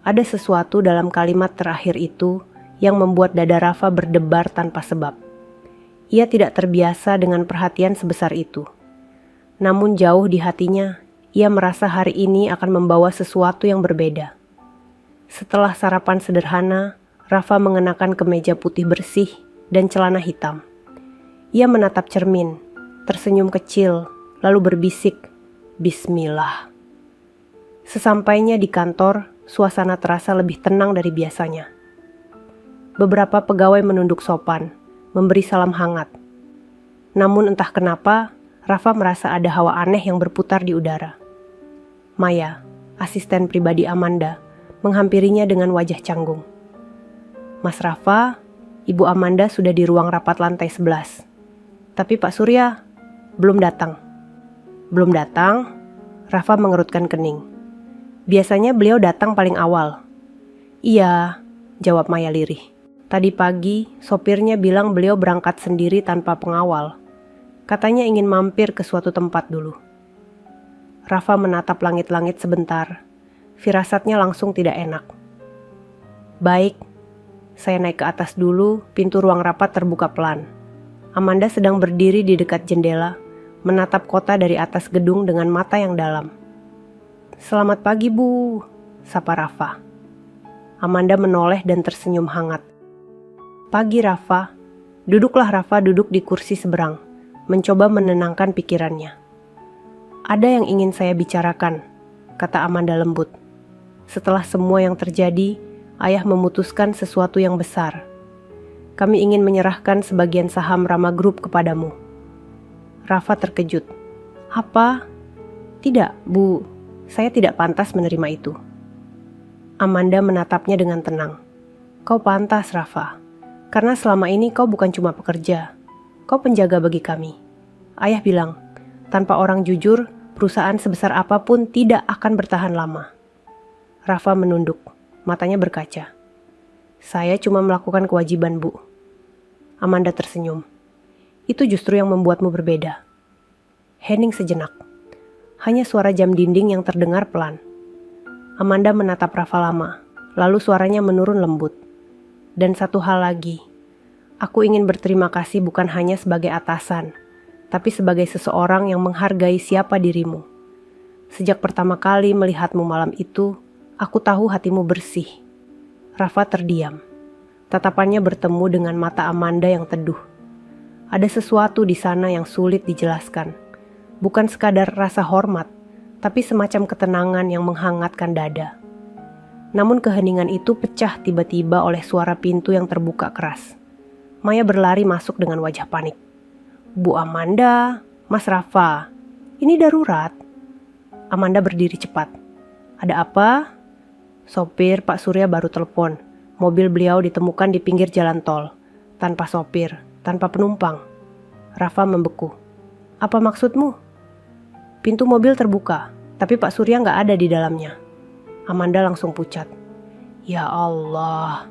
Ada sesuatu dalam kalimat terakhir itu yang membuat dada Rafa berdebar tanpa sebab. Ia tidak terbiasa dengan perhatian sebesar itu. Namun jauh di hatinya, ia merasa hari ini akan membawa sesuatu yang berbeda. Setelah sarapan sederhana, Rafa mengenakan kemeja putih bersih dan celana hitam. Ia menatap cermin, tersenyum kecil, lalu berbisik, "Bismillah." Sesampainya di kantor, suasana terasa lebih tenang dari biasanya. Beberapa pegawai menunduk sopan, memberi salam hangat. Namun entah kenapa, Rafa merasa ada hawa aneh yang berputar di udara. Maya, asisten pribadi Amanda, menghampirinya dengan wajah canggung. "Mas Rafa, Ibu Amanda sudah di ruang rapat lantai 11. Tapi Pak Surya belum datang." "Belum datang?" Rafa mengerutkan kening. "Biasanya beliau datang paling awal." "Iya," jawab Maya lirih. "Tadi pagi, sopirnya bilang beliau berangkat sendiri tanpa pengawal. Katanya ingin mampir ke suatu tempat dulu." Rafa menatap langit-langit sebentar. Firasatnya langsung tidak enak. "Baik, saya naik ke atas dulu." Pintu ruang rapat terbuka pelan. Amanda sedang berdiri di dekat jendela, menatap kota dari atas gedung dengan mata yang dalam. "Selamat pagi, Bu," sapa Rafa. Amanda menoleh dan tersenyum hangat. "Pagi, Rafa." Duduklah Rafa duduk di kursi seberang, mencoba menenangkan pikirannya. "Ada yang ingin saya bicarakan," kata Amanda lembut. "Setelah semua yang terjadi, Ayah memutuskan sesuatu yang besar. Kami ingin menyerahkan sebagian saham Rama Group kepadamu." Rafa terkejut. "Apa?" "Tidak, Bu. Saya tidak pantas menerima itu." Amanda menatapnya dengan tenang. "Kau pantas, Rafa. Karena selama ini kau bukan cuma pekerja. Kau penjaga bagi kami. Ayah bilang, tanpa orang jujur, perusahaan sebesar apapun tidak akan bertahan lama." Rafa menunduk, matanya berkaca. "Saya cuma melakukan kewajiban, Bu." Amanda tersenyum. "Itu justru yang membuatmu berbeda." Hening sejenak. Hanya suara jam dinding yang terdengar pelan. Amanda menatap Rafa lama, lalu suaranya menurun lembut. "Dan satu hal lagi. Aku ingin berterima kasih bukan hanya sebagai atasan, tapi sebagai seseorang yang menghargai siapa dirimu. Sejak pertama kali melihatmu malam itu, aku tahu hatimu bersih." Rafa terdiam. Tatapannya bertemu dengan mata Amanda yang teduh. Ada sesuatu di sana yang sulit dijelaskan. Bukan sekadar rasa hormat, tapi semacam ketenangan yang menghangatkan dada. Namun keheningan itu pecah tiba-tiba oleh suara pintu yang terbuka keras. Maya berlari masuk dengan wajah panik. "Bu Amanda, Mas Rafa, ini darurat." Amanda berdiri cepat. "Ada apa?" "Sopir Pak Surya baru telepon. Mobil beliau ditemukan di pinggir jalan tol. Tanpa sopir, tanpa penumpang." Rafa membeku. "Apa maksudmu?" "Pintu mobil terbuka, tapi Pak Surya nggak ada di dalamnya." Amanda langsung pucat. "Ya Allah."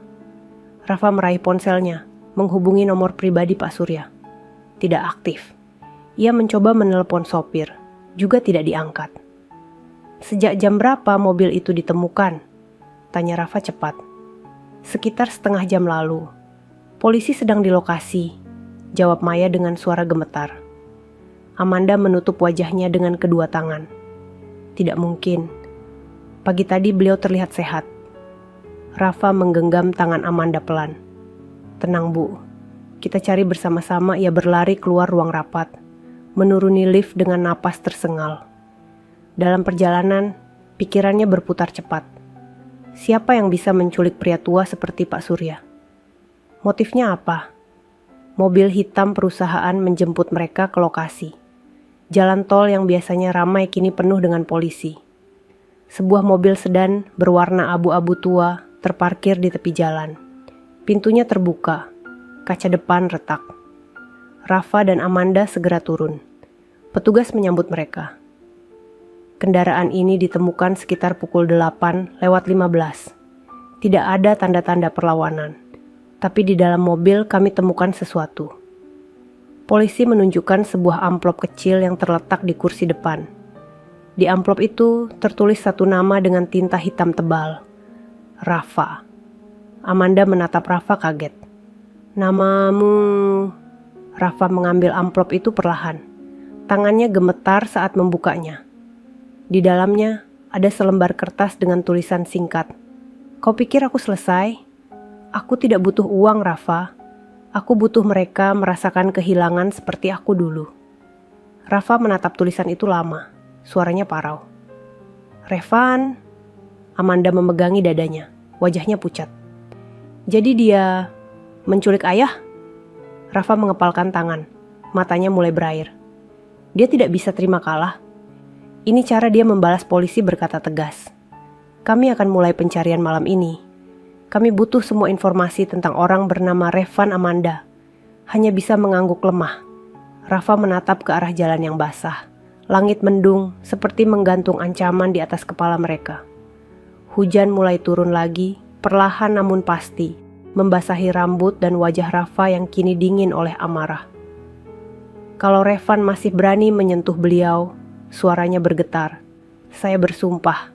Rafa meraih ponselnya, menghubungi nomor pribadi Pak Surya. Tidak aktif. Ia mencoba menelepon sopir, juga tidak diangkat. "Sejak jam berapa mobil itu ditemukan?" tanya Rafa cepat. "Sekitar setengah jam lalu. Polisi sedang di lokasi," jawab Maya dengan suara gemetar. Amanda menutup wajahnya dengan kedua tangan. "Tidak mungkin. Pagi tadi beliau terlihat sehat." Rafa menggenggam tangan Amanda pelan. "Tenang, Bu. Kita cari bersama-sama." Ia berlari keluar ruang rapat, menuruni lift dengan napas tersengal. Dalam perjalanan, pikirannya berputar cepat. Siapa yang bisa menculik pria tua seperti Pak Surya? Motifnya apa? Mobil hitam perusahaan menjemput mereka ke lokasi. Jalan tol yang biasanya ramai kini penuh dengan polisi. Sebuah mobil sedan berwarna abu-abu tua terparkir di tepi jalan. Pintunya terbuka, kaca depan retak. Rafa dan Amanda segera turun. Petugas menyambut mereka. Kendaraan ini ditemukan sekitar pukul 8:15. Tidak ada tanda-tanda perlawanan. Tapi di dalam mobil kami temukan sesuatu. Polisi menunjukkan sebuah amplop kecil yang terletak di kursi depan. Di amplop itu tertulis satu nama dengan tinta hitam tebal. Rafa. Amanda menatap Rafa kaget. "Namamu?" Rafa mengambil amplop itu perlahan. Tangannya gemetar saat membukanya. Di dalamnya ada selembar kertas dengan tulisan singkat. "Kau pikir aku selesai? Aku tidak butuh uang, Rafa. Aku butuh mereka merasakan kehilangan seperti aku dulu." Rafa menatap tulisan itu lama. Suaranya parau. "Revan?" Amanda memegangi dadanya. Wajahnya pucat. "Jadi dia menculik ayah?" Rafa mengepalkan tangan. Matanya mulai berair. Dia tidak bisa terima kalah. Ini cara dia membalas polisi berkata tegas. "Kami akan mulai pencarian malam ini. Kami butuh semua informasi tentang orang bernama Revan Amanda." Hanya bisa mengangguk lemah. Rafa menatap ke arah jalan yang basah. Langit mendung seperti menggantung ancaman di atas kepala mereka. Hujan mulai turun lagi, perlahan namun pasti, membasahi rambut dan wajah Rafa yang kini dingin oleh amarah. Kalau Revan masih berani menyentuh beliau, suaranya bergetar. "Saya bersumpah,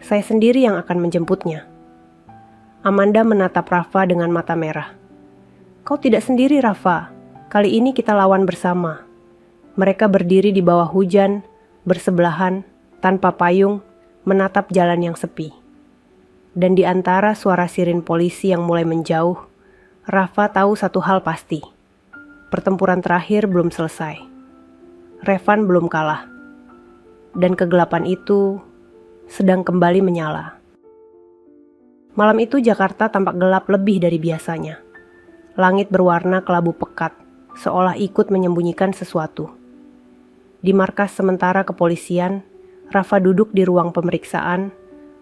saya sendiri yang akan menjemputnya." Amanda menatap Rafa dengan mata merah. "Kau tidak sendiri, Rafa. Kali ini kita lawan bersama." Mereka berdiri di bawah hujan, bersebelahan, tanpa payung, menatap jalan yang sepi. Dan di antara suara sirin polisi yang mulai menjauh, Rafa tahu satu hal pasti. Pertempuran terakhir belum selesai. Revan belum kalah. Dan kegelapan itu sedang kembali menyala. Malam itu Jakarta tampak gelap lebih dari biasanya. Langit berwarna kelabu pekat, seolah ikut menyembunyikan sesuatu. Di markas sementara kepolisian, Rafa duduk di ruang pemeriksaan,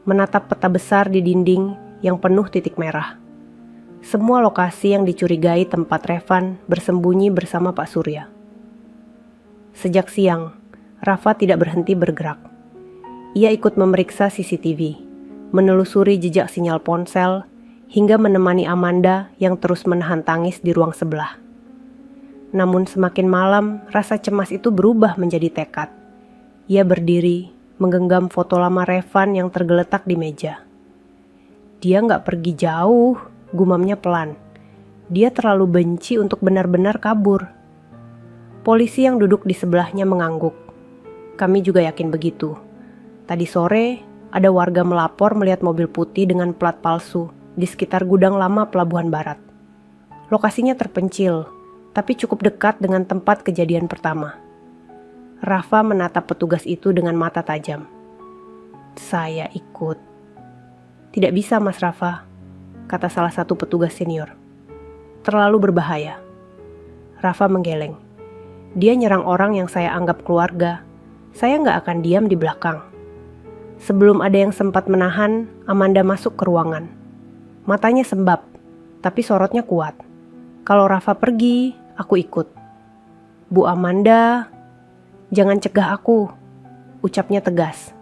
menatap peta besar di dinding yang penuh titik merah. Semua lokasi yang dicurigai tempat Revan bersembunyi bersama Pak Surya. Sejak siang, Rafa tidak berhenti bergerak. Ia ikut memeriksa CCTV, menelusuri jejak sinyal ponsel, hingga menemani Amanda yang terus menahan tangis di ruang sebelah. Namun semakin malam, rasa cemas itu berubah menjadi tekad. Ia berdiri, menggenggam foto lama Revan yang tergeletak di meja. "Dia nggak pergi jauh," gumamnya pelan. "Dia terlalu benci untuk benar-benar kabur." Polisi yang duduk di sebelahnya mengangguk. "Kami juga yakin begitu. Tadi sore, ada warga melapor melihat mobil putih dengan plat palsu di sekitar gudang lama Pelabuhan Barat. Lokasinya terpencil, tapi cukup dekat dengan tempat kejadian pertama." Rafa menatap petugas itu dengan mata tajam. "Saya ikut." "Tidak bisa, Mas Rafa," kata salah satu petugas senior. "Terlalu berbahaya." Rafa menggeleng. "Dia nyerang orang yang saya anggap keluarga. Saya nggak akan diam di belakang." Sebelum ada yang sempat menahan, Amanda masuk ke ruangan. Matanya sembab, tapi sorotnya kuat. "Kalau Rafa pergi, aku ikut." "Bu Amanda, jangan cegah aku," ucapnya tegas.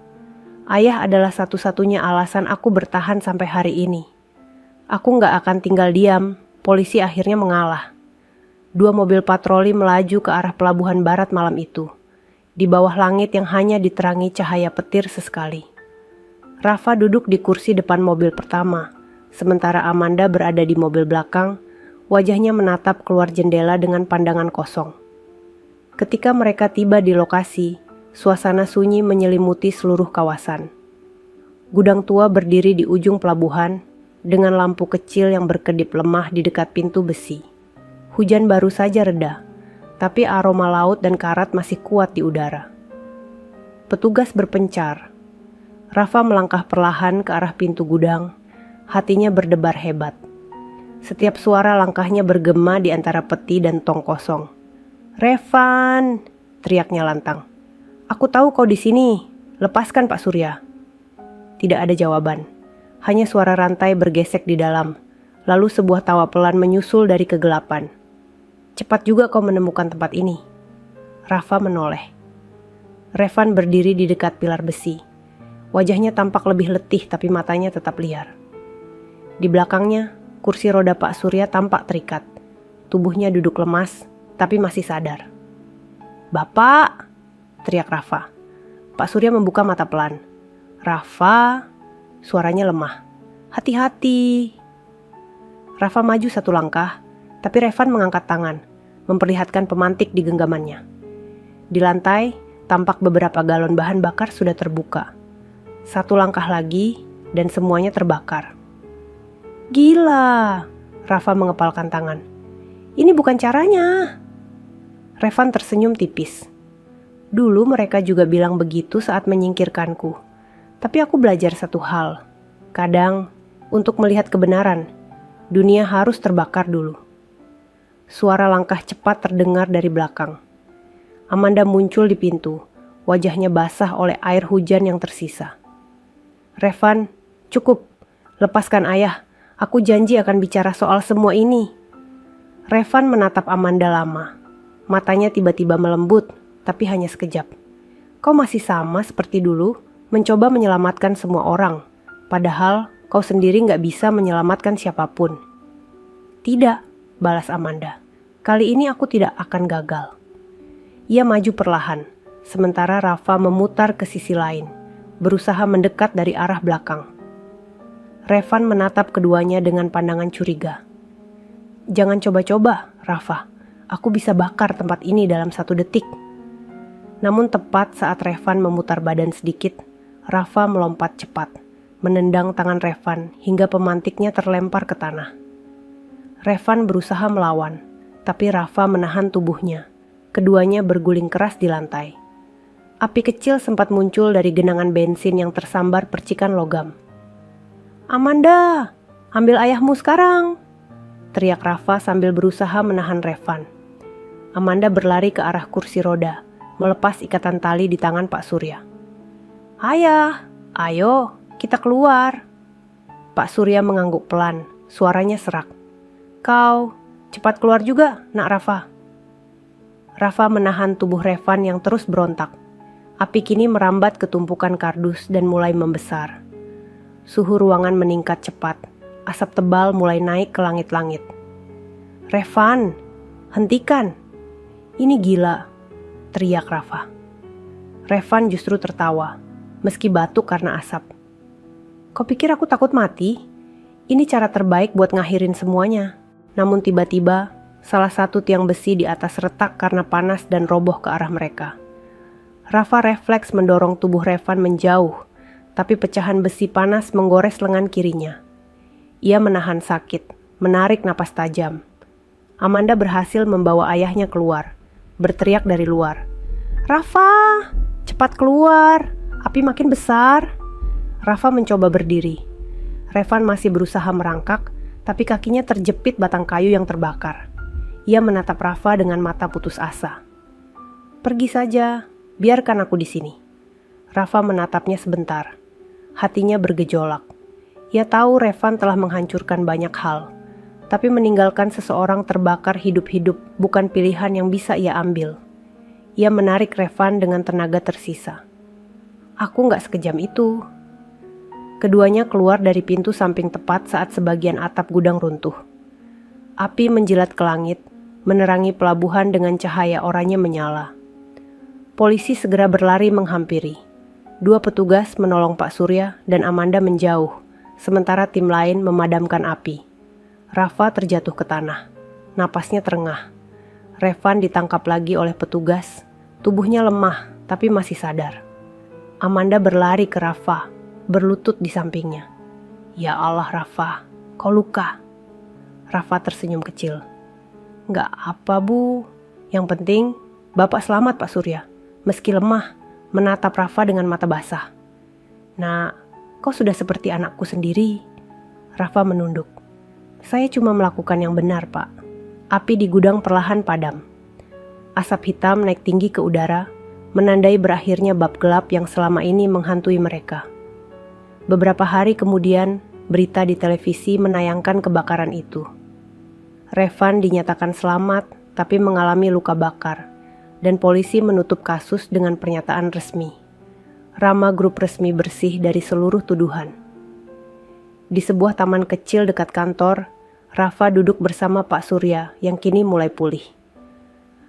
"Ayah adalah satu-satunya alasan aku bertahan sampai hari ini. Aku nggak akan tinggal diam." Polisi akhirnya mengalah. 2 mobil patroli melaju ke arah Pelabuhan Barat malam itu, di bawah langit yang hanya diterangi cahaya petir sesekali. Rafa duduk di kursi depan mobil pertama, sementara Amanda berada di mobil belakang, wajahnya menatap keluar jendela dengan pandangan kosong. Ketika mereka tiba di lokasi, suasana sunyi menyelimuti seluruh kawasan. Gudang tua berdiri di ujung pelabuhan, dengan lampu kecil yang berkedip lemah di dekat pintu besi. Hujan baru saja reda, tapi aroma laut dan karat masih kuat di udara. Petugas berpencar. Rafa melangkah perlahan ke arah pintu gudang, hatinya berdebar hebat. Setiap suara langkahnya bergema di antara peti dan tong kosong. "Revan!" teriaknya lantang. "Aku tahu kau di sini. Lepaskan Pak Surya." Tidak ada jawaban. Hanya suara rantai bergesek di dalam. Lalu sebuah tawa pelan menyusul dari kegelapan. "Cepat juga kau menemukan tempat ini." Rafa menoleh. Revan berdiri di dekat pilar besi. Wajahnya tampak lebih letih tapi matanya tetap liar. Di belakangnya, kursi roda Pak Surya tampak terikat. Tubuhnya duduk lemas tapi masih sadar. "Bapak!" teriak Rafa. Pak Surya membuka mata pelan. "Rafa!" Suaranya lemah. "Hati-hati!" Rafa maju satu langkah, tapi Revan mengangkat tangan, memperlihatkan pemantik di genggamannya. Di lantai, tampak beberapa galon bahan bakar sudah terbuka. Satu langkah lagi, dan semuanya terbakar. "Gila!" Rafa mengepalkan tangan. "Ini bukan caranya." Revan tersenyum tipis. "Dulu mereka juga bilang begitu saat menyingkirkanku. Tapi aku belajar satu hal. Kadang, untuk melihat kebenaran, dunia harus terbakar dulu." Suara langkah cepat terdengar dari belakang. Amanda muncul di pintu, wajahnya basah oleh air hujan yang tersisa. "Revan, cukup. Lepaskan ayah. Aku janji akan bicara soal semua ini." Revan menatap Amanda lama. Matanya tiba-tiba melembut, tapi hanya sekejap. "Kau masih sama seperti dulu, mencoba menyelamatkan semua orang. Padahal kau sendiri gak bisa menyelamatkan siapapun." "Tidak," balas Amanda. "Kali ini aku tidak akan gagal." Ia maju perlahan, sementara Rafa memutar ke sisi lain, berusaha mendekat dari arah belakang. Revan menatap keduanya dengan pandangan curiga. "Jangan coba-coba, Rafa. Aku bisa bakar tempat ini dalam 1 detik." Namun tepat saat Revan memutar badan sedikit, Rafa melompat cepat, menendang tangan Revan hingga pemantiknya terlempar ke tanah. Revan berusaha melawan, tapi Rafa menahan tubuhnya. Keduanya berguling keras di lantai. Api kecil sempat muncul dari genangan bensin yang tersambar percikan logam. "Amanda, ambil ayahmu sekarang!" teriak Rafa sambil berusaha menahan Revan. Amanda berlari ke arah kursi roda, melepas ikatan tali di tangan Pak Surya. "Ayah, ayo, kita keluar." Pak Surya mengangguk pelan, suaranya serak. "Kau, cepat keluar juga, nak Rafa." Rafa menahan tubuh Revan yang terus berontak. Api kini merambat ke tumpukan kardus dan mulai membesar. Suhu ruangan meningkat cepat, asap tebal mulai naik ke langit-langit. "Revan, hentikan! Ini gila!" teriak Rafa. Revan justru tertawa, meski batuk karena asap. "Kau pikir aku takut mati? Ini cara terbaik buat ngakhirin semuanya." Namun tiba-tiba, salah satu tiang besi di atas retak karena panas dan roboh ke arah mereka. Rafa refleks mendorong tubuh Revan menjauh, tapi pecahan besi panas menggores lengan kirinya. Ia menahan sakit, menarik napas tajam. Amanda berhasil membawa ayahnya keluar, berteriak dari luar. "Rafa, cepat keluar, api makin besar." Rafa mencoba berdiri. Revan masih berusaha merangkak, tapi kakinya terjepit batang kayu yang terbakar. Ia menatap Rafa dengan mata putus asa. "Pergi saja, biarkan aku di sini." Rafa menatapnya sebentar. Hatinya bergejolak. Ia tahu Revan telah menghancurkan banyak hal, tapi meninggalkan seseorang terbakar hidup-hidup bukan pilihan yang bisa ia ambil. Ia menarik Revan dengan tenaga tersisa. "Aku gak sekejam itu." Keduanya keluar dari pintu samping tepat saat sebagian atap gudang runtuh. Api menjilat ke langit, menerangi pelabuhan dengan cahaya oranye menyala. Polisi segera berlari menghampiri. 2 petugas menolong Pak Surya dan Amanda menjauh, sementara tim lain memadamkan api. Rafa terjatuh ke tanah. Napasnya terengah. Revan ditangkap lagi oleh petugas. Tubuhnya lemah, tapi masih sadar. Amanda berlari ke Rafa, berlutut di sampingnya. "Ya Allah Rafa, kau luka." Rafa tersenyum kecil. "Nggak apa Bu, yang penting Bapak selamat Pak Surya." Meski lemah, menatap Rafa dengan mata basah. "Nak, kau sudah seperti anakku sendiri." Rafa menunduk. "Saya cuma melakukan yang benar Pak." Api di gudang perlahan padam. Asap hitam naik tinggi ke udara, menandai berakhirnya bab gelap yang selama ini menghantui mereka. Beberapa hari kemudian, berita di televisi menayangkan kebakaran itu. Revan dinyatakan selamat, tapi mengalami luka bakar. dan polisi menutup kasus dengan pernyataan resmi. Rama Group resmi bersih dari seluruh tuduhan. Di sebuah taman kecil dekat kantor, Rafa duduk bersama Pak Surya yang kini mulai pulih.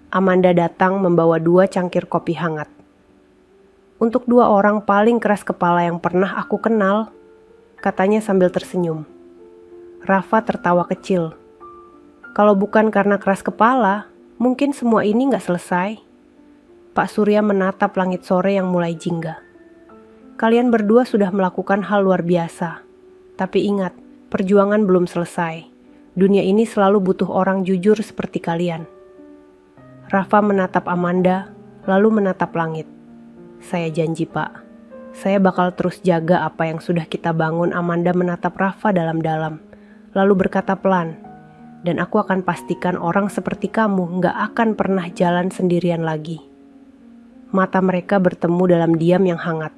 Amanda datang membawa 2 cangkir kopi hangat. Untuk 2 orang paling keras kepala yang pernah aku kenal, katanya sambil tersenyum. Rafa tertawa kecil. Kalau bukan karena keras kepala, mungkin semua ini gak selesai. Pak Surya menatap langit sore yang mulai jingga. Kalian berdua sudah melakukan hal luar biasa. Tapi ingat, perjuangan belum selesai. Dunia ini selalu butuh orang jujur seperti kalian. Rafa menatap Amanda, lalu menatap langit. Saya janji, Pak. Saya bakal terus jaga apa yang sudah kita bangun. Amanda menatap Rafa dalam-dalam, lalu berkata pelan, dan aku akan pastikan orang seperti kamu gak akan pernah jalan sendirian lagi. Mata mereka bertemu dalam diam yang hangat.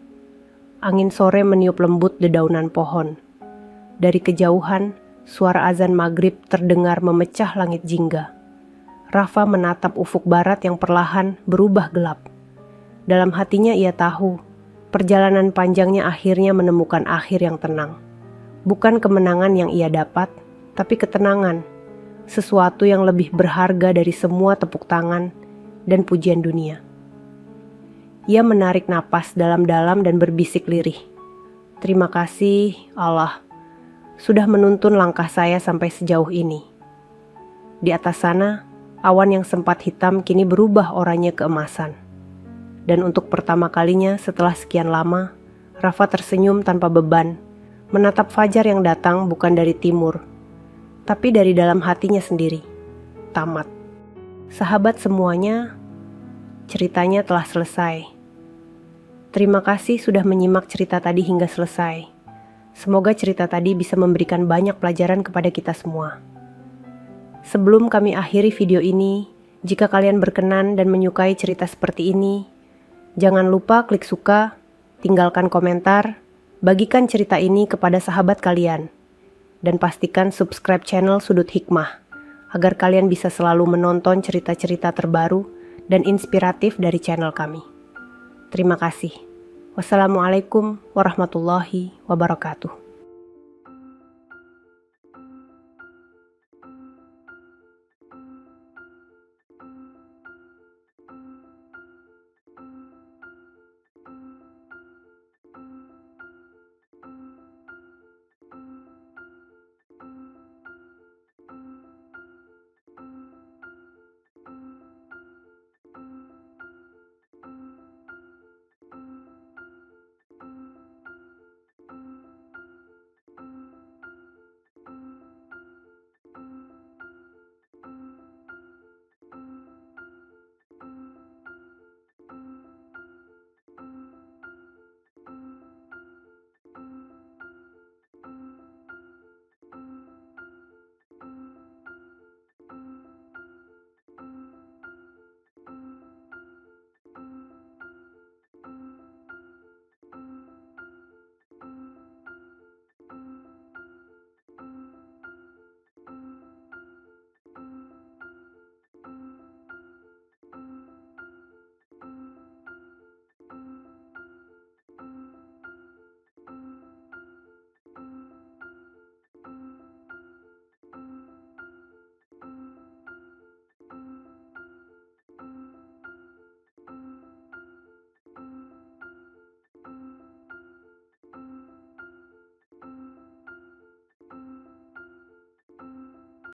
Angin sore meniup lembut dedaunan pohon. Dari kejauhan, suara azan maghrib terdengar memecah langit jingga. Rafa menatap ufuk barat yang perlahan berubah gelap. Dalam hatinya ia tahu, perjalanan panjangnya akhirnya menemukan akhir yang tenang. Bukan kemenangan yang ia dapat, tapi ketenangan. Sesuatu yang lebih berharga dari semua tepuk tangan dan pujian dunia. Ia menarik napas dalam-dalam dan berbisik lirih. Terima kasih, Allah, sudah menuntun langkah saya sampai sejauh ini. Di atas sana, awan yang sempat hitam kini berubah oranye keemasan. Dan untuk pertama kalinya setelah sekian lama, Rafa tersenyum tanpa beban, menatap fajar yang datang bukan dari timur, tapi dari dalam hatinya sendiri. Tamat. Sahabat semuanya, ceritanya telah selesai. Terima kasih sudah menyimak cerita tadi hingga selesai. Semoga cerita tadi bisa memberikan banyak pelajaran kepada kita semua. Sebelum kami akhiri video ini, jika kalian berkenan dan menyukai cerita seperti ini, jangan lupa klik suka, tinggalkan komentar, bagikan cerita ini kepada sahabat kalian, dan pastikan subscribe channel Sudut Hikmah, agar kalian bisa selalu menonton cerita-cerita terbaru dan inspiratif dari channel kami. Terima kasih. Wassalamualaikum warahmatullahi wabarakatuh.